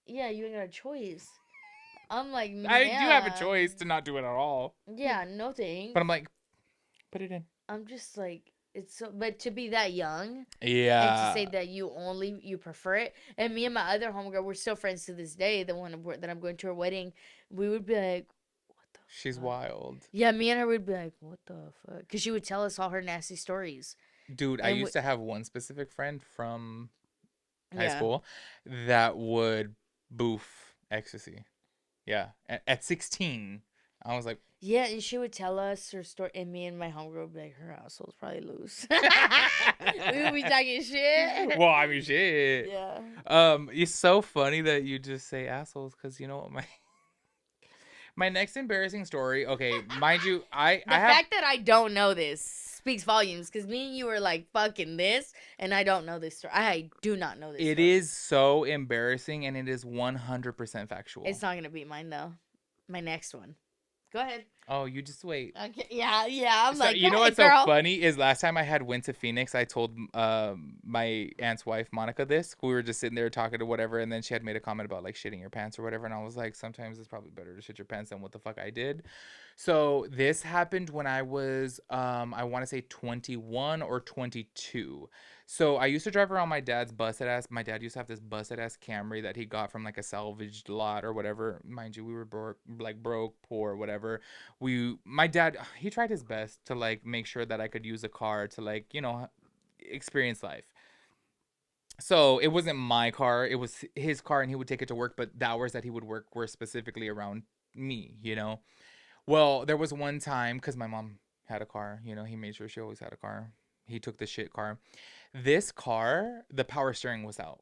Yeah, you ain't got a choice. I'm like, I do have a choice to not do it at all. Yeah, no thanks. But I'm like, put it in. I'm just like, it's so, but to be that young, yeah, and to say that you prefer it, and me and my other homegirl, we're still friends to this day. The one that I'm going to her wedding, we would be like, she's wild. Yeah, me and her would be like, what the fuck? Because she would tell us all her nasty stories. Dude, I used to have one specific friend from high school that would boof ecstasy. Yeah. At 16, I was like... Yeah, and she would tell us her story, and me and my homegirl would be like, her asshole's probably loose. We would be talking shit. Well, I mean, shit. Yeah. It's so funny that you just say assholes, because you know what my next embarrassing story, okay, mind you, the fact that I don't know this speaks volumes, because me and you were like, fucking this, and I don't know this story. I do not know this story. It is so embarrassing, and it is 100% factual. It's not going to beat mine, though. My next one. Go ahead. Oh, you just wait. Okay. Yeah. I'm like, you know what's girl. so funny is last time I went to Phoenix, I told my aunt's wife Monica this. We were just sitting there talking to whatever, and then she had made a comment about like shitting your pants or whatever, and I was like, sometimes it's probably better to shit your pants than what the fuck I did. So this happened when I was I want to say 21 or 22. So I used to drive around my dad's busted ass. My dad used to have this busted ass Camry that he got from like a salvaged lot or whatever. Mind you, we were broke, poor, whatever. My dad, he tried his best to like make sure that I could use a car to like, you know, experience life. So it wasn't my car, it was his car, and he would take it to work, but the hours that he would work were specifically around me, you know. Well, there was one time, because my mom had a car, you know, he made sure she always had a car. He took the shit car. This car, the power steering was out.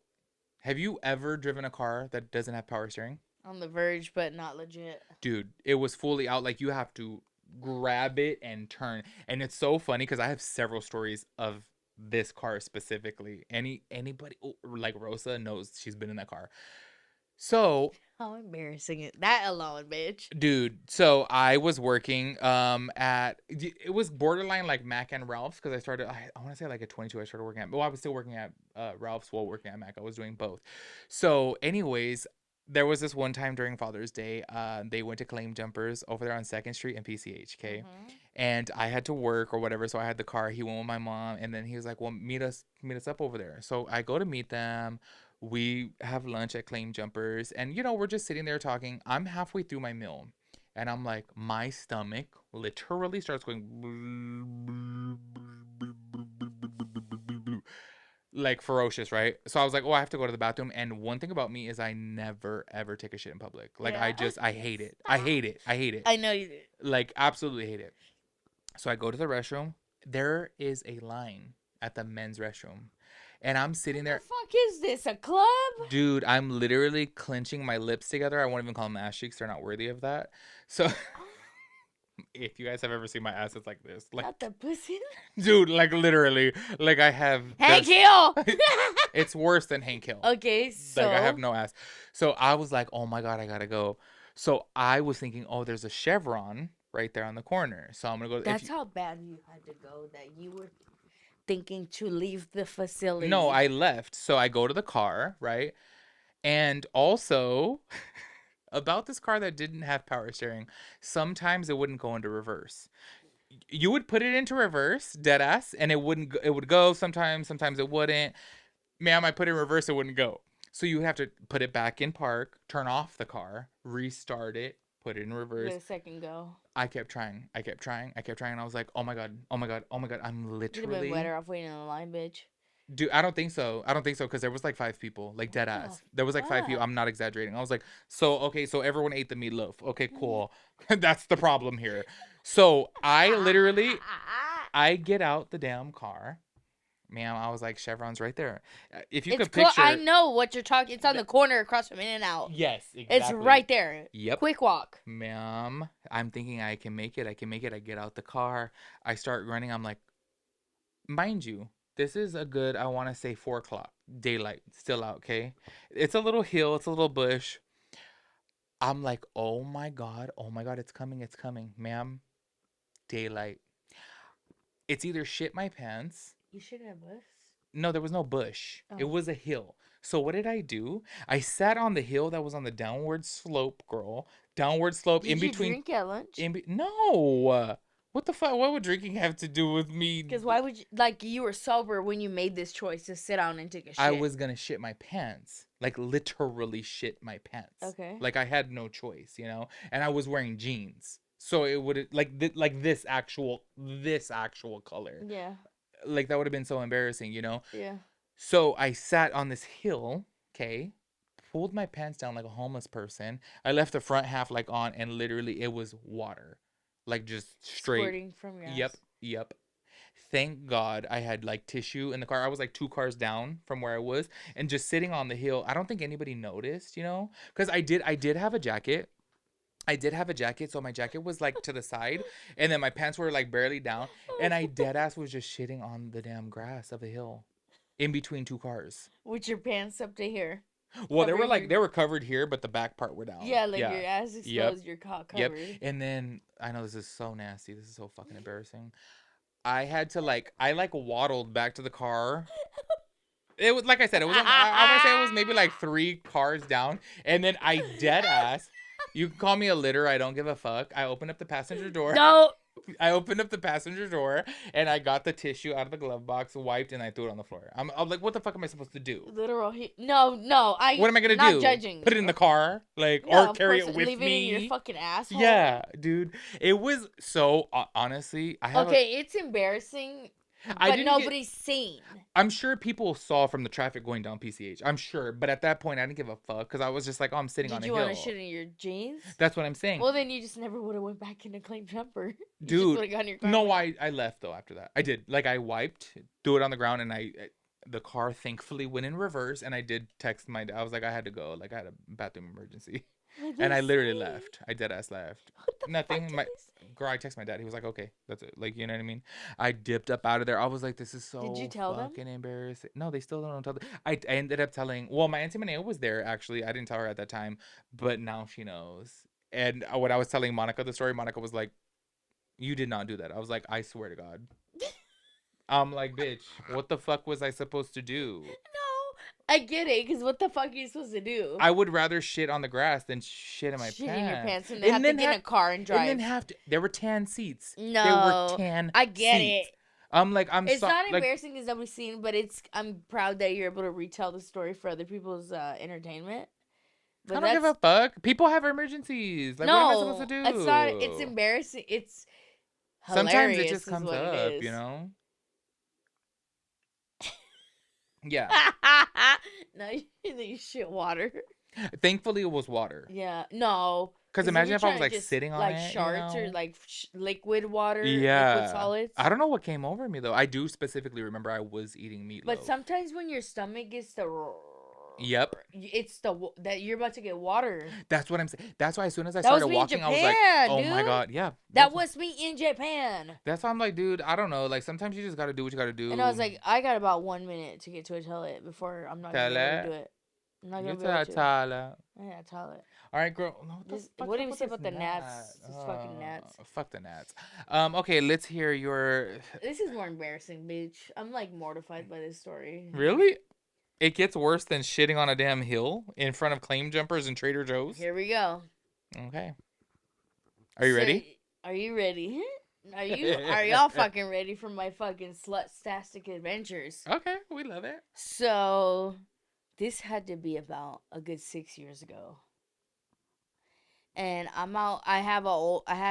Have you ever driven a car that doesn't have power steering? On the verge, but not legit. Dude, it was fully out. Like, you have to grab it and turn. And it's so funny because I have several stories of this car specifically. Anybody, like Rosa, knows she's been in that car. So... How embarrassing is that alone, bitch? Dude, so I was working it was borderline like Mac and Ralph's, because I want to say like at 22 I started working at, well, I was still working at Ralph's while working at Mac. I was doing both. So anyways, there was this one time during Father's Day, they went to Claim Jumpers over there on 2nd Street and PCH, okay? Mm-hmm. And I had to work or whatever, so I had the car. He went with my mom, and then he was like, well, meet us up over there. So I go to meet them. We have lunch at Claim Jumpers, and, you know, we're just sitting there talking. I'm halfway through my meal, and I'm like, my stomach literally starts going like ferocious, right? So I was like, oh, I have to go to the bathroom. And one thing about me is I never, ever take a shit in public. Like, yeah. I hate it. I hate it. I know you do. Like, absolutely hate it. So I go to the restroom. There is a line at the men's restroom. And I'm sitting there. What the fuck is this? A club? Dude, I'm literally clenching my lips together. I won't even call them ass cheeks. They're not worthy of that. So If you guys have ever seen my ass, it's like this. Like, not the pussy. dude, like literally, like I have. Hank Hill. It's worse than Hank Hill. Okay, so like I have no ass. So I was like, oh my god, I gotta go. So I was thinking, oh, there's a Chevron right there on the corner. So I'm gonna go. That's how bad you had to go. That you were thinking to leave the facility. No, I left. So I go to the car, right? And also. About this car that didn't have power steering, sometimes it wouldn't go into reverse. You would put it into reverse, dead ass, and it wouldn't. It would go sometimes it wouldn't. Ma'am, I put it in reverse, it wouldn't go. So you have to put it back in park, turn off the car, restart it, put it in reverse. Give it a second go. I kept trying. And I was like, oh my god, I'm literally. You'd have been better off waiting in the line, bitch. Dude, I don't think so because there was like 5 people, like dead ass. There was like 5 people. I'm not exaggerating. I was like, so everyone ate the meatloaf. Okay, cool. That's the problem here. So I literally, I get out the damn car. Ma'am, I was like, Chevron's right there. If you could picture. I know what you're talking. It's on the corner across from In-N-Out. Yes, exactly. It's right there. Yep. Quick walk. Ma'am, I'm thinking I can make it. I get out the car. I start running. I'm like, mind you. This is a good, I want to say 4 o'clock. Daylight. Still out, okay? It's a little hill. It's a little bush. I'm like, oh my God, it's coming. Ma'am, daylight. It's either shit my pants. You shouldn't have bush. No, there was no bush. Oh. It was a hill. So what did I do? I sat on the hill that was on the downward slope, girl. Downward slope. Did in you between. Drink at lunch? No. What the fuck? What would drinking have to do with me? Because why would you, like, you were sober when you made this choice to sit down and take a shit. I was going to shit my pants. Like, literally shit my pants. Okay. Like, I had no choice, you know? And I was wearing jeans. So it would, like this actual color. Yeah. Like, that would have been so embarrassing, you know? Yeah. So I sat on this hill, okay? Pulled my pants down like a homeless person. I left the front half, like, on, and literally it was water. Like, just straight. Squirting from your ass. Yep. Thank God I had, like, tissue in the car. I was, like, 2 cars down from where I was. And just sitting on the hill, I don't think anybody noticed, you know? Because I did have a jacket. So my jacket was, like, to the side. And then my pants were, like, barely down. And I deadass was just shitting on the damn grass of the hill. In between 2 cars. With your pants up to here. Well, they were covered here, but the back part were down. Yeah, like your ass exposed, your cock covered. Yep. And then I know this is so nasty. This is so fucking embarrassing. I had to I waddled back to the car. It was like I said, it was I want to say it was maybe like 3 cars down, and then I dead ass. You can call me a litter. I don't give a fuck. I opened up the passenger door. No. I opened up the passenger door and I got the tissue out of the glove box, wiped, and I threw it on the floor. I'm like, what the fuck am I supposed to do? Literal. No. What am I gonna do? Not judging. Put it in the car, or carry it with leave me? Leave it in your fucking asshole. Yeah, dude. It was so honestly. It's embarrassing. But nobody's seen. I'm sure people saw from the traffic going down PCH. I'm sure. But at that point, I didn't give a fuck because I was just like, oh, I'm sitting on a hill. Did you want to shit in your jeans? That's what I'm saying. Well, then you just never would have went back in a clean jumper. Dude. No, I left, though, after that. I did. Like, I wiped, threw it on the ground, and the car thankfully went in reverse. And I did text my dad. I was like, I had to go. Like, I had a bathroom emergency. And I literally left. I deadass left. Nothing. Girl, I texted my dad. He was like, okay, that's it. Like, you know what I mean? I dipped up out of there. I was like, this is so fucking embarrassing. No, they still don't tell them. I ended up telling, well, my Auntie Maneo was there, actually. I didn't tell her at that time, but now she knows. And when I was telling Monica the story, Monica was like, you did not do that. I was like, I swear to God. I'm like, bitch, what the fuck was I supposed to do? I get it, because what the fuck are you supposed to do? I would rather shit on the grass than shit in my pants. Shit in your pants and then have to get in a car and drive. And then there were tan seats. No. There were tan I get seats. it. It's not embarrassing because nobody's seen, but I'm proud that you're able to retell the story for other people's entertainment. But I don't give a fuck. People have emergencies. Like, what am I supposed to do? It's not. It's embarrassing. It's hilarious. Sometimes it just comes up, you know? Yeah. No, you shit water. Thankfully, it was water. Yeah. No. Because imagine if I was like sitting on it. Like shards, you know? Or like liquid water. Yeah. Liquid solids. I don't know what came over me though. I do specifically remember I was eating meatloaf. But sometimes when your stomach gets to Yep. It's that you're about to get water. That's what I'm saying. That's why as soon as I That was started me in walking, I was like, Japan, oh my dude. God. Yeah. That was me in Japan. That's why I'm like, dude, I don't know. Like, sometimes you just got to do what you got to do. And I was like, I got about 1 minute to get to a toilet before I'm not going to be able to do it. I'm not going to be able to. Toilet. Yeah, toilet. All right, girl. No, what do you say about the gnats? Just fucking gnats. Fuck the gnats. Okay, let's hear your... This is more embarrassing, bitch. I'm, like, mortified by this story. Really? It gets worse than shitting on a damn hill in front of claim jumpers and Trader Joe's? Here we go. Okay. Are you ready? Are you ready? Are y'all fucking ready for my fucking slut-stastic adventures? Okay, we love it. So, this had to be about a good 6 years ago. And I'm out. I have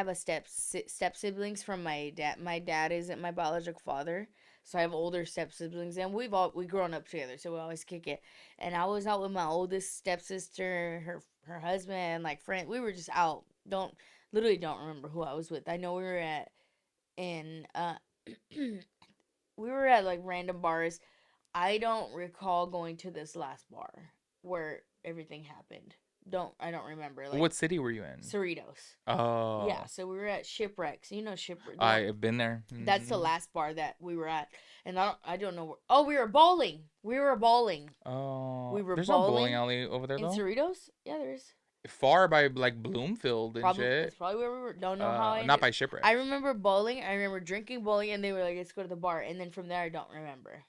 a step siblings from my dad. My dad isn't my biological father, so I have older step siblings, and we grown up together, so we always kick it. And I was out with my oldest stepsister, her husband, like friend. We were just out. Literally don't remember who I was with. I know we were at we were at like random bars. I don't recall going to this last bar where everything happened. I don't remember. Like, what city were you in? Cerritos. Oh. Yeah, so we were at Shipwrecks. You know Shipwrecks. I've been there. Mm-hmm. That's the last bar that we were at. And I don't know where. Oh, we were bowling. Oh. We were There's bowling. No bowling alley over there, though? In Cerritos? Yeah, there is. Far by, like, Bloomfield and shit. That's probably where we were. Don't know how I not by Shipwreck. I remember bowling. I remember drinking bowling, and they were like, let's go to the bar. And then from there, I don't remember.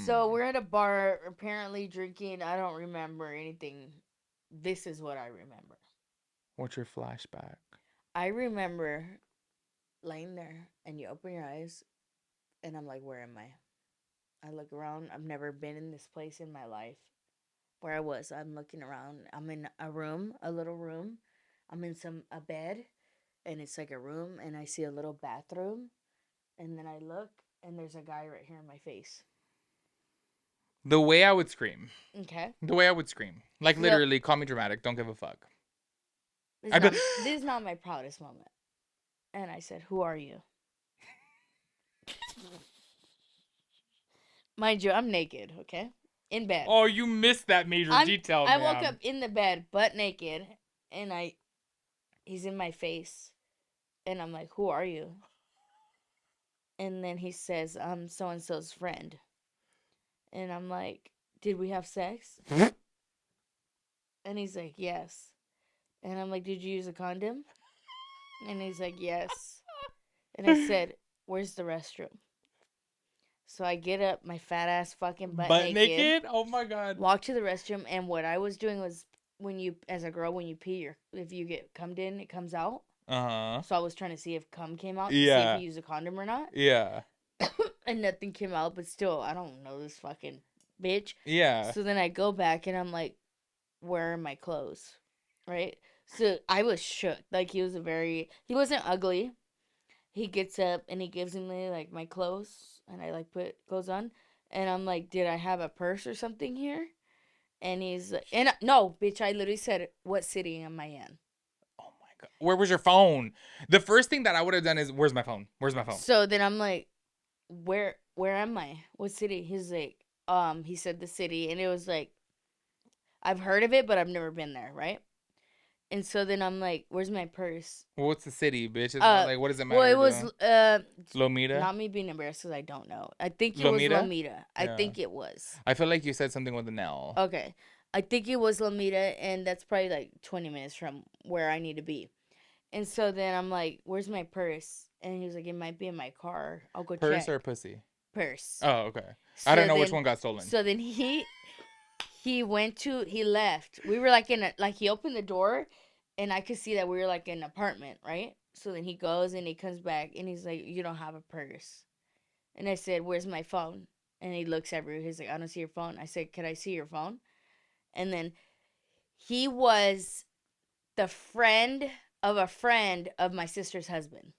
So we're at a bar, apparently drinking. I don't remember anything. This is what I remember. What's your flashback? I remember laying there, and you open your eyes, and I'm like, where am I? I look around. I've never been in this place in my life. Where I was, I'm looking around. I'm in a room, a little room. I'm in a bed, and it's like a room, and I see a little bathroom, and then I look, and there's a guy right here in my face. The way I would scream. Okay. The way I would scream. Like, literally, call me dramatic. Don't give a fuck. This is not my proudest moment. And I said, who are you? Mind you, I'm naked, okay? In bed. Oh, you missed that major detail, I woke up in the bed, butt naked, and he's in my face. And I'm like, who are you? And then he says, I'm so-and-so's friend. And I'm like, did we have sex? And he's like, yes. And I'm like, did you use a condom? And he's like, yes. And I said, where's the restroom? So I get up, my fat ass fucking butt naked. Oh my God. Walk to the restroom, and what I was doing was as a girl, when you pee, if you get cummed in, it comes out. Uh-huh. So I was trying to see if cum came out, to see if you use a condom or not. Yeah. And nothing came out, but still, I don't know this fucking bitch. Yeah. So then I go back, and I'm like, where are my clothes? Right? So I was shook. Like, he wasn't ugly. He gets up, and he gives me, like, my clothes, and I, like, put clothes on. And I'm like, did I have a purse or something here? And he's like, no, bitch, I literally said, what city am I in? Oh, my God. Where was your phone? The first thing that I would have done is, where's my phone? Where's my phone? So then I'm like, where am I? What city? He's like, he said the city, and it was like, I've heard of it, but I've never been there, right? And so then I'm like, where's my purse? Well, what's the city, bitch? Like, what does it matter? Well, it was Lomita? Not me being embarrassed because I don't know. I think it was Lomita. Yeah. I think it was. I feel like you said something with an L. Okay. I think it was Lomita, and that's probably like 20 minutes from where I need to be. And so then I'm like, where's my purse? And he was like, it might be in my car. I'll go check. Purse or pussy? Purse. Oh, okay. So I don't know which one got stolen. So then he left. We were like he opened the door, and I could see that we were like in an apartment, right? So then he goes, and he comes back, and he's like, you don't have a purse. And I said, where's my phone? And he looks everywhere. He's like, I don't see your phone. I said, can I see your phone? And then he was the friend of my sister's husband.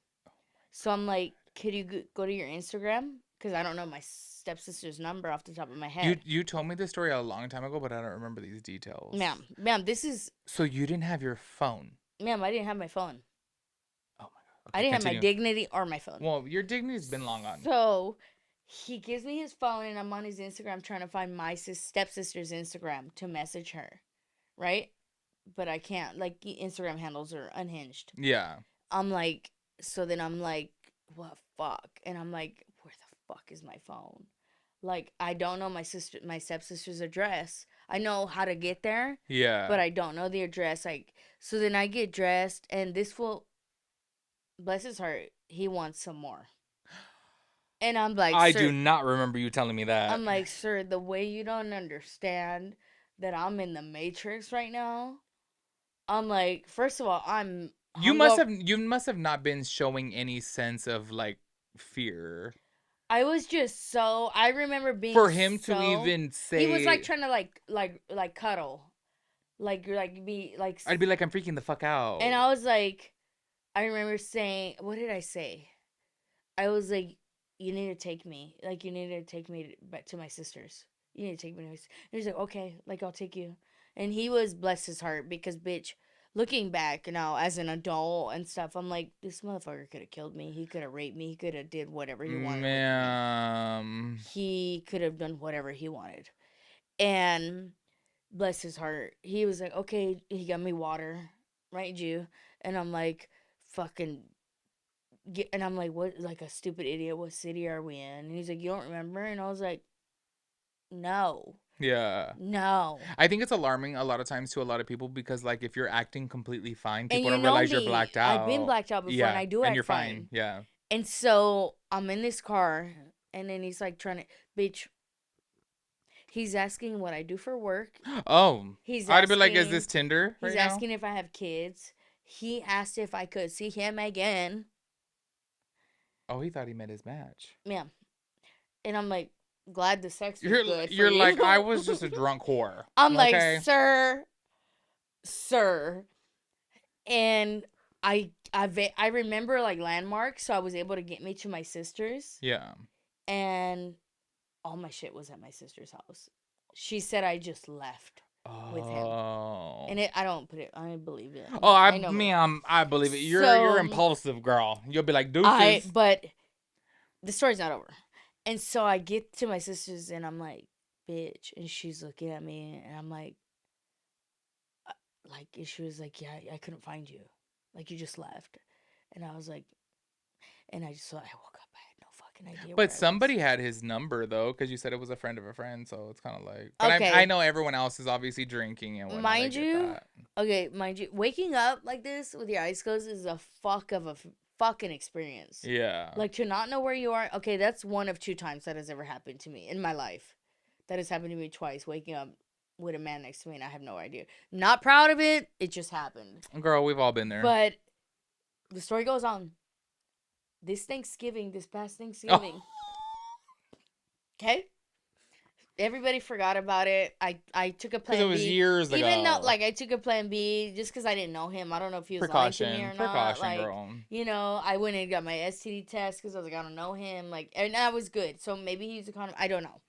So I'm like, could you go to your Instagram? Because I don't know my stepsister's number off the top of my head. You told me this story a long time ago, but I don't remember these details. Ma'am, this is... So you didn't have your phone? Ma'am, I didn't have my phone. Oh, my God. Okay, I didn't have my dignity or my phone. Well, your dignity's been long gone. So He gives me his phone, and I'm on his Instagram trying to find my stepsister's Instagram to message her, right? But I can't. Like, Instagram handles are unhinged. Yeah. I'm like, so then I'm like, what fuck? And I'm like, where the fuck is my phone? Like, I don't know my stepsister's address. I know how to get there. Yeah. But I don't know the address. Like, so then I get dressed, and this fool, bless his heart, he wants some more. And I'm like, I do not remember you telling me that. I'm like, sir, the way you don't understand that I'm in the Matrix right now. I'm like, first of all, you must have not been showing any sense of like fear. I was just so, I remember being for him to even say, he was like trying to like cuddle, like be like, I'd be like, I'm freaking the fuck out. And I was like, I remember saying, what did I say? I was like, you need to take me. Like, you need to take me back to my sister's. You need to take me to my sister's. And he's like, okay, like, I'll take you. And he was, bless his heart, because, bitch, looking back now as an adult and stuff, I'm like, this motherfucker could have killed me. He could have raped me. He could have did whatever he wanted. Ma'am. He could have done whatever he wanted. And bless his heart, he was like, okay, he got me water, right, Jew? And I'm like, fucking... And I'm like, what, like a stupid idiot, what city are we in? And he's like, you don't remember? And I was like, no. Yeah. No. I think it's alarming a lot of times to a lot of people because, like, if you're acting completely fine, people and don't realize you're blacked out. I've been blacked out before, and I do act and you're fine. Yeah. And so I'm in this car, and then he's like trying to, bitch. He's asking what I do for work. Oh. He's I'd be like, is this Tinder right He's now? asking if I have kids. He asked if I could see him again. Oh, he thought he met his match. Yeah. And I'm like, glad the sex was good for You're you. like, I was just a drunk whore. I'm like, sir. And I remember, like, landmarks, so I was able to get me to my sister's. Yeah. And all my shit was at my sister's house. She said I just left with him. And I believe it. Oh, I believe it. You're impulsive, girl. You'll be like, deuces. But the story's not over. And so I get to my sister's, and I'm like, bitch. And she's looking at me, and I'm like, and she was like, yeah, I couldn't find you. Like, you just left. And I was like, and I woke up. I had no fucking idea. But somebody had his number, though, because you said it was a friend of a friend. So it's kind of like, but okay. I know everyone else is obviously drinking and whatnot. Mind you, waking up like this with your eyes closed is a fucking experience. Yeah. Like, to not know where you are. Okay, that's one of 2 times that has ever happened to me in my life. That has happened to me twice, waking up with a man next to me, and I have no idea. Not proud of it. It just happened. Girl, we've all been there. But the story goes on. This past Thanksgiving. Okay? Everybody forgot about it. I took a plan B. It was years ago. Even though, like, I took a plan B just because I didn't know him. I don't know if he was lying to me or not. Precaution, girl. You know, I went and got my STD test because I was like, I don't know him. Like, and I was good. So maybe he's a condom. I don't know.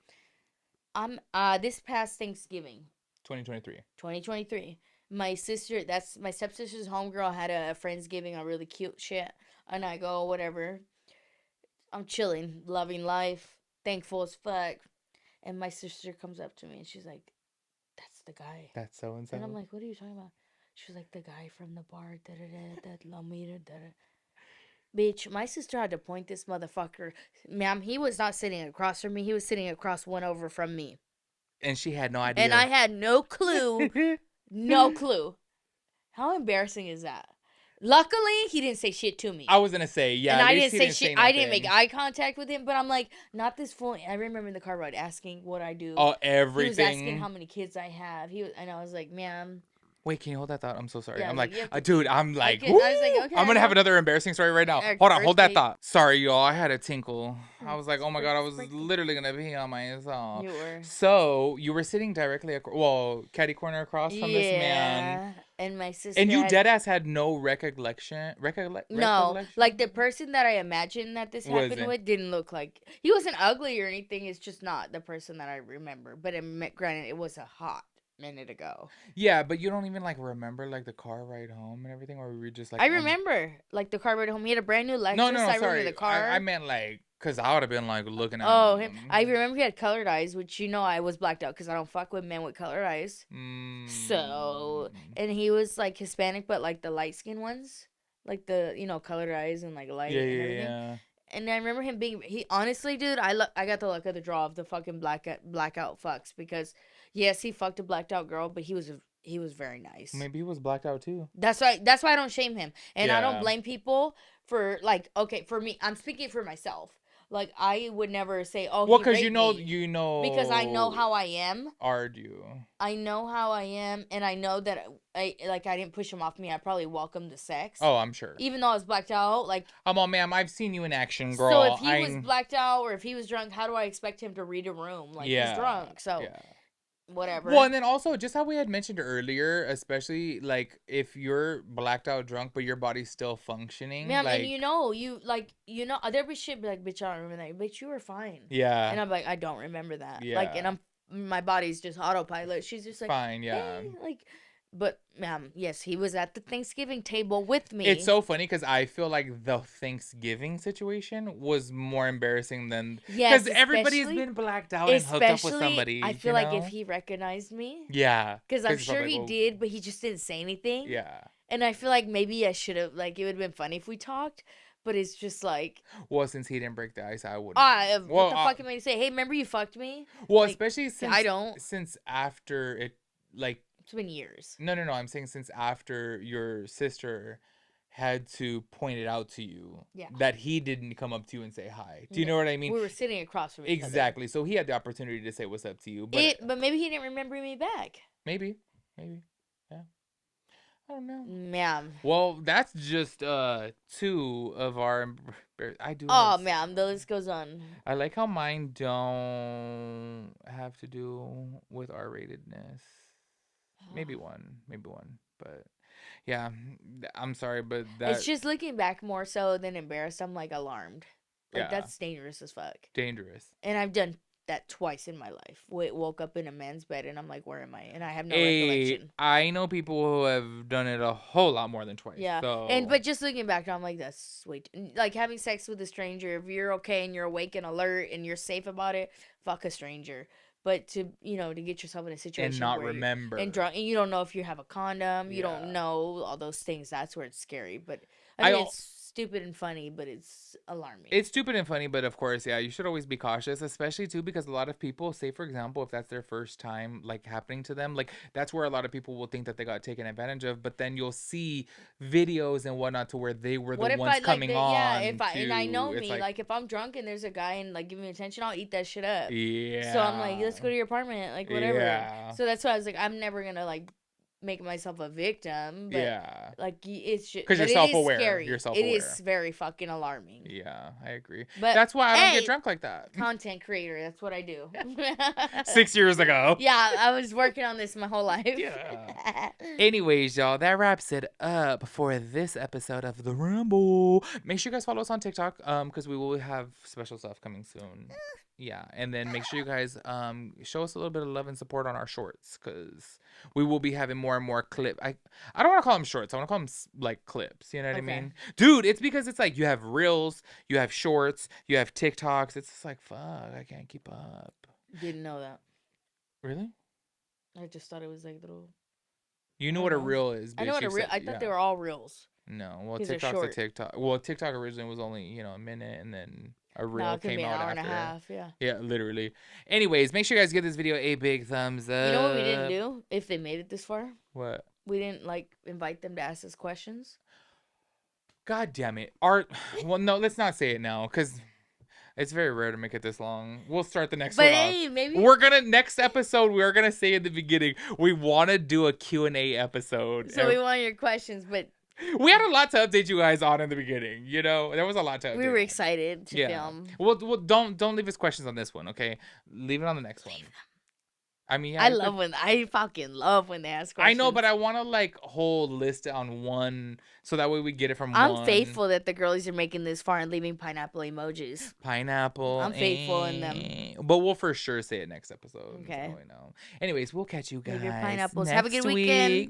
This past Thanksgiving. 2023. My stepsister's homegirl had a Friendsgiving, a really cute shit. And I go, whatever. I'm chilling, loving life, thankful as fuck. And my sister comes up to me and she's like, that's the guy. That's so and so. And I'm like, what are you talking about? She was like, the guy from the bar, that Lomita, Bitch, my sister had to point this motherfucker. Ma'am, he was not sitting across from me. He was sitting across one over from me. And she had no idea. And I had no clue. No clue. How embarrassing is that? Luckily, he didn't say shit to me. I was going to say, yeah. And I didn't say shit. I didn't make eye contact with him. But I'm like, not this fool. I remember in the car ride asking what I do. Oh, everything. He was asking how many kids I have. And I was like, ma'am. Wait, can you hold that thought? I'm so sorry. Yeah, I'm like, yeah, dude, I'm like, I was like, okay, I'm going to have another embarrassing story right now. Hold on, hold that thought. Sorry, y'all. I had a tinkle. I was like, oh my God, I was literally going to pee on myself. You were. So, you were sitting directly, catty corner across from this man. And my sister. And you deadass had no recollection? No. Like, the person that I imagined that this happened with didn't look like. He wasn't ugly or anything. It's just not the person that I remember. But granted, it was a hot minute ago. Yeah, but you don't even like remember like the car ride home and everything, or we were just like. I remember like the car ride home. He had a brand new Lexus. No, I sorry. remember the car. I meant like Because I would have been like looking at him. I remember he had colored eyes, which I was blacked out because I don't fuck with men with colored eyes. So, and he was like Hispanic, but like the light skinned ones, like the colored eyes and like light and everything. Yeah. And I remember him being honestly, dude, I got the luck of the draw of the fucking blackout fucks because yes, he fucked a blacked out girl, but he was very nice. Maybe he was blacked out too. That's why I don't shame him, and I don't blame people for like for me. I'm speaking for myself. Like I would never say, "Oh, well," because you know, because I know how I am. I know how I am, and I know that I didn't push him off me. I probably welcomed the sex. Oh, I'm sure. Even though I was blacked out, like. Come on, ma'am. I've seen you in action, girl. So if he was blacked out or if he was drunk, how do I expect him to read a room? Like he's drunk, so. Yeah. Whatever. Well, and then also just how we had mentioned earlier, especially like if you're blacked out drunk but your body's still functioning. Man, like, and there'd be shit be like, bitch, I don't remember that. Bitch, you were fine. Yeah. And I'm like, I don't remember that. Yeah. Like, and my body's just autopilot. She's just like, fine, yeah. Hey, like. But, yes, he was at the Thanksgiving table with me. It's so funny because I feel like the Thanksgiving situation was more embarrassing than... Yes, because everybody's been blacked out and hooked up with somebody. I feel like if he recognized me... Yeah. Because I'm sure he did, but he just didn't say anything. Yeah. And I feel like maybe I should have... Like, it would have been funny if we talked. But it's just like... Well, since he didn't break the ice, I wouldn't. What the fuck am I going to say? Hey, remember you fucked me? Well, like, especially since... I don't. Since after it, like... It's been years. No. I'm saying since after your sister had to point it out to you that he didn't come up to you and say hi. Do you know what I mean? We were sitting across from each other. Exactly. So he had the opportunity to say what's up to you. But maybe he didn't remember me back. Maybe. Yeah. I don't know. Man. Well, that's just 2 of our... I do. Oh, man. The list goes on. I like how mine don't have to do with R-ratedness. Maybe one, but yeah, I'm sorry, but it's just looking back more so than embarrassed. I'm like alarmed, like that's dangerous as fuck. Dangerous. And I've done that twice in my life. Woke up in a man's bed and I'm like, where am I? And I have no recollection. I know people who have done it a whole lot more than twice. Yeah, so. But just looking back, I'm like, that's sweet. Like having sex with a stranger. If you're okay and you're awake and alert and you're safe about it, fuck a stranger. But to get yourself in a situation and not remember and drunk, and you don't know if you have a condom, you don't know all those things. That's where it's scary. But I mean, it's stupid and funny, but it's alarming. It's stupid and funny, but of course, you should always be cautious, especially too because a lot of people, say for example, if that's their first time like happening to them, like that's where a lot of people will think that they got taken advantage of. But then you'll see videos and whatnot to where they were the ones coming on. Yeah, and I know me, like if I'm drunk and there's a guy and like giving me attention, I'll eat that shit up. Yeah. So I'm like, let's go to your apartment, like whatever. Yeah. So that's why I was like, I'm never gonna like make myself a victim, but like it's just because you're self-aware. Scary. You're self-aware. It is very fucking alarming. Yeah, I agree. But that's why I don't get drunk like that. Content creator, that's what I do. 6 years ago. Yeah, I was working on this my whole life. Yeah. Anyways, y'all, that wraps it up for this episode of the Ramble. Make sure you guys follow us on TikTok, because we will have special stuff coming soon. Yeah, and then make sure you guys show us a little bit of love and support on our shorts, because we will be having more and more clip. I don't want to call them shorts. I want to call them like clips. You know what I mean? Dude, it's because it's like you have reels, you have shorts, you have TikToks. It's just like, fuck, I can't keep up. Didn't know that. Really? I just thought it was like little... You know what a reel is, bitch. I know what a reel... I thought they were all reels. No, well, TikTok's a TikTok. Well, TikTok originally was only, a minute, and then... A reel came out after. An hour and a half, yeah. Yeah, literally. Anyways, make sure you guys give this video a big thumbs up. You know what we didn't do? If they made it this far? What? We didn't, invite them to ask us questions. God damn it. Well, no, let's not say it now, because it's very rare to make it this long. We'll start the next one off. Maybe... Next episode, we're going to say in the beginning, we want to do a Q&A episode. So we want your questions, but... We had a lot to update you guys on in the beginning, there was a lot to update. We were excited to film. Well, don't leave us questions on this one, okay? Leave it on the next one. I mean, I fucking love when they ask questions. I know, but I want to whole list it on one, so that way we get it from one. I'm faithful that the girlies are making this far and leaving pineapple emojis. Pineapple. I'm faithful in them. But we'll for sure say it next episode. Okay. So, anyways, we'll catch you guys. Leave your pineapples. Next Have a good weekend.